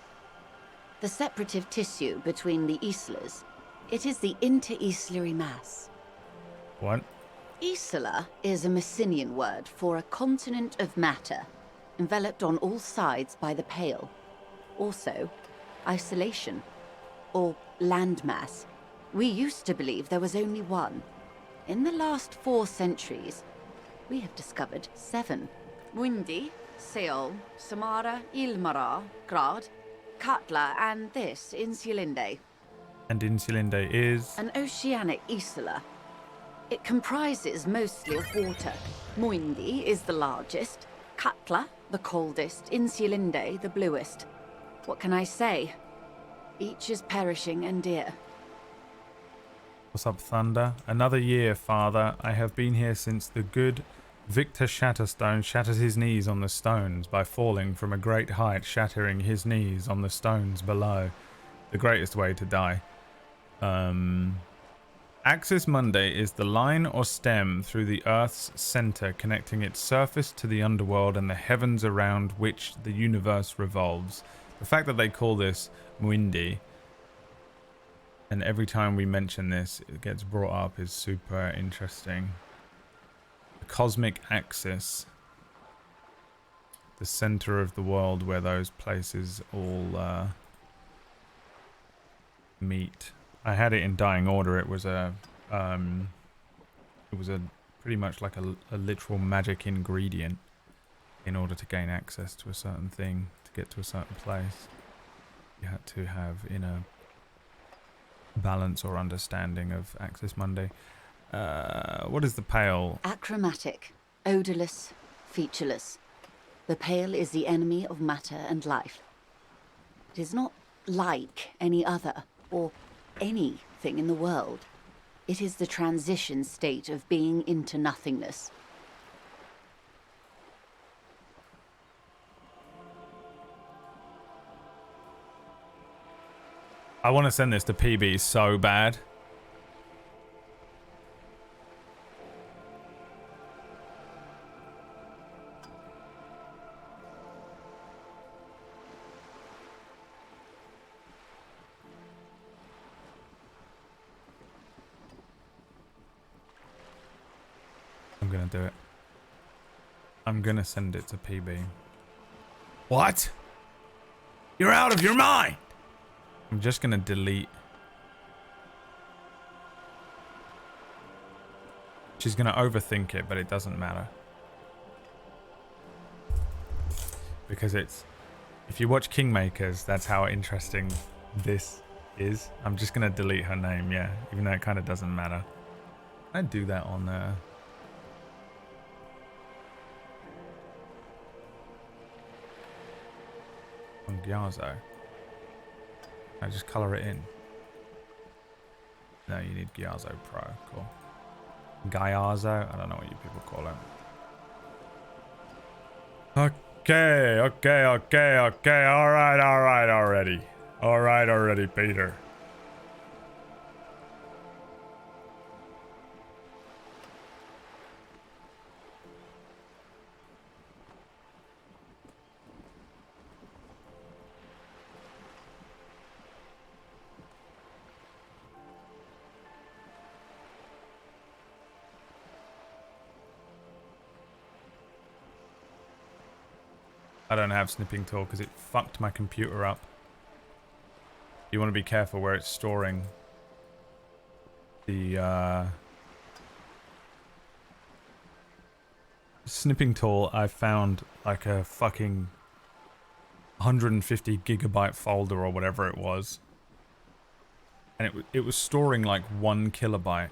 The separative tissue between the islas. It is the inter-islary mass. What? Isla is a Messinian word for a continent of matter, enveloped on all sides by the Pale. Also, isolation, or landmass. We used to believe there was only one. In the last 4 centuries, we have discovered 7. Mundi, Seol, Samara, Ilmara, Grad, Katla, and this, Insulinde. And Insulinde is... An oceanic isla. It comprises mostly of water. Muindi is the largest, Katla the coldest, Insulinde the bluest. What can I say? Each is perishing and dear. What's up, Thunder? Another year, Father. I have been here since the good Victor Shatterstone shattered his knees on the stones by falling from a great height, shattering his knees on the stones below. The greatest way to die. Axis Mundi is the line or stem through the Earth's center, connecting its surface to the underworld and the heavens around which the universe revolves. The fact that they call this Muindi, and every time we mention this, it gets brought up, is super interesting. The cosmic axis, the center of the world where those places all meet. I had it in dying order. It was a pretty much like a literal magic ingredient in order to gain access to a certain thing, to get to a certain place. You had to have inner balance or understanding of Axis Mundi. What is the Pale? Achromatic, odorless, featureless. The Pale is the enemy of matter and life. It is not like any other, or anything in the world. It is the transition state of being into nothingness. I want to send this to PB so bad. I'm gonna do it. I'm gonna send it to PB. What? You're out of your mind! I'm just gonna delete. She's gonna overthink it, but it doesn't matter. Because it's... If you watch Kingmakers, that's how interesting this is. I'm just gonna delete her name, yeah. Even though it kind of doesn't matter. I do that on Gyazo. I just color it in. No, you need Gyazo Pro. Cool. Gyazo? I don't know what you people call it. Okay. Alright already, Peter. I don't have snipping tool because it fucked my computer up. You want to be careful where it's storing the snipping tool. I found like a fucking 150 gigabyte folder or whatever it was, and it was storing like 1 kilobyte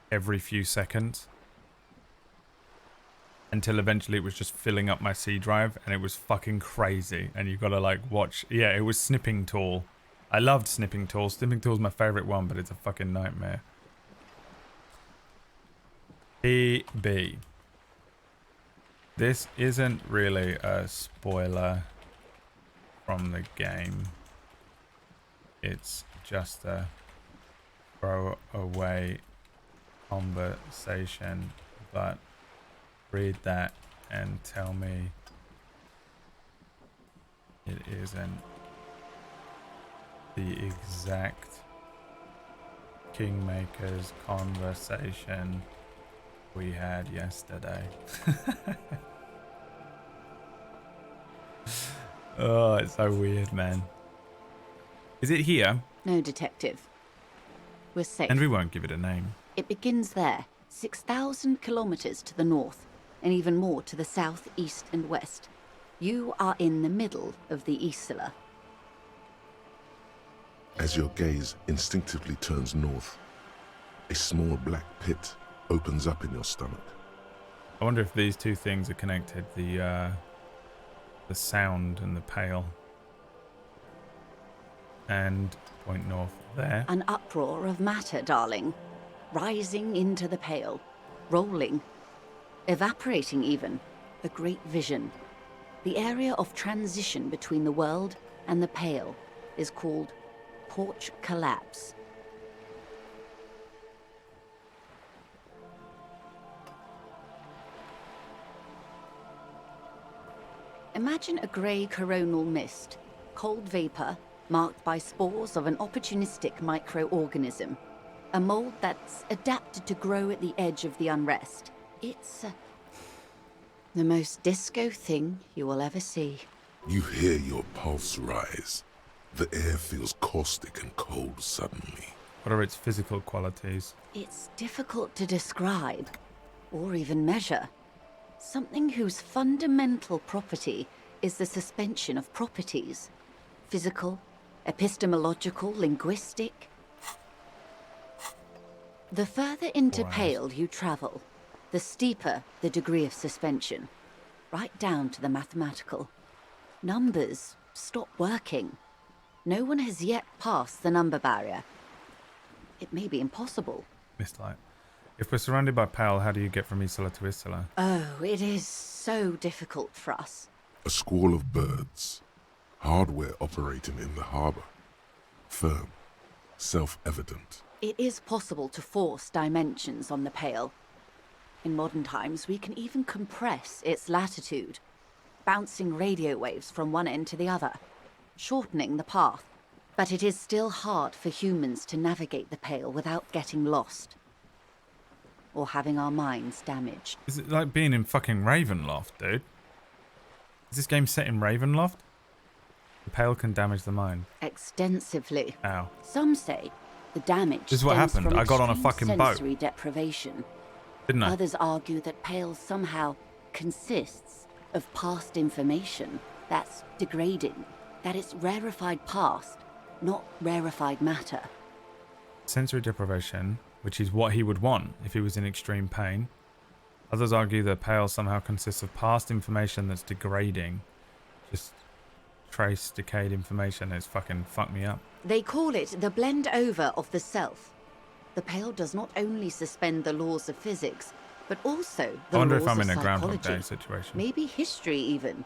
every few seconds. Until eventually it was just filling up my C drive, and it was fucking crazy. And you gotta like watch. Yeah, it was snipping tool. I loved Snipping Tools. Snipping Tools is my favorite one, but it's a fucking nightmare. PB. This isn't really a spoiler from the game. It's just a throwaway conversation, but read that and tell me it isn't the exact Kingmaker's conversation we had yesterday. Oh, it's so weird, man. Is it here? No, Detective. We're safe. And we won't give it a name. It begins there, 6,000 kilometers to the north, and even more to the south, east, and west. You are in the middle of the Isla. As your gaze instinctively turns north, a small black pit opens up in your stomach. I wonder if these two things are connected. The sound and the pale. And point north there. An uproar of matter, darling. Rising into the pale. Rolling. Evaporating even. A great vision. The area of transition between the world and the pale is called Porch Collapse. Imagine a grey coronal mist, cold vapor marked by spores of an opportunistic microorganism, a mold that's adapted to grow at the edge of the unrest. It's the most disco thing you will ever see. You hear your pulse rise. The air feels caustic and cold suddenly. What are its physical qualities? It's difficult to describe, or even measure. Something whose fundamental property is the suspension of properties. Physical, epistemological, linguistic. The further into pale you travel, the steeper the degree of suspension, right down to the mathematical. Numbers stop working. No one has yet passed the number barrier. It may be impossible. Mistlight. If we're surrounded by pale, how do you get from Isla to Isla? Oh, it is so difficult for us. A squall of birds. Hardware operating in the harbor. Firm. Self-evident. It is possible to force dimensions on the pale. In modern times, we can even compress its latitude, bouncing radio waves from one end to the other, shortening the path. But it is still hard for humans to navigate the pale without getting lost. Or having our minds damaged. Is it like being in fucking Ravenloft, dude? Is this game set in Ravenloft? The pale can damage the mind. Extensively. Ow. Some say the damage This is what stems happened. from I got on a extreme fucking boat. sensory deprivation. Didn't I? Others argue that pale somehow consists of past information that's degrading, that it's rarefied past, not rarefied matter. Sensory deprivation, which is what he would want if he was in extreme pain. Others argue that pale somehow consists of past information that's degrading. Just trace decayed information that's fucking fucked me up. They call it the blend over of the self. The pale does not only suspend the laws of physics, but also the I wonder laws if I'm of in a Groundhog psychology. Day situation. Maybe history even.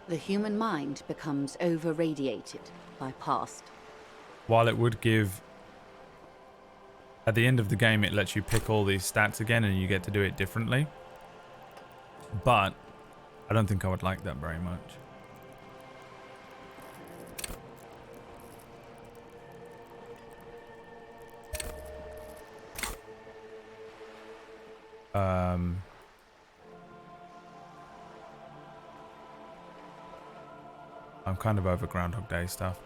The human mind becomes over-radiated by past. While it would give... At the end of the game, it lets you pick all these stats again and you get to do it differently. But I don't think I would like that very much. I'm kind of over Groundhog Day stuff.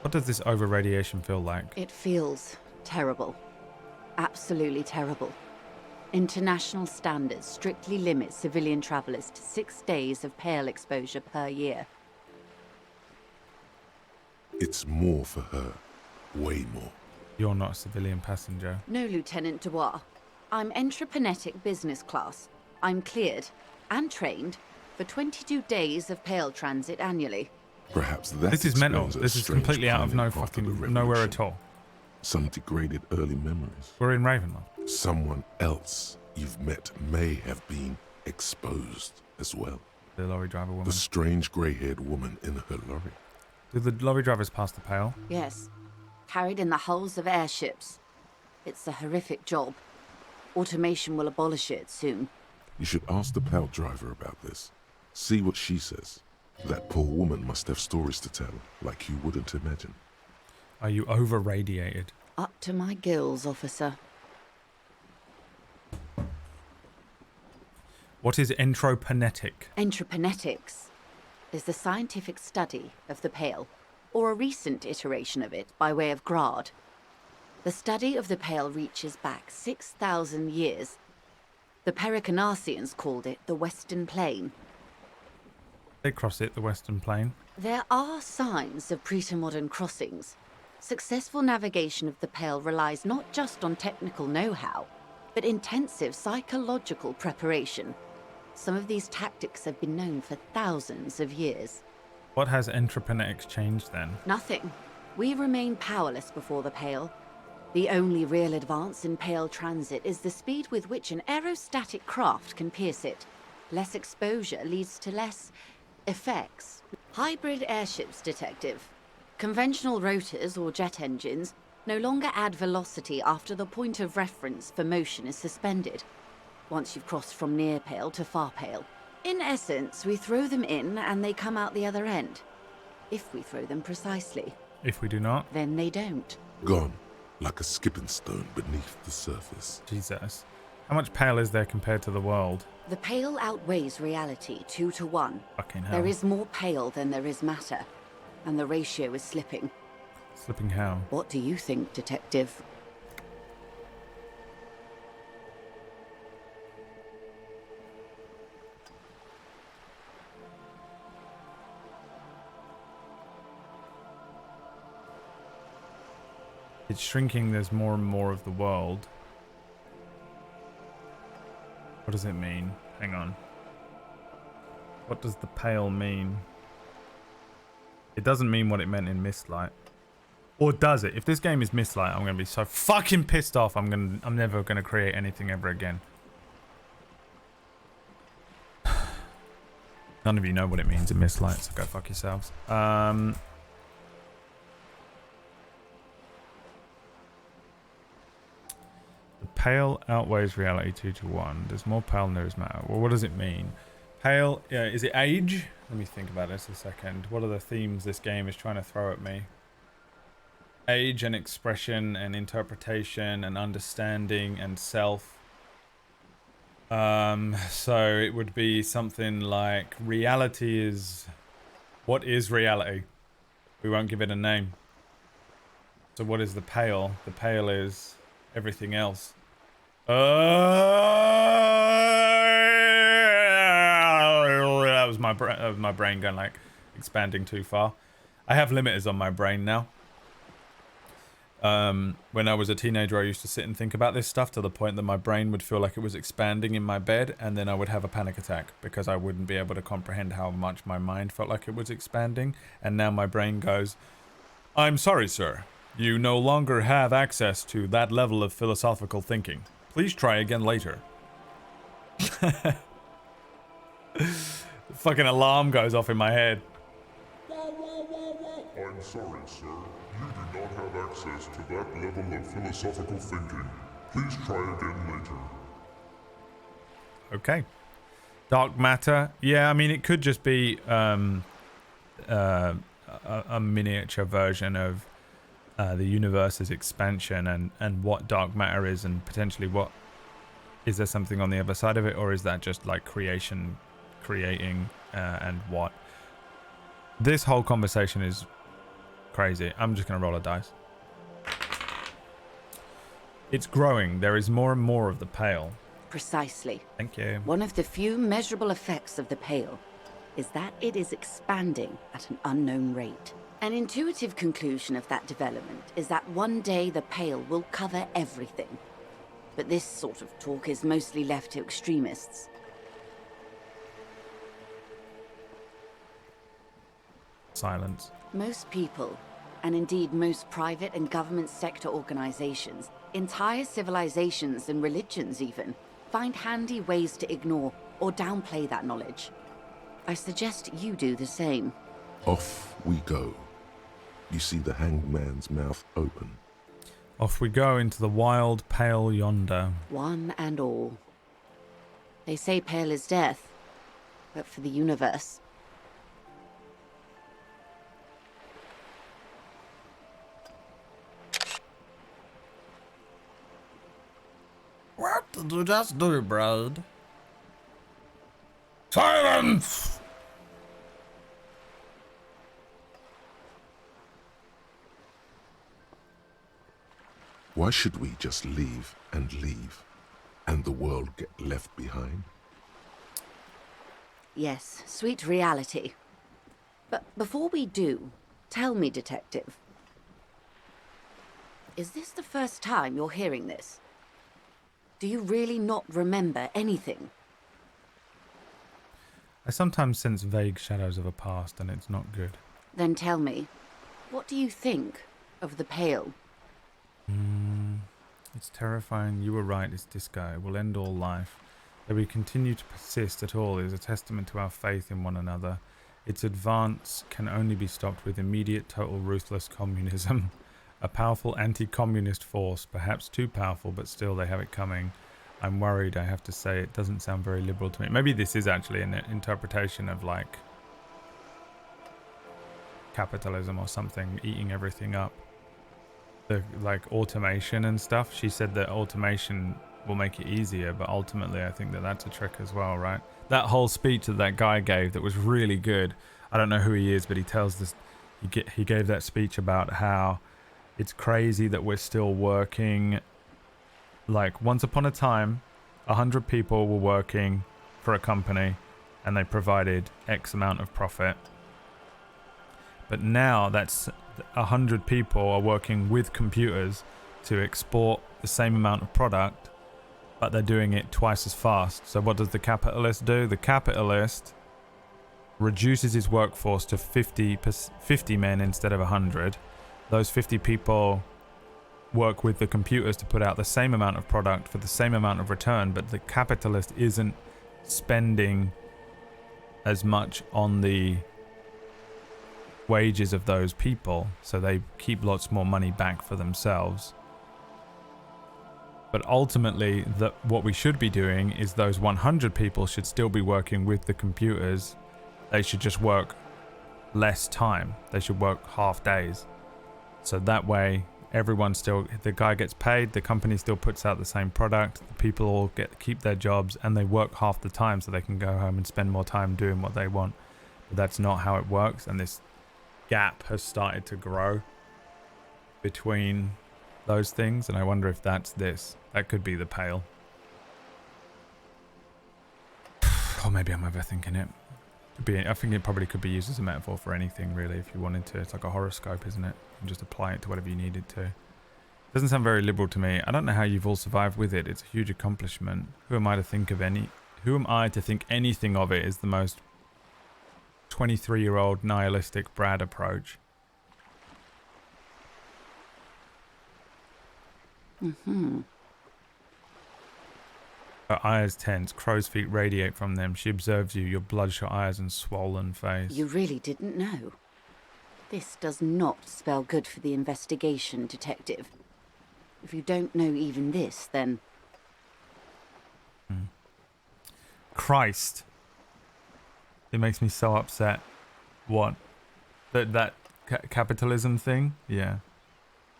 What does this over-radiation feel like? It feels terrible. Absolutely terrible. International standards strictly limit civilian travelers to 6 days of pale exposure per year. It's more for her. Way more. You're not a civilian passenger. No, Lieutenant Dubois. I'm entreprenetic business class. I'm cleared and trained for 22 days of pale transit annually. Perhaps that This is mental. explains her This is strange completely out of timing no after the fucking nowhere revolution. at all. Some degraded early memories. We're in Ravenloft. Someone else you've met may have been exposed as well. The lorry driver woman. The strange grey-haired woman in her lorry. Did the lorry drivers pass the pale? Yes. Carried in the hulls of airships. It's a horrific job. Automation will abolish it soon. You should ask the pal driver about this. See what she says. That poor woman must have stories to tell, like you wouldn't imagine. Are you over-radiated? Up to my gills, officer. What is entropinetic? Entroponetics is the scientific study of the Pale, or a recent iteration of it by way of Grad. The study of the Pale reaches back 6,000 years. The Pericarnassians called it the Western Plain. They cross it, the Western Plain. There are signs of pre-modern crossings. Successful navigation of the Pale relies not just on technical know-how, but intensive psychological preparation. Some of these tactics have been known for thousands of years. What has entroponetics changed then? Nothing. We remain powerless before the Pale. The only real advance in Pale transit is the speed with which an aerostatic craft can pierce it. Less exposure leads to less effects. Hybrid airships, Detective. Conventional rotors or jet engines no longer add velocity after the point of reference for motion is suspended, once you've crossed from near Pale to far Pale. In essence, we throw them in and they come out the other end. If we throw them precisely. If we do not? Then they don't. Gone, like a skipping stone beneath the surface. Jesus. How much Pale is there compared to the world? The Pale outweighs reality 2 to 1. Fucking hell. There is more Pale than there is matter, and the ratio is slipping. Slipping how? What do you think, Detective? It's shrinking, there's more and more of the world. What does it mean? Hang on. What does the Pale mean? It doesn't mean what it meant in Mistlight. Or does it? If this game is Mistlight, I'm gonna be so fucking pissed off. I'm never gonna create anything ever again. None of you know what it means in Mistlight, so go fuck yourselves. The Pale outweighs reality 2 to 1. There's more Pale than there is matter. Well, what does it mean? Pale, is it age? Let me think about this a second. What are the themes this game is trying to throw at me? Age and expression and interpretation and understanding and self. So it would be something like reality is... What is reality? We won't give it a name. So what is the Pale? The Pale is everything else. That was my brain going like expanding too far. I have limiters on my brain now. When I was a teenager, I used to sit and think about this stuff to the point that my brain would feel like it was expanding in my bed, and then I would have a panic attack because I wouldn't be able to comprehend how much my mind felt like it was expanding. And now my brain goes, "I'm sorry, sir. You no longer have access to that level of philosophical thinking. Please try again later." The fucking alarm goes off in my head. I'm sorry, sir. You do not have access to that level of philosophical thinking. Please try again later. Okay. Dark matter. Yeah, I mean, it could just be a miniature version of the universe's expansion and what dark matter is, and potentially what... Is there something on the other side of it, or is that just like creating and what? This whole conversation is crazy. I'm just going to roll a dice. It's growing. There is more and more of the Pale. Precisely. Thank you. One of the few measurable effects of the Pale is that it is expanding at an unknown rate. An intuitive conclusion of that development is that one day the Pale will cover everything. But this sort of talk is mostly left to extremists. Silence. Most people, and indeed most private and government sector organizations, entire civilizations and religions even, find handy ways to ignore or downplay that knowledge. I suggest you do the same. Off we go. You see the hanged man's mouth open. Off we go into the wild pale yonder. One and all. They say pale is death, but for the universe. What did you just do, Brad? Silence! Why should we just leave, and the world get left behind? Yes, sweet reality. But before we do, tell me, Detective. Is this the first time you're hearing this? Do you really not remember anything? I sometimes sense vague shadows of a past, and it's not good. Then tell me, what do you think of the Pale? It's terrifying. You were right, it's disco. It will end all life. That we continue to persist at all is a testament to our faith in one another. Its advance can only be stopped with immediate, total, ruthless communism. A powerful anti-communist force, perhaps too powerful, but still they have it coming. I'm worried, I have to say. It doesn't sound very liberal to me. Maybe this is actually an interpretation of, like, capitalism or something, eating everything up. The, like, automation and stuff. She said that automation will make it easier, but ultimately I think that that's a trick as well, right? That whole speech that that guy gave that was really good. I don't know who he is, but he tells this, he gave that speech about how it's crazy that we're still working. Like, once upon a time, 100 people were working for a company and they provided X amount of profit. But now that's 100 people are working with computers to export the same amount of product, but they're doing it twice as fast. So what does the capitalist do? The capitalist reduces his workforce to 50 men instead of 100. Those 50 people work with the computers to put out the same amount of product for the same amount of return, but the capitalist isn't spending as much on the wages of those people, so they keep lots more money back for themselves. But ultimately, what we should be doing is those 100 people should still be working with the computers. They should just work less time. They should work half days. So that way, everyone still, the guy gets paid, the company still puts out the same product, the people all keep their jobs, and they work half the time so they can go home and spend more time doing what they want. But that's not how it works, and this gap has started to grow between those things, and I wonder if that's this. That could be the Pale. Or maybe I'm overthinking it. I think it probably could be used as a metaphor for anything, really, if you wanted to. It's like a horoscope, isn't it? You can just apply it to whatever you need it to. Doesn't sound very liberal to me. I don't know how you've all survived with it. It's a huge accomplishment. Who am I to think anything of it is the most 23-year-old nihilistic Brad approach? Her eyes tense, crow's feet radiate from them. She observes you, your bloodshot eyes and swollen face. You really didn't know. This does not spell good for the investigation, Detective. If you don't know even this, then... Christ. It makes me so upset. What? That capitalism thing? Yeah.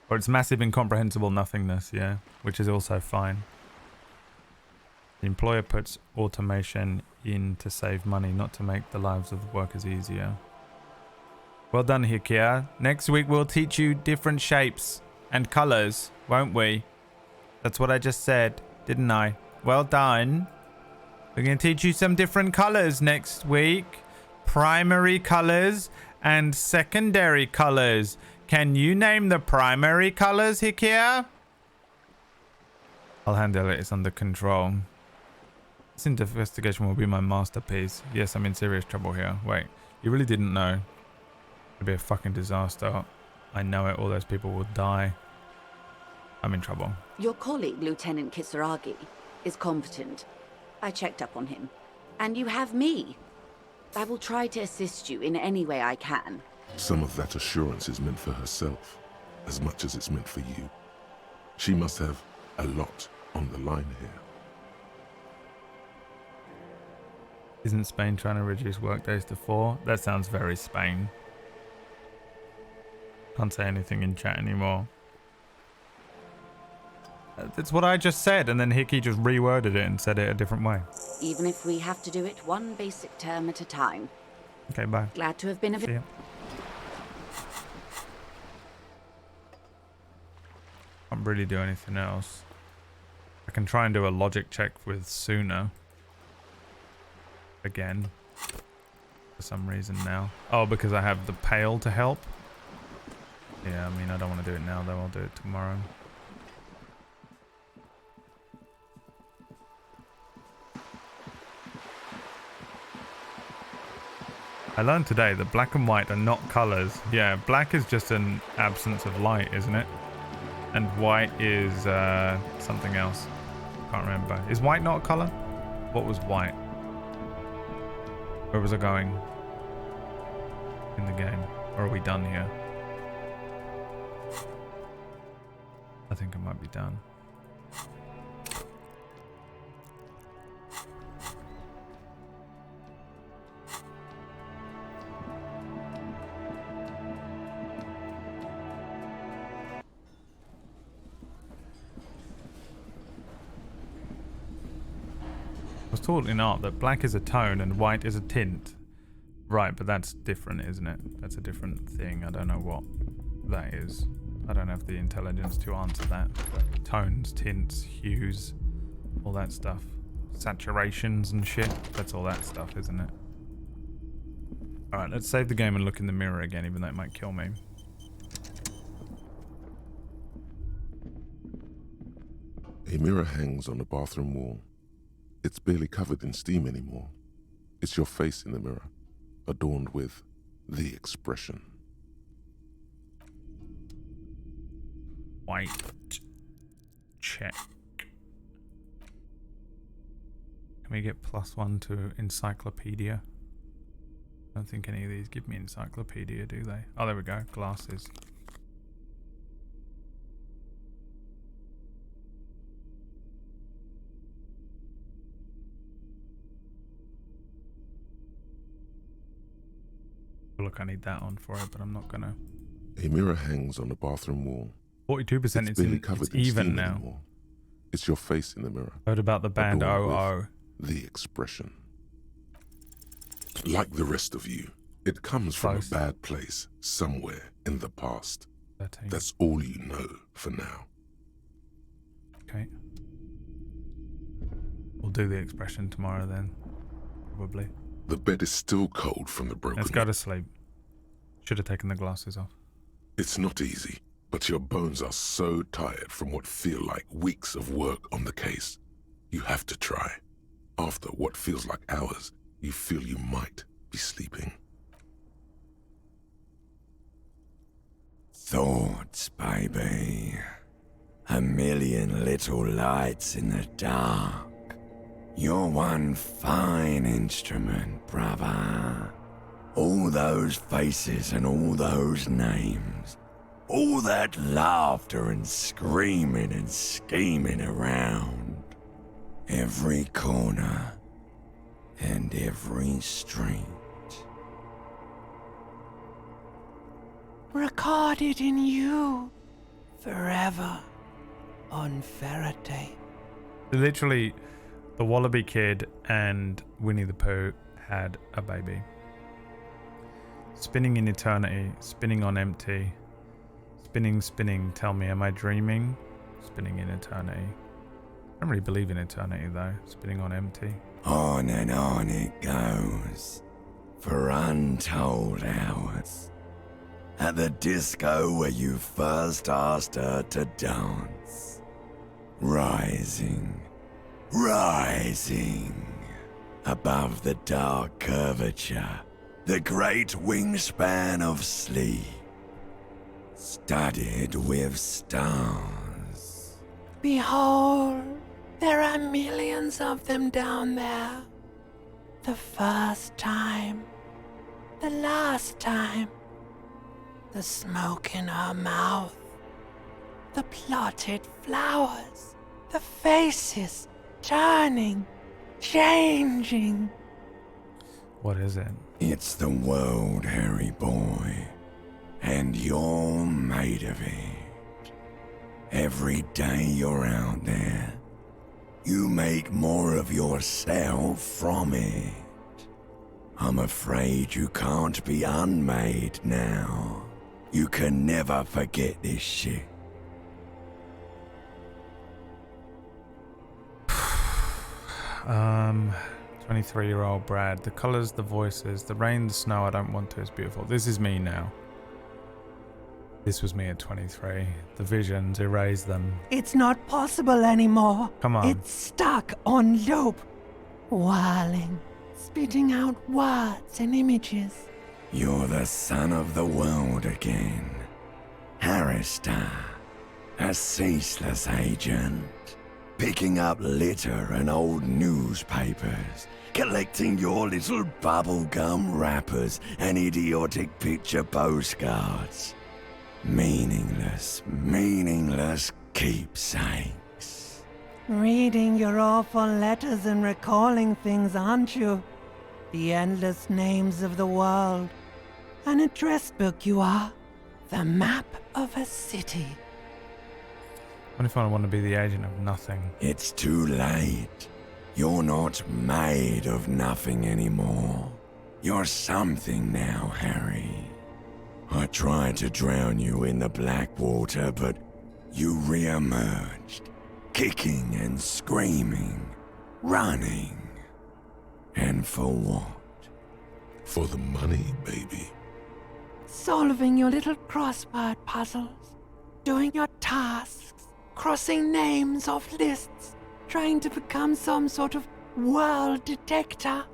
Or it's massive incomprehensible nothingness, yeah. Which is also fine. The employer puts automation in to save money, not to make the lives of the workers easier. Well done, Hikia. Next week we'll teach you different shapes and colors, won't we? That's what I just said, didn't I? Well done. We're going to teach you some different colors next week. Primary colors and secondary colors. Can you name the primary colors, Hikia? I'll handle it. It's under control. This investigation will be my masterpiece. Yes, I'm in serious trouble here. Wait, you really didn't know? It'd be a fucking disaster. I know it. All those people will die. I'm in trouble. Your colleague, Lieutenant Kisaragi, is competent. I checked up on him. And you have me. I will try to assist you in any way I can. Some of that assurance is meant for herself, as much as it's meant for you. She must have a lot on the line here. Isn't Spain trying to reduce workdays to 4? That sounds very Spain. Can't say anything in chat anymore. That's what I just said, and then Hickey just reworded it and said it a different way. Even if we have to do it one basic term at a time. Okay, bye. Glad to have been of See ya. Can't really do anything else. I can try and do a logic check with Suna. Again. For some reason now. Oh, because I have the pail to help? Yeah, I mean, I don't want to do it now, though. I'll do it tomorrow. I learned today that black and white are not colors. Yeah, black is just an absence of light, isn't it? And white is something else. Can't remember. Is white not a color? What was white? Where was I going in the game? Or are we done here? I think I might be done. I was taught in art that black is a tone and white is a tint. Right, but that's different, isn't it? That's a different thing. I don't know what that is. I don't have the intelligence to answer that. But tones, tints, hues, all that stuff. Saturations and shit. That's all that stuff, isn't it? Alright, let's save the game and look in the mirror again, even though it might kill me. A mirror hangs on the bathroom wall. It's barely covered in steam anymore. It's your face in the mirror, adorned with the expression. White. Check. Can we get +1 to encyclopedia? I don't think any of these give me encyclopedia, do they? Oh, there we go. Glasses. Look, I need that on for it, but I'm not gonna. A mirror hangs on the bathroom wall. 42%. It's even now. Anymore. It's your face in the mirror. Heard about the band OO. The expression. Like the rest of you, it comes from a bad place somewhere in the past. 13. That's all you know for now. Okay. We'll do the expression tomorrow then. Probably. The bed is still cold from the broken. Let's go to sleep. Should have taken the glasses off. It's not easy, but your bones are so tired from what feel like weeks of work on the case. You have to try. After what feels like hours, you feel you might be sleeping. Thoughts, baby. A million little lights in the dark. You're one fine instrument, brother. All those faces and all those names. All that laughter and screaming and scheming around. Every corner and every street. Recorded in you forever on Faraday. Literally, the Wallaby Kid and Winnie the Pooh had a baby. Spinning in eternity, spinning on empty. Spinning, spinning, tell me, am I dreaming? Spinning in eternity. I don't really believe in eternity though. Spinning on empty. On and on it goes, for untold hours. At the disco where you first asked her to dance. Rising, rising, above the dark curvature The great wingspan of sleep, studded with stars. Behold, there are millions of them down there. The first time, the last time, the smoke in her mouth, the plotted flowers, the faces turning, changing. What is it? It's the world, Harry boy, and you're made of it. Every day you're out there, you make more of yourself from it. I'm afraid you can't be unmade now. You can never forget this shit. 23-year-old Brad. The colors, the voices, the rain, the snow, I don't want to is beautiful. This is me now. This was me at 23. The visions, erase them. It's not possible anymore. Come on. It's stuck on loop. Whirling, spitting out words and images. You're the son of the world again. Harrister, a ceaseless agent. Picking up litter and old newspapers. Collecting your little bubblegum wrappers and idiotic picture postcards. Meaningless keepsakes. Reading your awful letters and recalling things, aren't you? The endless names of the world. An address book you are. The map of a city. What if I want to be the agent of nothing? It's too late. You're not made of nothing anymore. You're something now, Harry. I tried to drown you in the black water, but you re-emerged, kicking and screaming, running. And for what? For the money, baby. Solving your little crossword puzzles. Doing your tasks. Crossing names off lists. Trying to become some sort of world detector.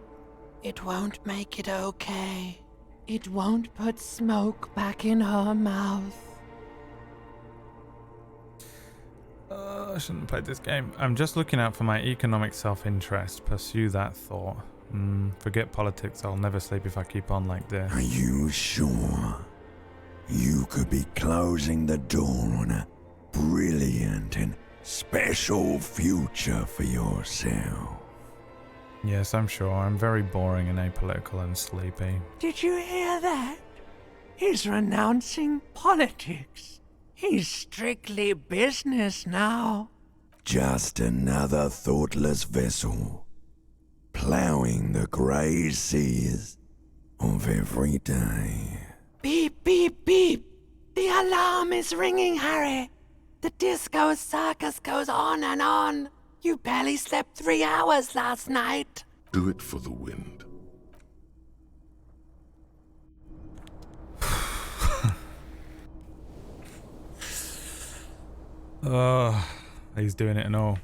It won't make it okay. It won't put smoke back in her mouth. I shouldn't have played this game. I'm just looking out for my economic self-interest. Pursue that thought. Forget politics. I'll never sleep if I keep on like this. Are you sure? You could be closing the door on a brilliant and special future for yourself. Yes, I'm sure. I'm very boring and apolitical and sleepy. Did you hear that? He's renouncing politics. He's strictly business now. Just another thoughtless vessel, plowing the grey seas of every day. Beep, beep, beep. The alarm is ringing, Harry. The disco circus goes on and on. You barely slept 3 hours last night. Do it for the wind. He's doing it and all.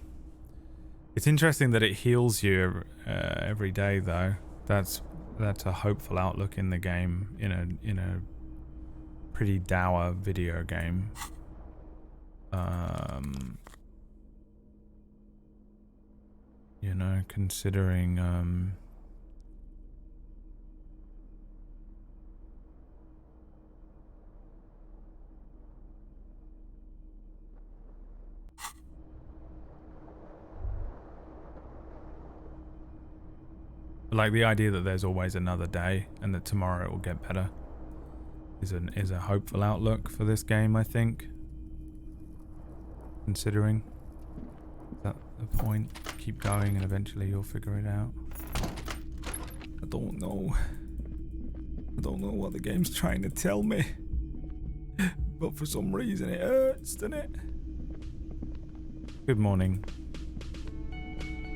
It's interesting that it heals you every day, though. That's a hopeful outlook in the game, in a pretty dour video game. You know, considering like the idea that there's always another day and that tomorrow it will get better is a hopeful outlook for this game, I think. Considering that the point, keep going and eventually you'll figure it out. I don't know what the game's trying to tell me, but for some reason it hurts, doesn't it? Good morning.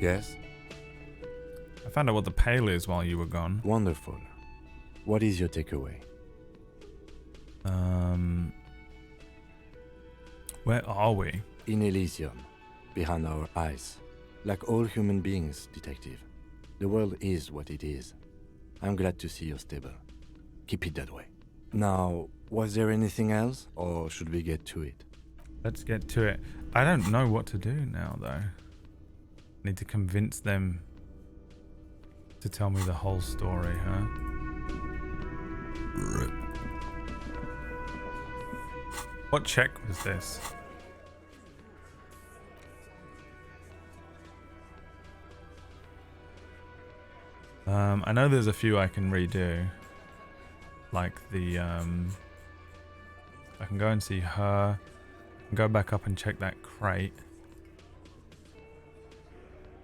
Yes? I found out what the Pale is while you were gone. Wonderful. What is your takeaway? Where are we? In Elysium, behind our eyes. Like all human beings, detective. The world is what it is. I'm glad to see you're stable. Keep it that way. Now, was there anything else, or should we get to it? Let's get to it. I don't know what to do now, though. Need to convince them to tell me the whole story, huh? What check was this? I know there's a few I can redo. Like the, I can go and see her. I can go back up and check that crate.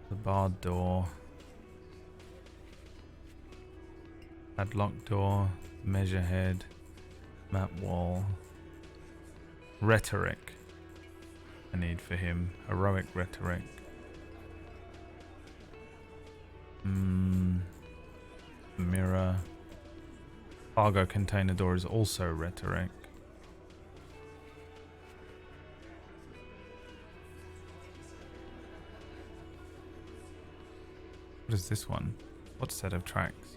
The barred door. Padlock door. Measure head. Map wall. Rhetoric. I need for him. Heroic rhetoric. Mirror. Cargo container door is also rhetoric. What is this one? What set of tracks?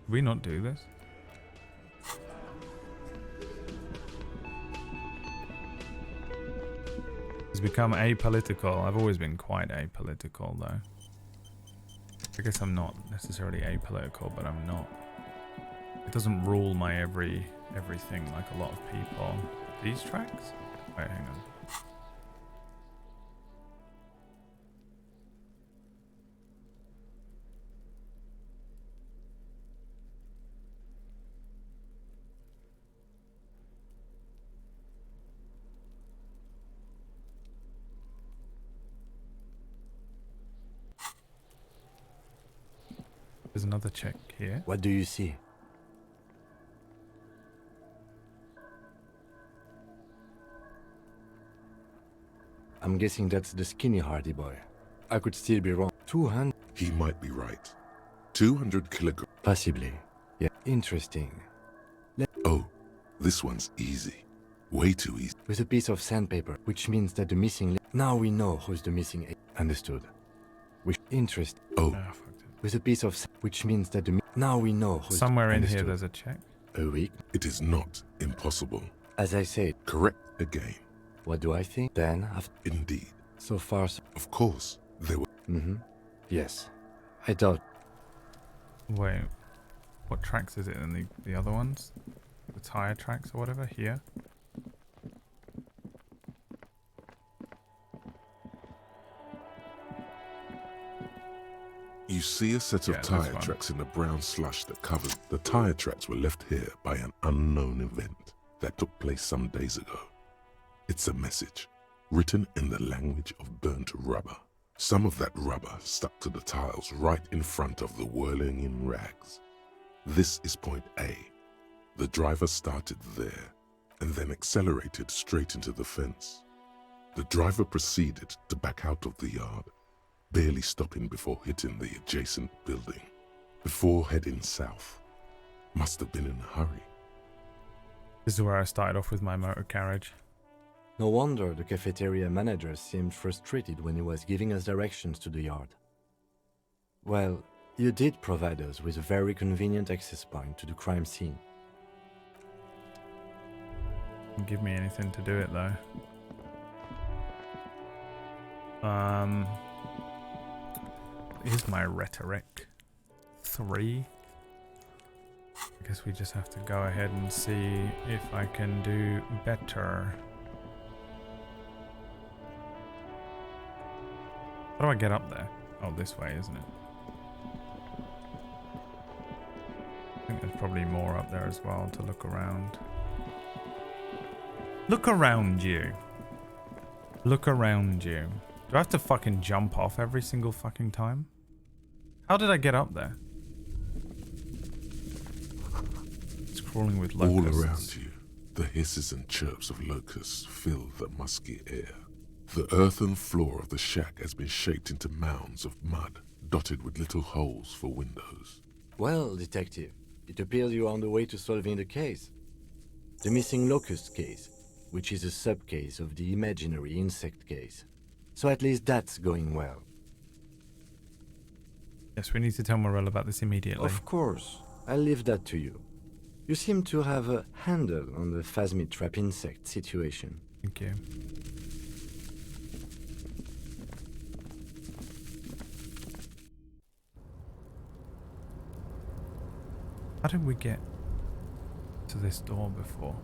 Did we not do this? It's become apolitical. I've always been quite apolitical though. I guess I'm not necessarily apolitical, but I'm not. It doesn't rule my everything like a lot of people. These tracks? Wait, hang on. There's another check here. What do you see? I'm guessing that's the skinny hardy boy. I could still be wrong. 200? He might be right. 200 kilograms. Possibly. Yeah, interesting. Oh, this one's easy. Way too easy. With a piece of sandpaper, which means that the missing... Now we know who's the missing... Understood. Which... Interest... Oh. With a piece of... Which means that the... Now we know who's... Somewhere in here there's a check. A week? It is not impossible. As I said. Correct again. What do I think? Then I've... Indeed. So far... Of course, there were... Mm-hmm. Yes. I thought... Wait. What tracks is it in the other ones? The tire tracks or whatever? Here? You see a set of tire tracks in the brown slush that covers. The tire tracks were left here by an unknown event that took place some days ago. It's a message, written in the language of burnt rubber. Some of that rubber stuck to the tiles right in front of the whirling in rags. This is point A. The driver started there and then accelerated straight into the fence. The driver proceeded to back out of the yard, barely stopping before hitting the adjacent building, before heading south. Must have been in a hurry. This is where I started off with my motor carriage. No wonder the cafeteria manager seemed frustrated when he was giving us directions to the yard. Well, you did provide us with a very convenient access point to the crime scene. Didn't give me anything to do it though. Here's my rhetoric. 3. I guess we just have to go ahead and see if I can do better. How do I get up there? Oh, this way, isn't it? I think there's probably more up there as well to look around. Look around you. Look around you. Do I have to fucking jump off every single fucking time? How did I get up there? It's crawling with locusts. All around you, the hisses and chirps of locusts fill the musky air. The earthen floor of the shack has been shaped into mounds of mud, dotted with little holes for windows. Well, detective, it appears you are on the way to solving the case. The missing locust case, which is a sub-case of the imaginary insect case. So at least that's going well. Yes, we need to tell Morel about this immediately. Of course. I'll leave that to you. You seem to have a handle on the phasmid trap insect situation. Thank you. How did we get to this door before?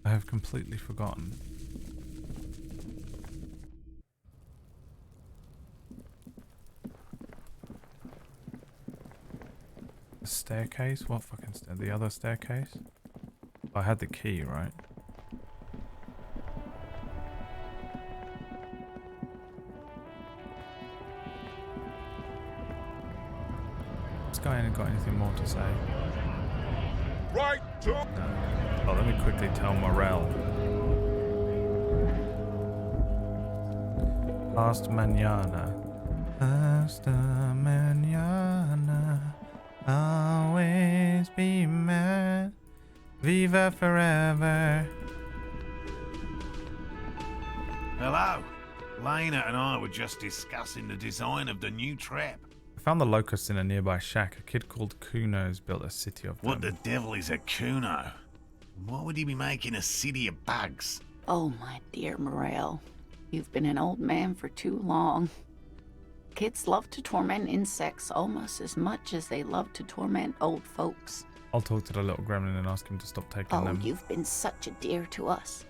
I have completely forgotten. The staircase? What fucking the other staircase? I had the key, right? This guy ain't got anything more to say. Right to... No. Oh, let me quickly tell Morel. Hasta mañana. Hasta mañana. Always be mad. Viva forever. Hello. Lena and I were just discussing the design of the new trap. I found the locusts in a nearby shack. A kid called Kuno's built a city of them. What the devil is a Kuno? Why would he be making a city of bugs? Oh, my dear Morel. You've been an old man for too long. Kids love to torment insects almost as much as they love to torment old folks. I'll talk to the little gremlin and ask him to stop taking them. Oh, you've been such a dear to us.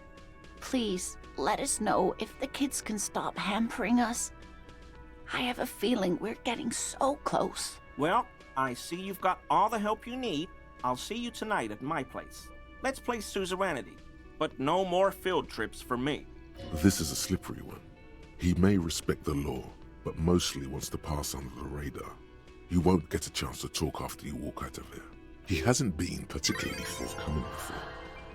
Please, let us know if the kids can stop hampering us. I have a feeling we're getting so close. Well, I see you've got all the help you need. I'll see you tonight at my place. Let's play suzerainty, but no more field trips for me. This is a slippery one. He may respect the law, but mostly wants to pass under the radar. You won't get a chance to talk after you walk out of here. He hasn't been particularly forthcoming before.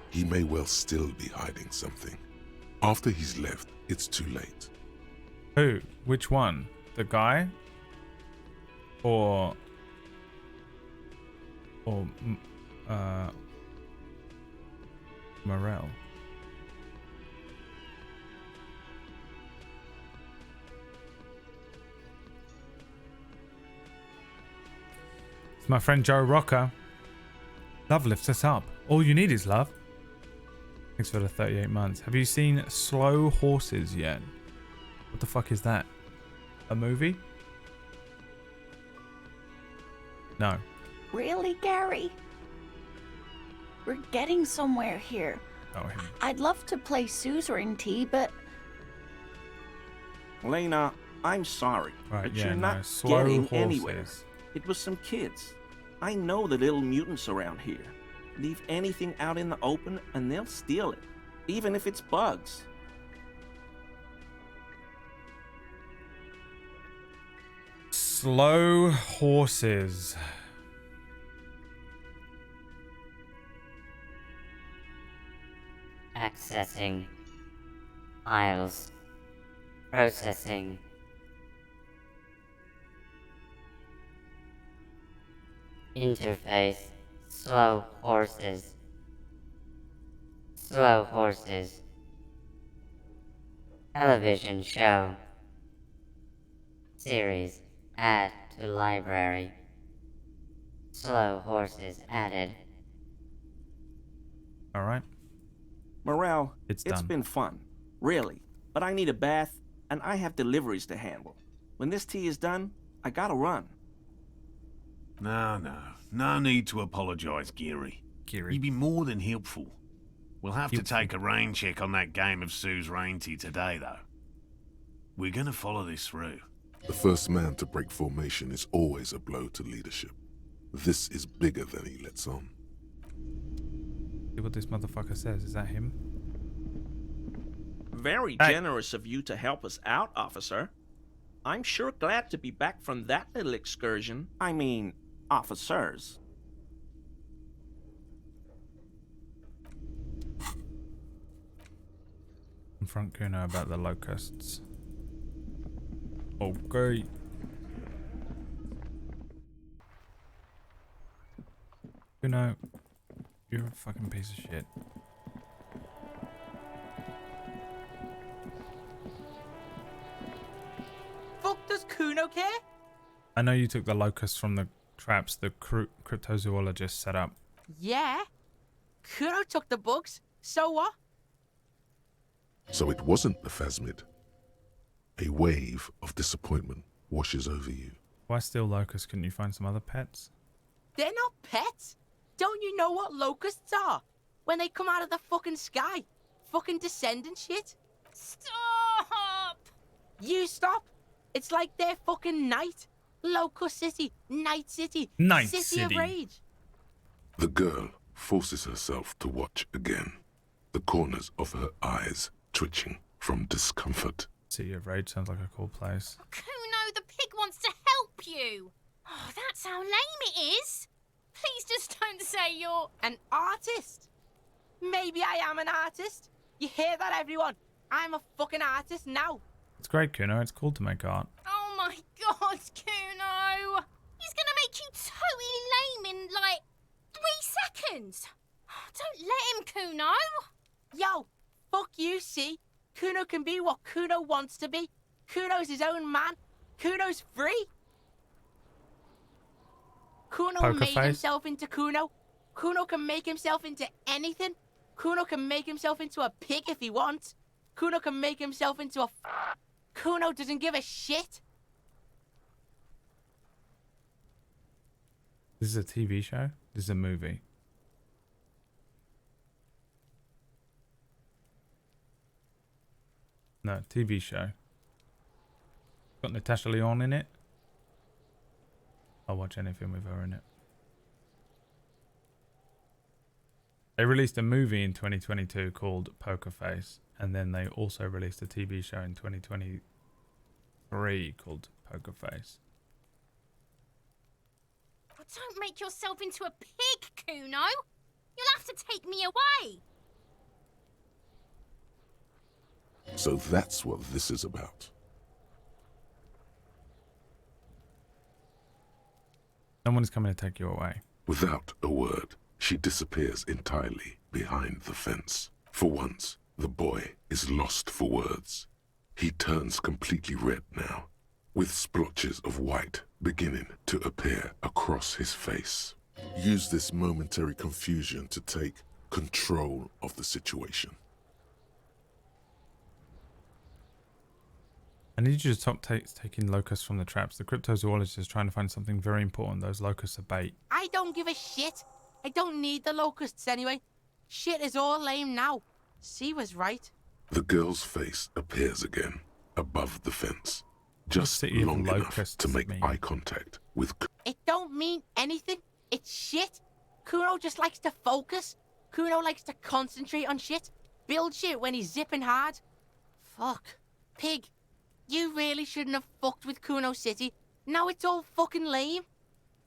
He may well still be hiding something. After he's left, it's too late. Who? Which one? The guy? Or Morel? It's my friend Joe Rocker. Love lifts us up. All you need is love. Thanks for the 38 months. Have you seen Slow Horses yet? What the fuck is that? A movie? No. Really, Gary? We're getting somewhere here. Oh, him. I'd love to play suzerainty, but... Lena, I'm sorry, Right, but yeah, you're no, not slow getting horses. anywhere. It was some kids. I know the little mutants around here. Leave anything out in the open and they'll steal it, even if it's bugs. Slow horses. Accessing. Files. Processing. Interface. Slow horses. Slow horses. Television show. Series. Add to library. Slow horses added. Alright. Morel, It's it's done. been fun. Really. But I need a bath, and I have deliveries to handle. When this tea is done, I gotta run. No need to apologise, Geary. You'd be more than helpful. We'll have to take a rain check on that game of suzerainty today, though. We're gonna follow this through. The first man to break formation is always a blow to leadership. This is bigger than he lets on. See what this motherfucker says. Is that him? Very generous of you to help us out, officer. I'm sure glad to be back from that little excursion. I mean, officers. Confront Kuno about the locusts. Okay. Kuno, you're a fucking piece of shit. Kuno care? I know you took the locusts from the traps the cryptozoologist set up. Yeah. Kuno took the bugs. So what? So it wasn't the phasmid. A wave of disappointment washes over you. Why steal locusts? Couldn't you find some other pets? They're not pets. Don't you know what locusts are? When they come out of the fucking sky. Fucking descendant shit. Stop! You stop. It's like they're fucking night. Locust City. Night City. Night City of City. Rage. The girl forces herself to watch again, the corners of her eyes twitching from discomfort. City of Rage sounds like a cool place. Kuno, the pig wants to help you. Oh, that's how lame it is. Please just don't say you're an artist. Maybe I am an artist. You hear that, everyone? I'm a fucking artist now. It's great, Kuno. It's cool to make art. Oh my god, Kuno! He's gonna make you totally lame in, like, 3 seconds. Don't let him, Kuno. Yo, fuck you, see? Kuno can be what Kuno wants to be. Kuno's his own man. Kuno's free. Kuno Poker made face. himself into Kuno. Kuno can make himself into anything. Kuno can make himself into a pig if he wants. Kuno can make himself into a... Kuno doesn't give a shit. This is a TV show? This is a movie. No, TV show. Got Natasha Lyonne in it. I'll watch anything with her in it. They released a movie in 2022 called Poker Face, and then they also released a TV show in 2023 called Poker Face. But don't make yourself into a pig, Kuno. You'll have to take me away. So that's what this is about. Someone's coming to take you away. Without a word, she disappears entirely behind the fence. For once, the boy is lost for words. He turns completely red now, with splotches of white beginning to appear across his face. Use this momentary confusion to take control of the situation. I need you to stop taking locusts from the traps. The cryptozoologist is trying to find something very important. Those locusts are bait. I don't give a shit. I don't need the locusts anyway. Shit is all lame now. C was right. The girl's face appears again, above the fence, just City of long enough Locusts to make mean? eye contact with... It don't mean anything. It's shit. Kuno just likes to focus. Kuno likes to concentrate on shit. Build shit when he's zipping hard. Fuck. Pig. You really shouldn't have fucked with Kuno City. Now it's all fucking lame.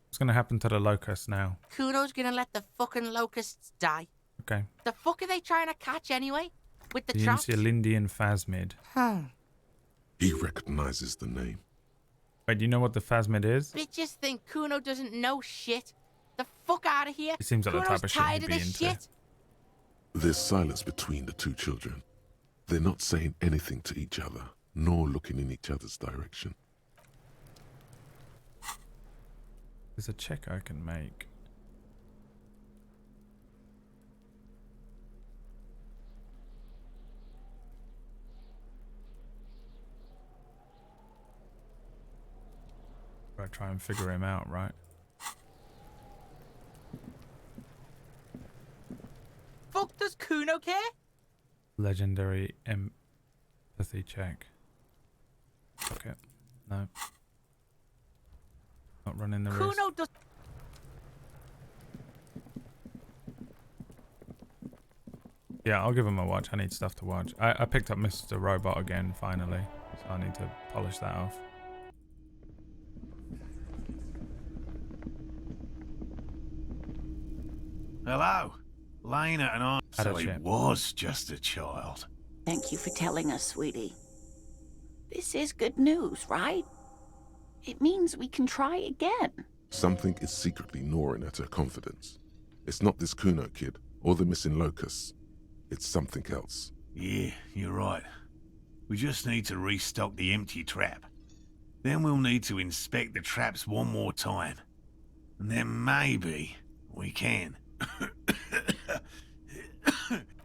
What's going to happen to the locusts now? Kuno's gonna let the fucking locusts die. Okay. The fuck are they trying to catch anyway? With the The traps? Insulindian phasmid. He recognizes the name. Wait, do you know what the phasmid is? Bitches think Kuno doesn't know shit. The fuck out of here. It seems like the Kuno's type of shit tired he'd of be this into. shit. There's silence between the two children. They're not saying anything to each other, nor looking in each other's direction. There's a check I can make. I try and figure him out, right? Fuck does Kuno care? Legendary empathy check. Okay. No. Not running the risk. Kuno does... Yeah, I'll give him a watch. I need stuff to watch. I picked up Mr. Robot again, finally. So I need to polish that off. Hello. Lena and I... Had a So he chat. was just a child. Thank you for telling us, sweetie. This is good news, right? It means we can try again. Something is secretly gnawing at her confidence. It's not this Kuno kid, or the missing locusts. It's something else. Yeah, you're right. We just need to restock the empty trap. Then we'll need to inspect the traps one more time. And then maybe we can.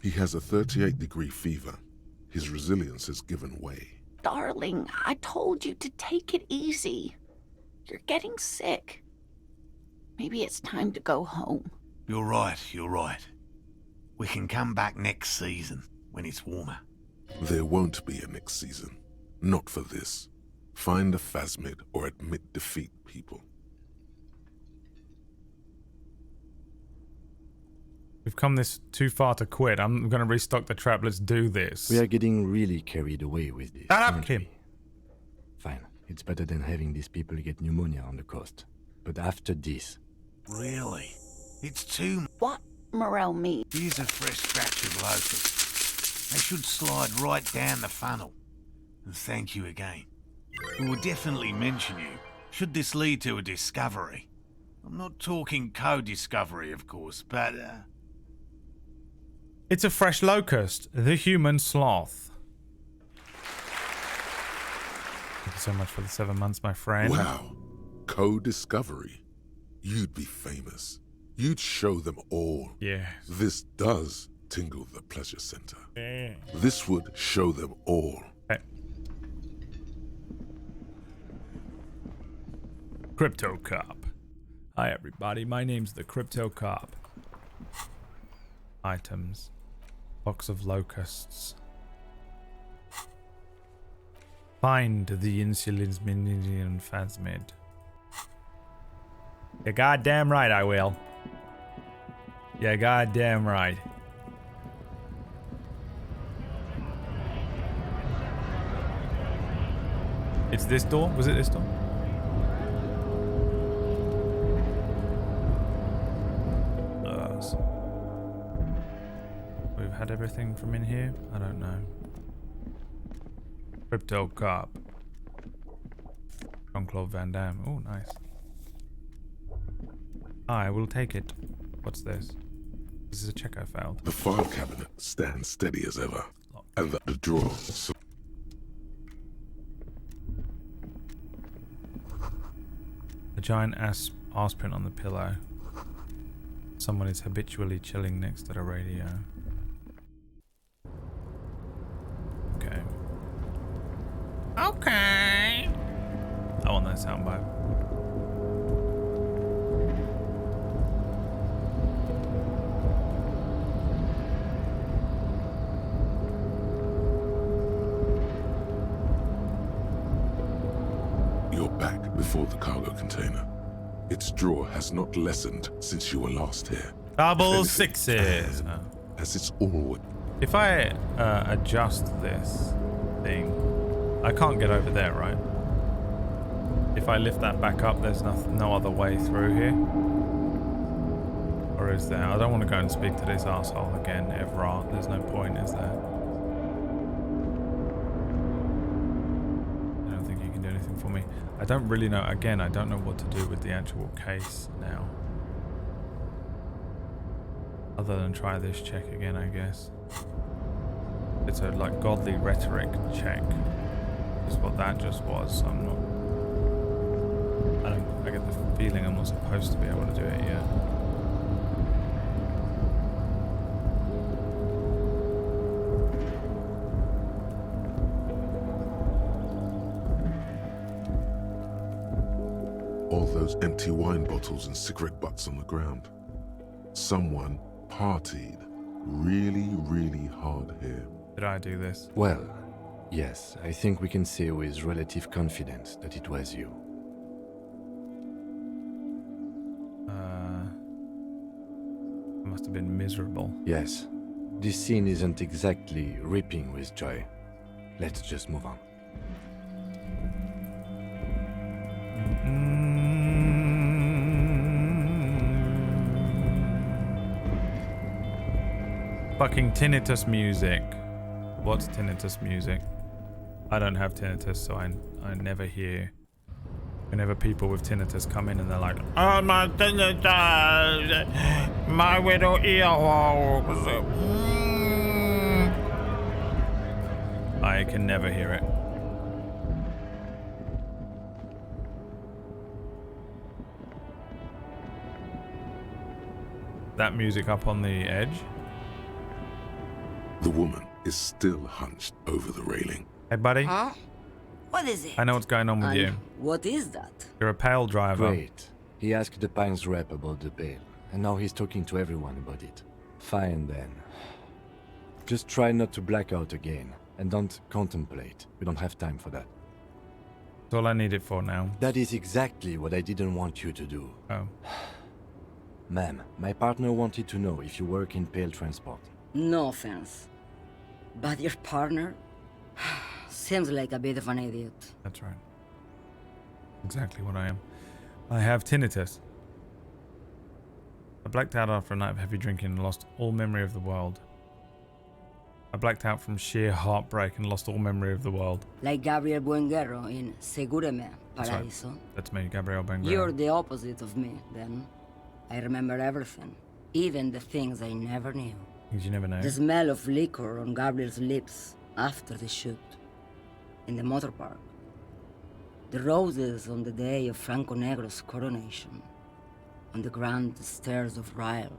He has a 38-degree fever. His resilience has given way. Darling, I told you to take it easy. You're getting sick. Maybe it's time to go home. You're right. We can come back next season, when it's warmer. There won't be a next season. Not for this. Find a phasmid or admit defeat, people. We've come this too far to quit. I'm going to restock the trap. Let's do this. We are getting really carried away with this. Shut up, Kim. Fine. It's better than having these people get pneumonia on the coast. But after this... Really? It's too... What Morel mean? Here's a fresh batch of locusts. They should slide right down the funnel. And thank you again. We will definitely mention you, should this lead to a discovery. I'm not talking co-discovery, of course, but, It's a fresh locust, the human sloth. Thank you so much for the 7 months, my friend. Wow. Co-discovery. You'd be famous. You'd show them all. Yes. This does tingle the pleasure center. Yeah. This would show them all. Okay. Crypto Cop. Hi everybody, my name's the Crypto Cop. Items. Box of locusts. Find the insulin phasmid. You're goddamn right I will. You're goddamn right. It's this door? Was it this door? We've had everything from in here? I don't know. Crypto Cop. Jean-Claude Van Damme. Oh, nice. I will take it. What's this? This is a check I failed. The file cabinet stands steady as ever. And the drawer... A giant ass print on the pillow. Someone is habitually chilling next to the radio. Okay. Okay. I want that soundbite. You're back before the cargo container. Its drawer has not lessened since you were last here. Double sixes. As it's always. If I adjust this thing, I can't get over there, right? If I lift that back up, there's no other way through here. Or is there? I don't want to go and speak to this asshole again, ever. There's no point, is there? I don't think you can do anything for me. I don't really know. Again, I don't know what to do with the actual case now. Other than try this check again, I guess. It's a like godly rhetoric check. Is what that just was. So I'm not. I get the feeling I'm not supposed to be able to do it yet. All those empty wine bottles and cigarette butts on the ground. Someone partied really, really hard here. Did I do this? Well, yes, I think we can say with relative confidence that it was you. It must have been miserable. Yes. This scene isn't exactly ripping with joy. Let's just move on. Fucking tinnitus music. What's tinnitus music? I don't have tinnitus, so I never hear. Whenever people with tinnitus come in and they're like, oh my tinnitus, my little ear holes. I can never hear it. that music up on the edge. The woman is still hunched over the railing. Hey, buddy. Huh? What is it? I know what's going on with And you. what is that? You're a pale driver. Great. He asked the Pines rep about the Pale, and now he's talking to everyone about it. Fine then. Just try not to black out again, and don't contemplate. We don't have time for that. That's all I need it for now. That is exactly what I didn't want you to do. Oh. Ma'am, my partner wanted to know if you work in Pale transport. No offense. But your partner seems like a bit of an idiot. That's right. Exactly what I am. I have tinnitus. I blacked out after a night of heavy drinking and lost all memory of the world. I blacked out from sheer heartbreak and lost all memory of the world. Like Gabriel Buenguerro in Segúreme, That's right. Paraíso. That's me, Gabriel Buenguerro. You're the opposite of me, then. I remember everything, even the things I never knew. Things you never know. The smell of liquor on Gabriel's lips after the shoot. In the motor park. The roses on the day of Franco Negro's coronation. On the grand stairs of Ryle.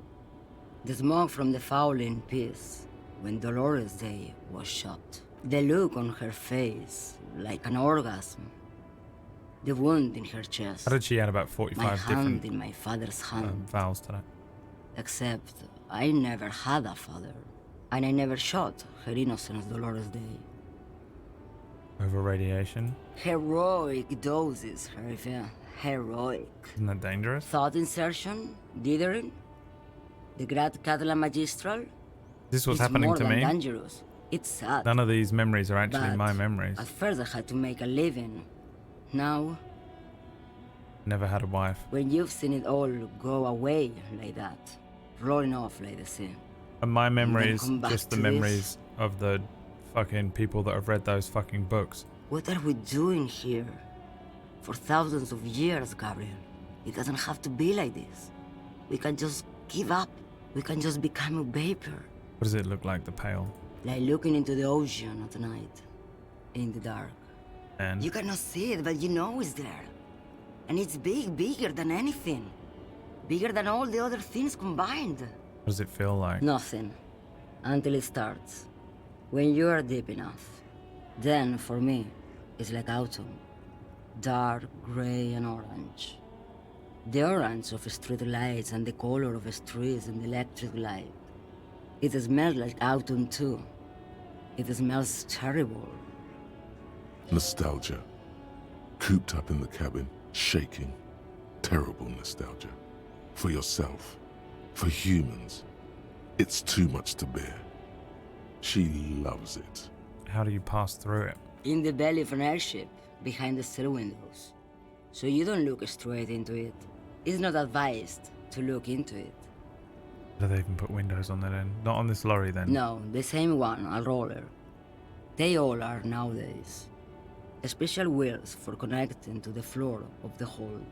The smoke from the Fowling piece when Dolores Day was shot. The look on her face, like an orgasm. The wound in her chest. How did she add about 45 my different hand in my father's hand. vowels to that? Except I never had a father. And I never shot her innocent Dolores Day. Over radiation? Heroic doses, Harifia. Heroic. Isn't that dangerous? Thought insertion? Dithering? The Grad Catalan Magistral? This was It's happening more to than me. dangerous. It's sad. None of these memories are actually But my memories. At first I had to make a living. Now, Never had a wife. when you've seen it all go away like that, rolling off like the sea. And my memories, come back just the to this? memories of the fucking people that have read those fucking books. What are we doing here? For thousands of years, Gabriel. It doesn't have to be like this. We can just give up. We can just become a vapor. What does it look like, the Pale? Like looking into the ocean at night. In the dark. And You cannot see it, but you know it's there. And it's big, bigger than anything. Bigger than all the other things combined. what does it feel like? Nothing. Until it starts. When you are deep enough. Then, for me, it's like autumn. Dark, gray, and orange. The orange of street lights and the color of streets and electric light. It smells like autumn too. It smells terrible. Nostalgia. Cooped up in the cabin, shaking. Terrible nostalgia. For yourself. For humans. It's too much to bear. She loves it. How do you pass through it? In the belly of an airship, behind the stair windows. So you don't look straight into it. It's not advised to look into it. Do they even put windows on that end? Not on this lorry then? No, the same one, a roller. They all are nowadays. Special wheels for connecting to the floor of the hold.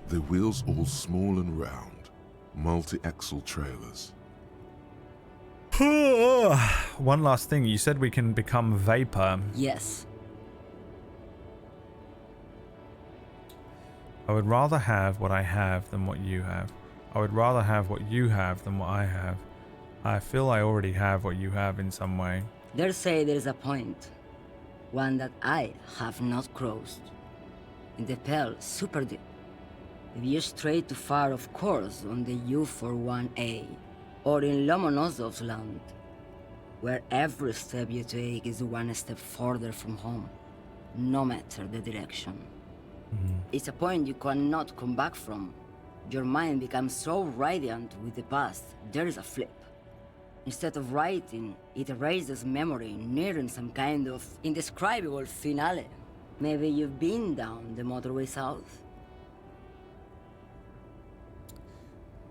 The wheels all small and round. Multi-axle trailers. One last thing. You said we can become vapor. Yes. I would rather have what I have than what you have. I would rather have what you have than what I have. I feel I already have what you have in some way. They say there is a point. One that I have not crossed. In the Pale, super deep. If you stray too far, of course, on the U41A. Or in Lomonosov's land. Where every step you take is one step further from home. No matter the direction. It's a point you cannot come back from. Your mind becomes so radiant with the past, there is a flip. Instead of writing, it erases memory, nearing some kind of indescribable finale. Maybe you've been down the motorway south?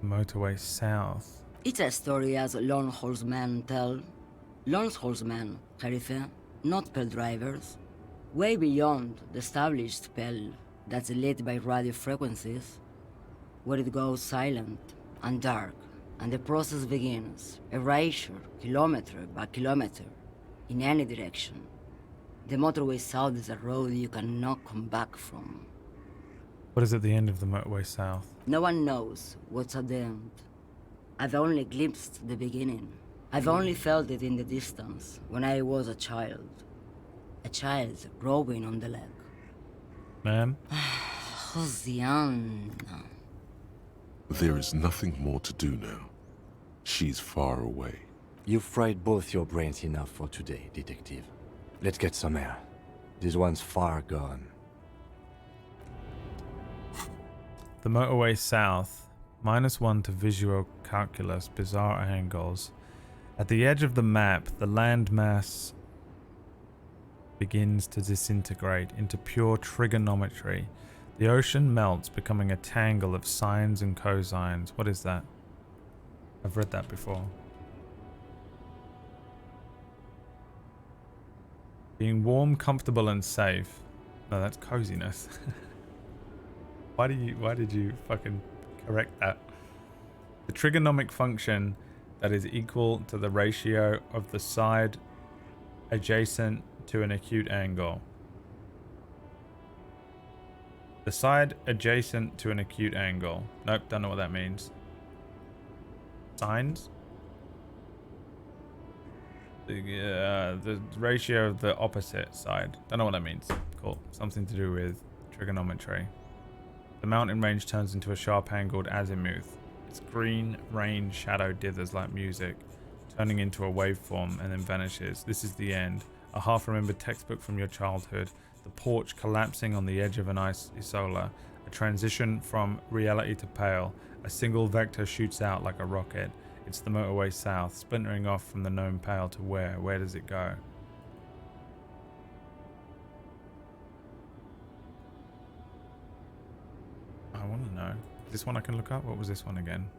Motorway south. It's a story as lone horsemen tell. Lone horsemen, Jerife, not Pale drivers. Way beyond the established Pale that's lit by radio frequencies, where it goes silent and dark, and the process begins, erasure, kilometer by kilometer, in any direction. The motorway south is a road you cannot come back from. What is at the end of the motorway south? No one knows what's at the end. I've only glimpsed the beginning. I've only felt it in the distance when I was a child. A child growing on the leg. Ma'am? Josiana. There is nothing more to do now. She's far away. You've fried both your brains enough for today, Detective. Let's get some air. This one's far gone. The motorway south. -1 to visual calculus, bizarre angles. At the edge of the map, the landmass begins to disintegrate into pure trigonometry. The ocean melts, becoming a tangle of sines and cosines. What is that? I've read that before. Being warm, comfortable, and safe. No, that's coziness. Why did you fucking correct that? The trigonomic function that is equal to the ratio of the side adjacent to an acute angle. The side adjacent to an acute angle. Nope, don't know what that means. Sines? The ratio of the opposite side. Don't know what that means. Cool. Something to do with trigonometry. The mountain range turns into a sharp-angled azimuth. Its green rain shadow dithers like music, turning into a waveform and then vanishes. This is the end. A half-remembered textbook from your childhood. The porch collapsing on the edge of an isola. A transition from reality to pale. A single vector shoots out like a rocket. It's the motorway south, splintering off from the known pale to where? Where does it go? I want to know. This one I can look up? What was this one again?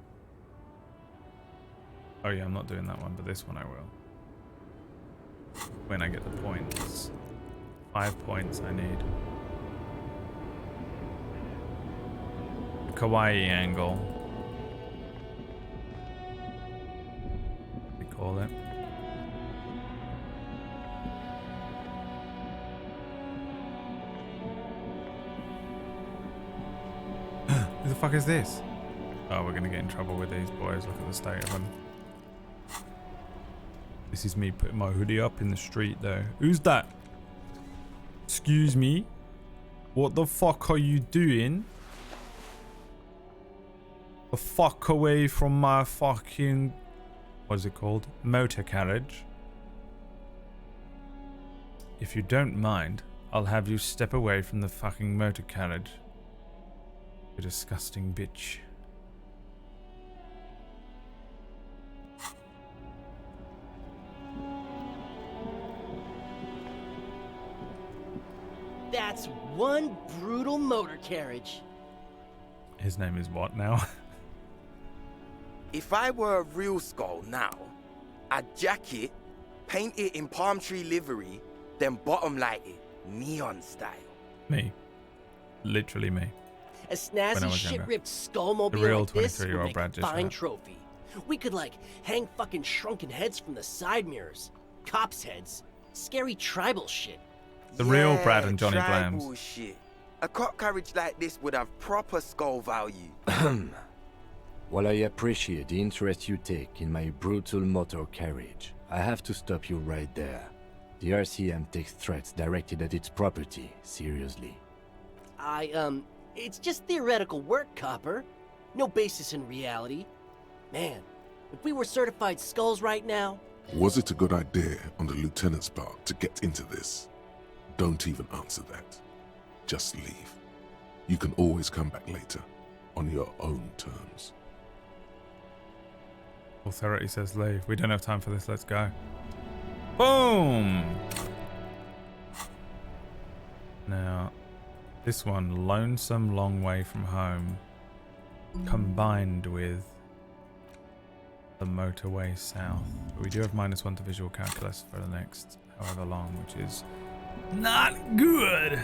Oh yeah, I'm not doing that one, but this one I will. When I get the points. 5 points I need. The kawaii angle. We call it. Who the fuck is this? Oh, we're gonna get in trouble with these boys. Look at the state of them. This is me putting my hoodie up in the street though. Who's that? Excuse me? What the fuck are you doing? The fuck away from my fucking... What is it called? Motor carriage. If you don't mind, I'll have you step away from the fucking motor carriage. You disgusting bitch. That's one brutal motor carriage. His name is what now? If I were a real skull now, I'd jack it, paint it in palm tree livery, then bottom light it, neon style. Me. Literally me. A snazzy shit-ripped skullmobile The real like this would 23-year-old make Brad a just fine shut up. trophy. We could, like, hang fucking shrunken heads from the side mirrors. Cops' heads. Scary tribal shit. The real Brad and Johnny tribal Blams. shit. A cop carriage like this would have proper skull value. While I appreciate the interest you take in my brutal motor carriage, I have to stop you right there. The RCM takes threats directed at its property seriously. It's just theoretical work, Copper. No basis in reality. Man, if we were certified skulls right now... Was it a good idea on the lieutenant's part to get into this? Don't even answer that. Just leave. You can always come back later, on your own terms. Authority says leave. We don't have time for this. Let's go. Boom! Now, this one, Lonesome Long Way From Home, combined with the Motorway South. But we do have -1 to visual calculus for the next however long, which is not good.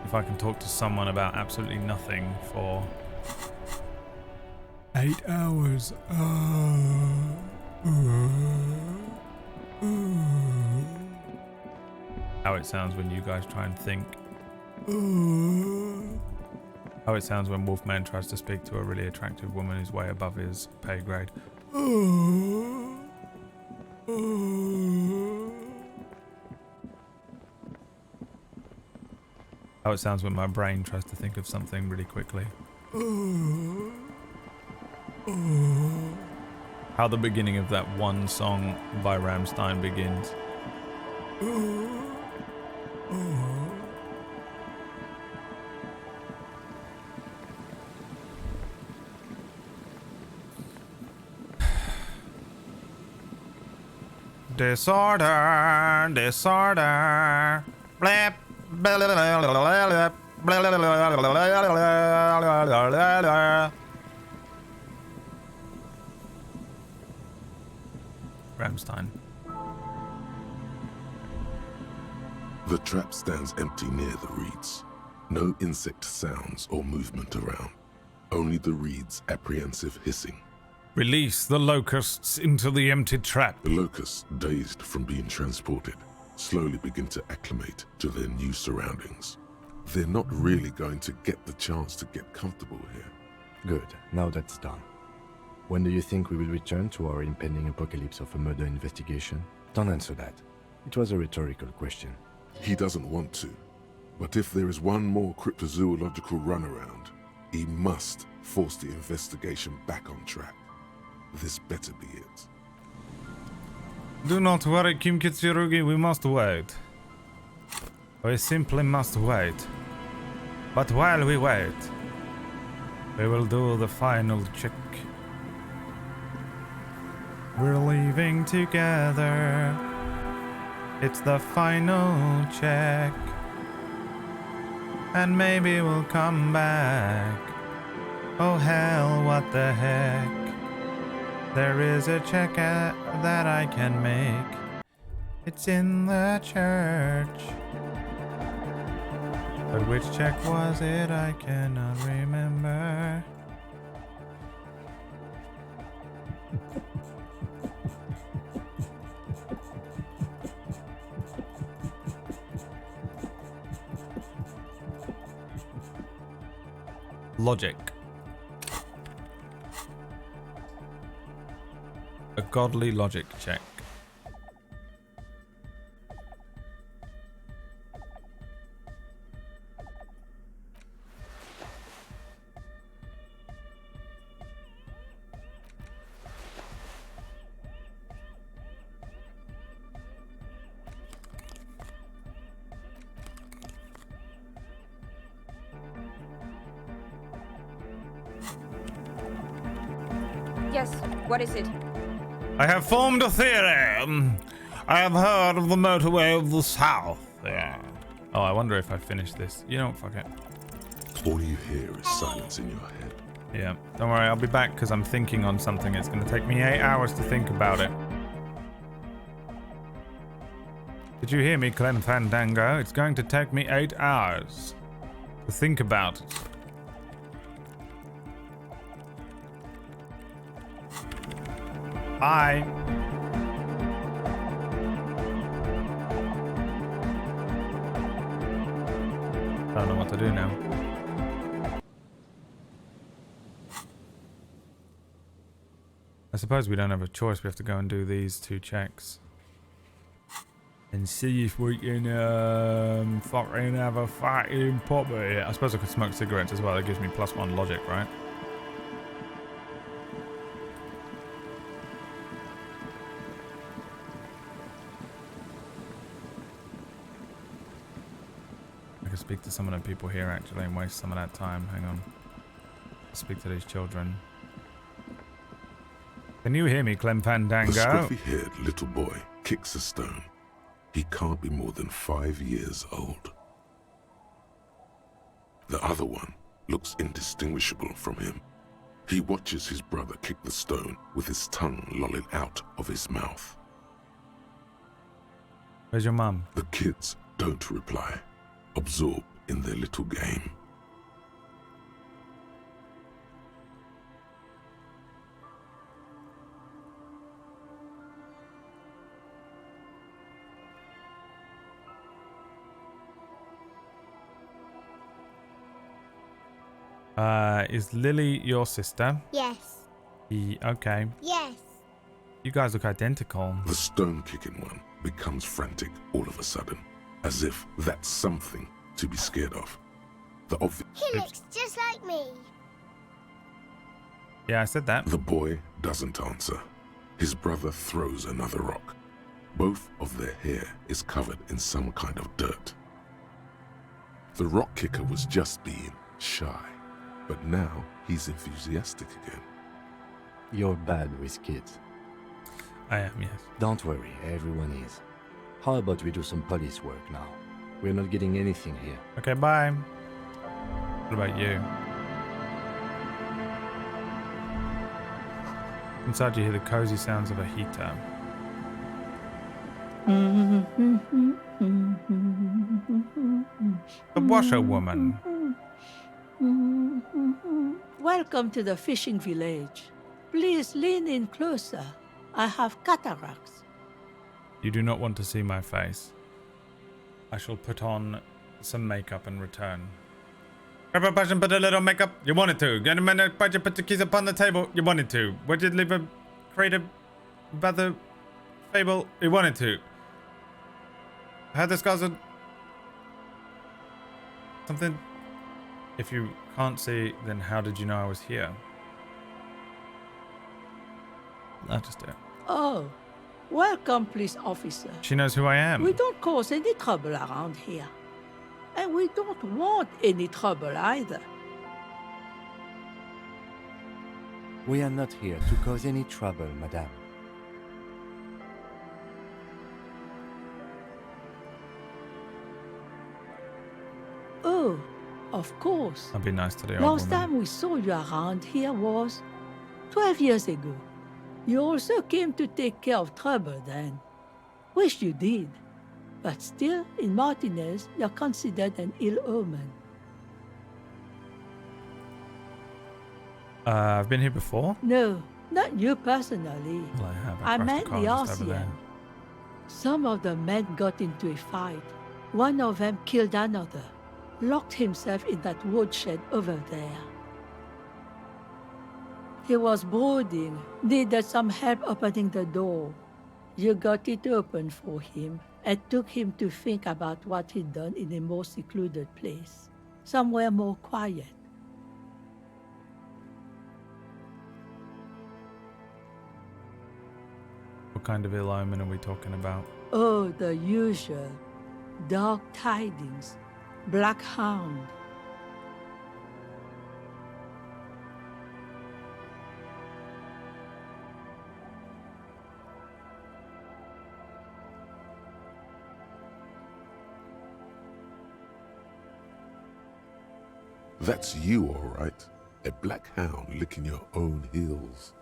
If I can talk to someone about absolutely nothing for 8 hours. How it sounds when you guys try and think. How it sounds when Wolfman tries to speak to a really attractive woman who's way above his pay grade. How it sounds when my brain tries to think of something really quickly. How the beginning of that one song by Rammstein begins. Disorder, disorder. Blap. Rammstein. The trap stands empty near the reeds. No insect sounds or movement around. Only the reeds' apprehensive hissing. Release the locusts into the empty trap. The locusts, dazed from being transported, slowly begin to acclimate to their new surroundings. They're not really going to get the chance to get comfortable here. Good, now that's done. When do you think we will return to our impending apocalypse of a murder investigation? Don't answer that. It was a rhetorical question. He doesn't want to, but if there is one more cryptozoological runaround, he must force the investigation back on track. This better be it. Do not worry, Kim Kitsurugi, we must wait. We simply must wait. But while we wait, we will do the final check. We're leaving together. It's the final check. And maybe we'll come back. Oh hell, what the heck. There is a check that I can make. It's in the church. But which check was it? I cannot remember. Logic. A godly logic check. Yes, what is it? I have formed a theory. I have heard of the motorway of the south. Yeah. Oh, I wonder if I finish this. You know, fuck it. All you hear is silence in your head. Yeah. Don't worry, I'll be back because I'm thinking on something. It's going to take me 8 hours to think about it. Did you hear me, Clem Fandango? It's going to take me 8 hours to think about it. Bye. I don't know what to do now. I suppose we don't have a choice. We have to go and do these 2 checks. And see if we can fucking have a fighting puppy. I suppose I could smoke cigarettes as well. That gives me +1 logic, right? I could speak to some of the people here actually and waste some of that time. Hang on. Speak to these children. Can you hear me, Clem Fandango? The scruffy-haired little boy kicks a stone. He can't be more than 5 years old. The other one looks indistinguishable from him. He watches his brother kick the stone with his tongue lolling out of his mouth. Where's your mum? The kids don't reply, absorbed in their little game. Is Lily your sister? Yes. Okay. Yes. You guys look identical. The stone-kicking one becomes frantic all of a sudden, as if that's something to be scared of. The obvious. He looks just like me. Yeah, I said that. The boy doesn't answer. His brother throws another rock. Both of their hair is covered in some kind of dirt. The rock kicker was just being shy, but now he's enthusiastic again. You're bad with kids. I am, yes. Don't worry, everyone is. How about we do some police work now? We're not getting anything here. Okay, bye. What about you? Inside you hear the cozy sounds of a heater. The washerwoman. Welcome to the fishing village. Please lean in closer. I have cataracts. You do not want to see my face. I shall put on some makeup and return. Grab a brush and put a little makeup. You wanted to. Get a minute, budget, put the keys upon the table. You wanted to. Would you leave a creative bather fable? You wanted to. I had discussed something. If you can't see, then how did you know I was here? I'll just do it. Oh, welcome, police officer. She knows who I am. We don't cause any trouble around here. And we don't want any trouble either. We are not here to cause any trouble, madame. Oh, of course. I'll be nice to the old Last woman. time we saw you around here was 12 years ago. You also came to take care of trouble then. Wish you did. But still, in Martinez, you're considered an ill omen. I've been here before. No, not you personally. Well, I have. I crashed meant car the just over RCM. there. Some of the men got into a fight. One of them killed another, locked himself in that woodshed over there. He was brooding, needed some help opening the door. You got it open for him and took him to think about what he'd done in a more secluded place, somewhere more quiet. What kind of ill omen are we talking about? Oh, the usual. Dark tidings. Black Hound. That's you, all right. A black hound licking your own heels.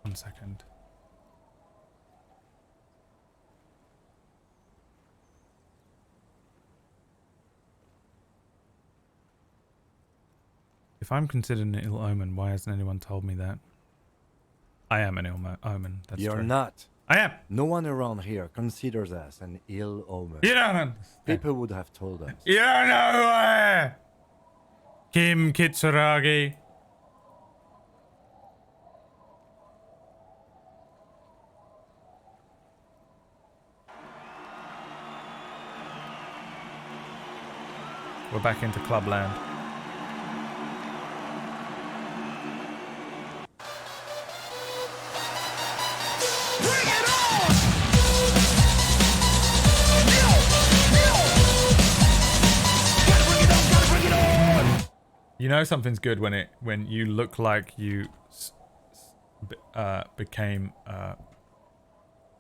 One second. If I'm considered an ill omen, why hasn't anyone told me that? I am an ill omen. That's You're true. not. I am. No one around here considers us an ill omen. You don't understand. People would have told us. You don't know who I am. Kim Kitsuragi. We're back into Clubland. You know something's good when you look like you became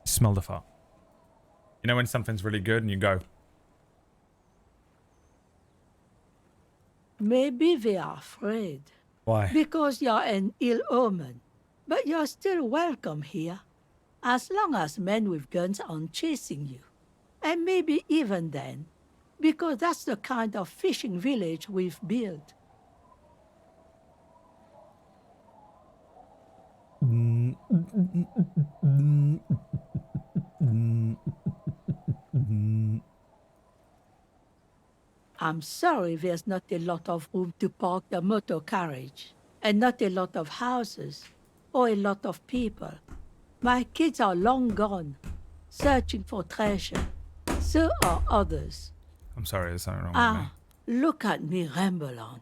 smelled a fart. You know when something's really good and you go. Maybe they are afraid. Why? Because you're an ill omen. But you're still welcome here. As long as men with guns aren't chasing you. And maybe even then, because that's the kind of fishing village we've built. I'm sorry there's not a lot of room to park the motor carriage, and not a lot of houses, or a lot of people. My kids are long gone, searching for treasure. So are others. I'm sorry, there's something wrong with me. Look at me ramble on.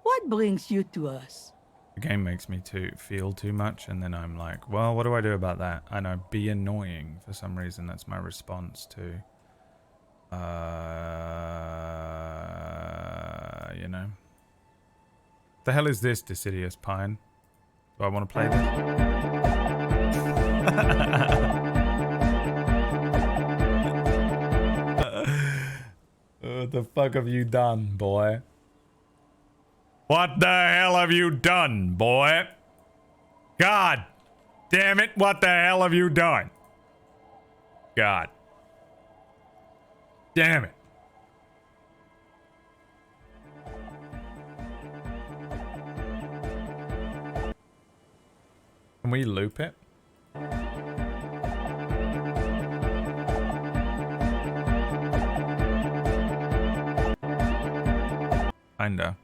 What brings you to us? The game makes me feel too much, and then I'm like, well, what do I do about that? And I'd be annoying for some reason. That's my response to, you know. The hell is this, Deciduous Pine? Do I want to play this? What the fuck have you done, boy? What the hell have you done, boy? God damn it, what the hell have you done? God damn it. Can we loop it? Kinda.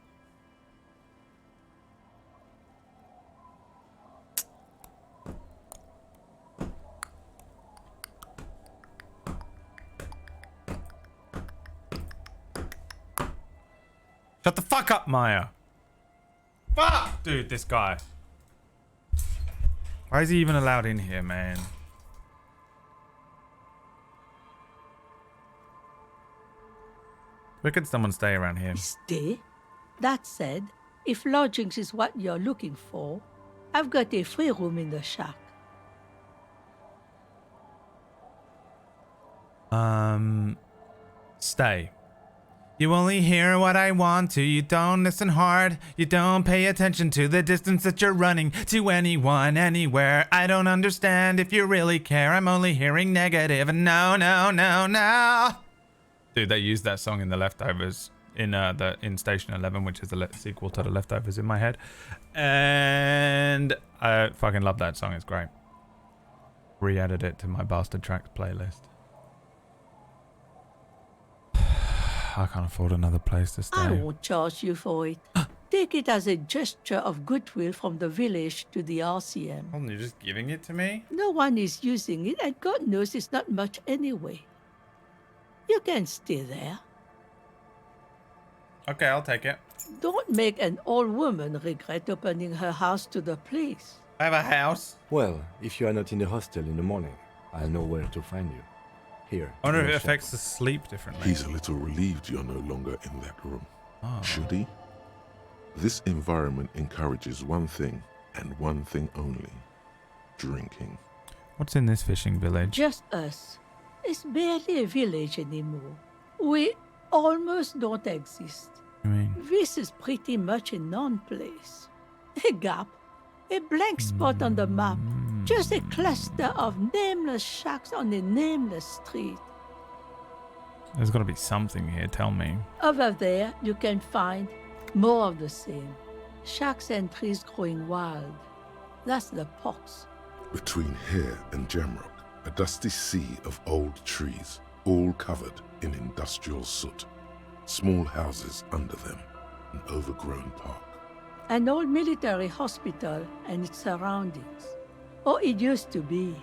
Shut the fuck up, Maya. Fuck! Dude, this guy. Why is he even allowed in here, man? Where could someone stay around here? Stay? That said, if lodgings is what you're looking for, I've got a free room in the shack. Stay. You only hear what I want to, you don't listen hard, you don't pay attention to the distance that you're running to anyone, anywhere. I don't understand if you really care, I'm only hearing negative, and no, no, no, no. Dude, they used that song in The Leftovers, in Station 11, which is the sequel to The Leftovers in my head. And I fucking love that song, it's great. Re-added it to my Bastard Tracks playlist. I can't afford another place to stay. I won't charge you for it. Take it as a gesture of goodwill from the village to the RCM. Oh, you're just giving it to me? No one is using it, and God knows it's not much anyway. You can stay there. Okay, I'll take it. Don't make an old woman regret opening her house to the place. I have a house. Well, if you are not in the hostel in the morning, I'll know where to find you. Here. I wonder if it affects the sleep differently. He's a little relieved you're no longer in that room. Oh. Should he? This environment encourages one thing, and one thing only. Drinking. What's in this fishing village? Just us. It's barely a village anymore. We almost don't exist. I mean, This is pretty much a non-place. A gap. A blank spot on the map. Just a cluster of nameless shacks on a nameless street. there's got to be something here, tell me. Over there, you can find more of the same. Shacks and trees growing wild. That's the pox. Between here and Jamrock, a dusty sea of old trees, all covered in industrial soot. Small houses under them, an overgrown park. An old military hospital and its surroundings. Or it used to be,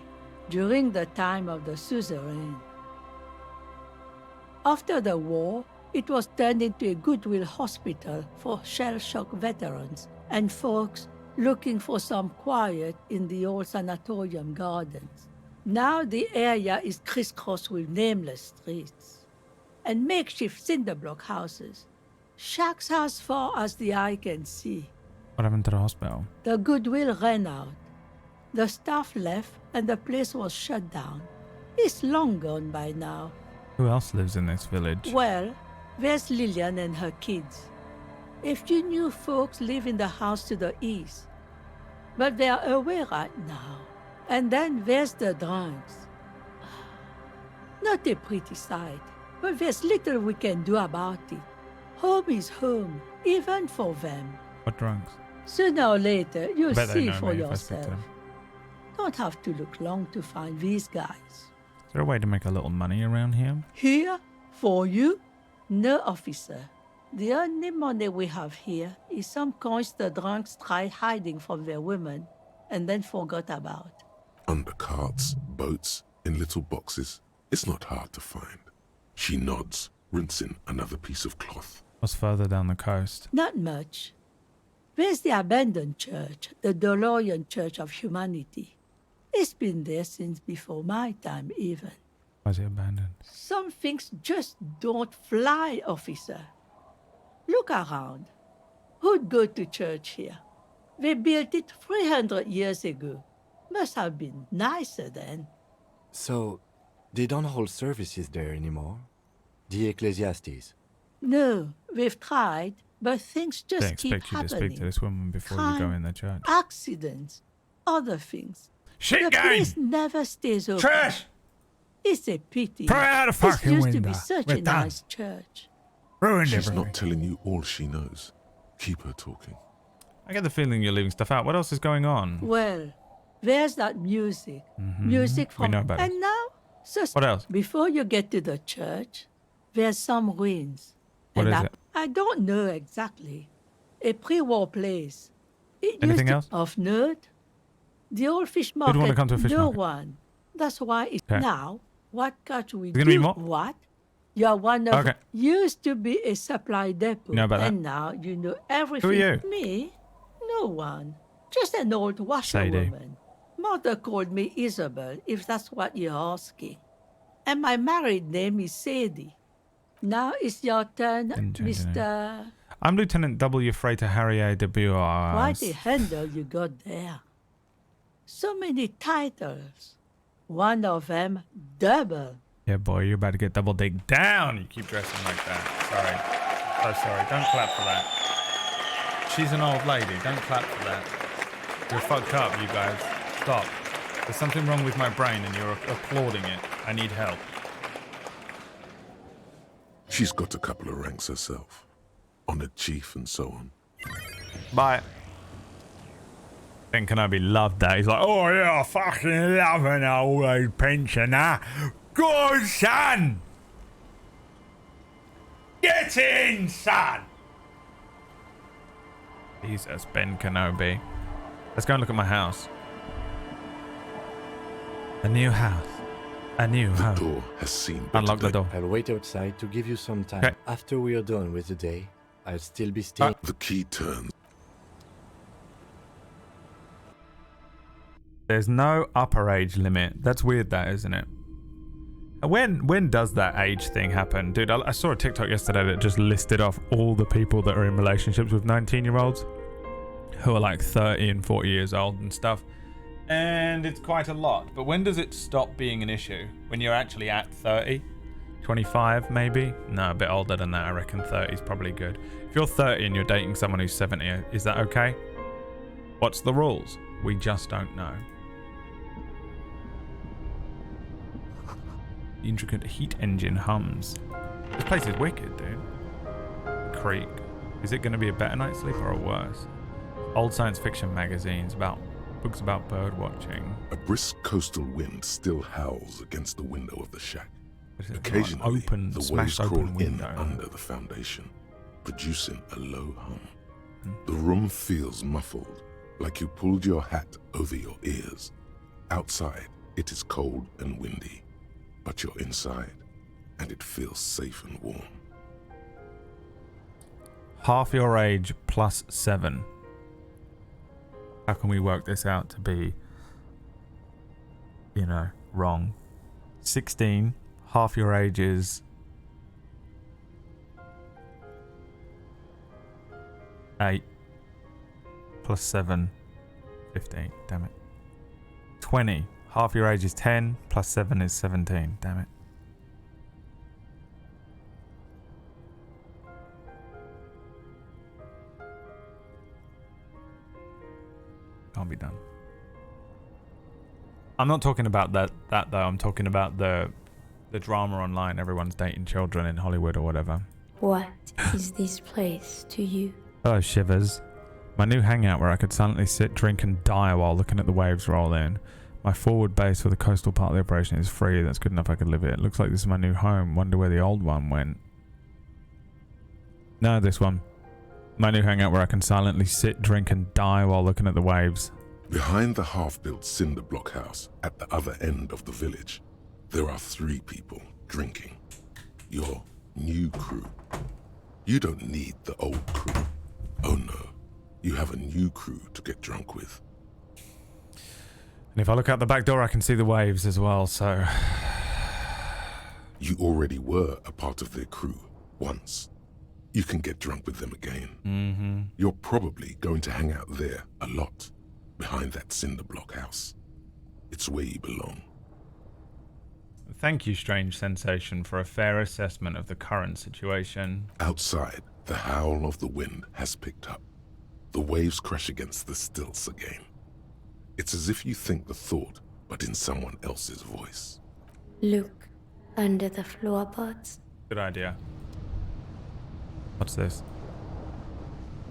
during the time of the suzerain. After the war, it was turned into a goodwill hospital for shell-shock veterans and folks looking for some quiet in the old sanatorium gardens. Now the area is crisscrossed with nameless streets and makeshift cinderblock houses. Shacks as far as the eye can see. What happened to the hospital? The goodwill ran out. The staff left and the place was shut down. It's long gone by now. Who else lives in this village? Well, there's Lillian and her kids. A few new folks live in the house to the east. But they are away right now. And then there's the drunks. Not a pretty sight, but there's little we can do about it. Home is home, even for them. What drunks? Sooner or later, you'll Bet they see know for me if I speak to yourself. them. Don't have to look long to find these guys. Is there a way to make a little money around here? Here, for you? No, officer. The only money we have here is some coins the drunks tried hiding from their women and then forgot about. Under carts, boats, in little boxes. It's not hard to find. She nods, rinsing another piece of cloth. What's further down the coast? Not much. There's the abandoned church, the DeLorean Church of Humanity. It's been there since before my time, even. Why is it abandoned? Some things just don't fly, officer. Look around. Who'd go to church here? They built it 300 years ago. Must have been nicer then. So, they don't hold services there anymore? The Ecclesiastes? No, they've tried, but things They just keep expect you to happening. speak to this woman before you go in the church. Accidents, other things. Shit the game! place never stays open. Trash! It's a pity. Throw it out a fucking This used window. to be such We're a done. nice church. Ruined She's everything. not telling you all she knows. Keep her talking. I get the feeling you're leaving stuff out. What else is going on? Well, there's that music. Music We from... know about and it. now, so What else? before you get to the church, there's some ruins. What and is I, it? I don't know exactly. A pre-war place. It Anything used else? to, of note, the old fish Who'd market. want to come to a fish no market? one. That's why it's Okay. now. What can't we There's do? gonna be more? What? You're one of Okay. used to be a supply depot, You know about that? and now you know everything. you? Me? No one. Just an old washerwoman. Mother called me Isabel, if that's what you're asking. And my married name is Sadie. Now it's your turn, Didn't change the name. Mr. I'm Lieutenant W. Freighter Harrier de Buars. Quite a handle you got there. So many titles. One of them double. Yeah, boy, you're about to get double digged down. You keep dressing like that. Sorry. So sorry. Don't clap for that. She's an old lady. Don't clap for that. You're fucked up, you guys. Stop. There's something wrong with my brain and you're applauding it. I need help. She's got a couple of ranks herself. Honored chief and so on. Bye. Then can I be loved at? He's like, oh yeah, I fucking love an old age pensioner. Good son! Get in, son! Jesus, Ben Kenobi. Let's go and look at my house. A new house. A new home. The door has seen better Unlock the days. door. I'll wait outside to give you some time. Okay. After we are done with the day, I'll still be staying. The key turns. There's no upper age limit. That's weird, that, isn't it? When does that age thing happen? Dude, I saw a TikTok yesterday that just listed off all the people that are in relationships with 19-year-olds who are like 30 and 40 years old and stuff. And it's quite a lot. But when does it stop being an issue? When you're actually at 30? 25 maybe? No, a bit older than that. I reckon 30 is probably good. If you're 30 and you're dating someone who's 70, is that okay? What's the rules? We just don't know. The intricate heat engine hums. This place is wicked, dude. Creek. Is it going to be a better night's sleep or a worse? Old science fiction magazines about books about bird watching. A brisk coastal wind still howls against the window of the shack. Occasionally, Occasionally, the smash waves open crawl window. in under the foundation, producing a low hum. The room feels muffled, like you pulled your hat over your ears. Outside, it is cold and windy, but you're inside, and it feels safe and warm. Half your age plus 7. How can we work this out to be, you know, wrong? 16. Half your age is 8 plus 7, 15. Damn it. 20. Half your age is 10 plus 7 is 17. Damn it. Can't be done. I'm not talking about that though. I'm talking about the the drama online. Everyone's dating children in Hollywood or whatever. What is this place to you? Hello, Shivers. My new hangout where I could silently sit, drink, and die while looking at the waves roll in. My forward base for the coastal part of the operation is free. That's good enough I could live it. Looks like this is my new home. Wonder where the old one went. No, this one. My new hangout where I can silently sit, drink, and die while looking at the waves. Behind the half-built cinder block house at the other end of the village, there are 3 people drinking. Your new crew. You don't need the old crew. Oh no, you have a new crew to get drunk with. And if I look out the back door, I can see the waves as well, so... You already were a part of their crew once. You can get drunk with them again. Mm-hmm. You're probably going to hang out there a lot, behind that cinder block house. It's where you belong. Thank you, Strange Sensation, for a fair assessment of the current situation. Outside, the howl of the wind has picked up. The waves crash against the stilts again. It's as if you think the thought, but in someone else's voice. Look under the floorboards. Good idea. What's this?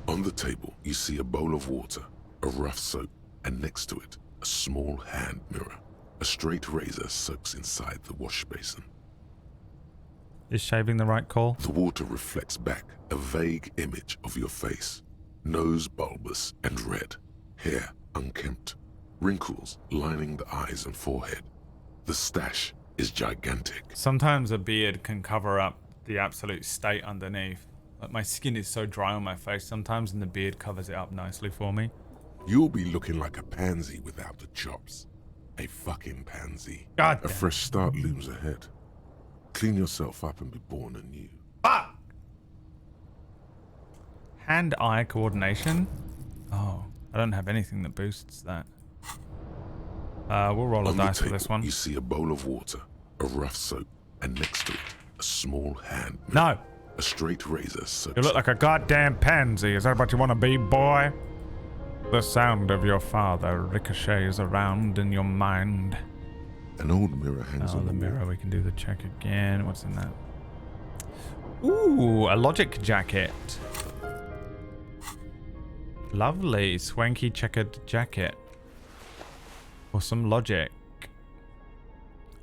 On the table, you see a bowl of water, a rough soap, and next to it, a small hand mirror. A straight razor soaks inside the wash basin. Is shaving the right call? The water reflects back a vague image of your face. Nose bulbous and red, hair unkempt, wrinkles lining the eyes and forehead. The stash is gigantic. Sometimes a beard can cover up the absolute state underneath. Like my skin is so dry on my face sometimes, and the beard covers it up nicely for me. You'll be looking like a pansy without the chops. A fucking pansy. God A damn. fresh start looms ahead. Clean yourself up and be born anew. Fuck! Hand-eye coordination? Oh, I don't have anything that boosts that. We'll roll a On the dice for table, this one. You see a bowl of water, a rough soap, and next to it, a small hand mirror. No! A straight razor soaks. You look like a goddamn pansy. Is that what you want to be, boy? The sound of your father ricochets around in your mind. An old mirror hangs on the the mirror. wall. We can do the check again. What's in that? Ooh, a logic jacket. Lovely, swanky checkered jacket. For some logic.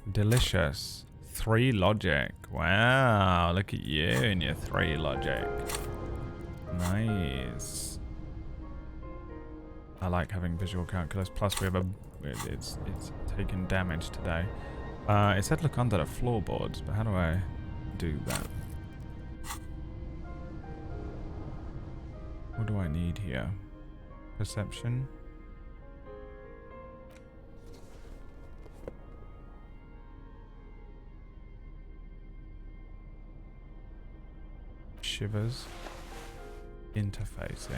Delicious. 3 logic. Wow, look at you and your 3 logic. Nice. I like having visual calculus. Plus, we have a. It's taken damage today. It said look under the floorboards, but how do I do that? What do I need here? Perception. Shivers. Interfacing.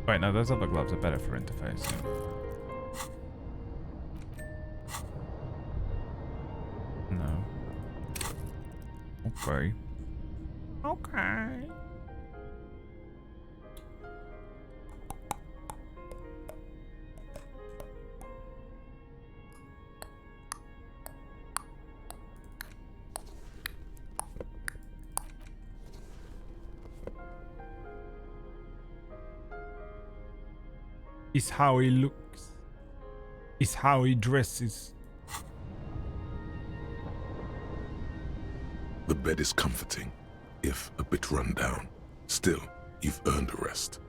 Wait, no, those other gloves are better for interfacing. No. Okay. Okay. Is how he looks. Is how he dresses. The bed is comforting, if a bit run down. Still, you've earned a rest.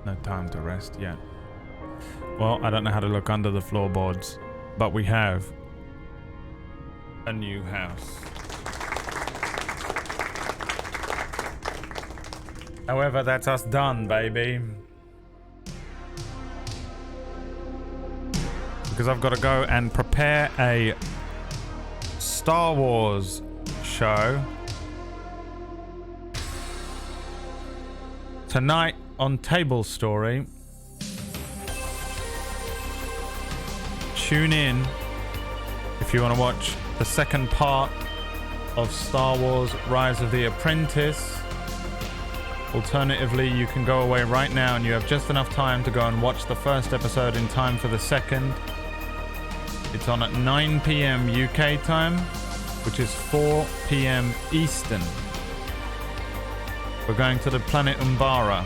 No time to rest yet. Well, I don't know how to look under the floorboards, but we have a new house. However, that's us done, baby. Because I've got to go and prepare a Star Wars show tonight on Table Story. Tune in if you want to watch the second part of Star Wars Rise of the Apprentice. Alternatively, you can go away right now and you have just enough time to go and watch the first episode in time for the second. It's on at 9 p.m. UK time, which is 4 p.m. Eastern. We're going to the planet Umbara.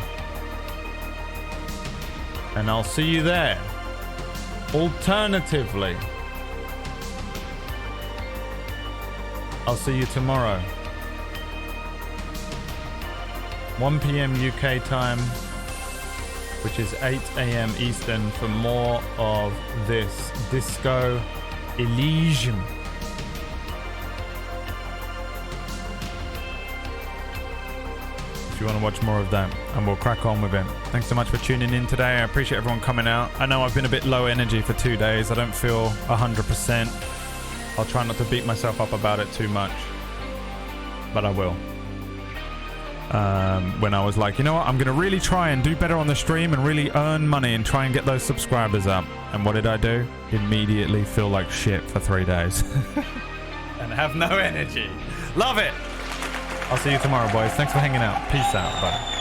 And I'll see you there. Alternatively, I'll see you tomorrow. 1 p.m. UK time, which is 8 a.m. Eastern, for more of this Disco Elysium. If you want to watch more of that, and we'll crack on with it. Thanks so much for tuning in today. I appreciate everyone coming out. I know I've been a bit low energy for 2 days. I don't feel 100%. I'll try not to beat myself up about it too much, but I will. When I was like, you know what, I'm gonna really try and do better on the stream and really earn money and try and get those subscribers up. And what did I do? Immediately feel like shit for 3 days and have no energy. Love it. I'll see you tomorrow, boys. Thanks for hanging out. Peace out. Bye.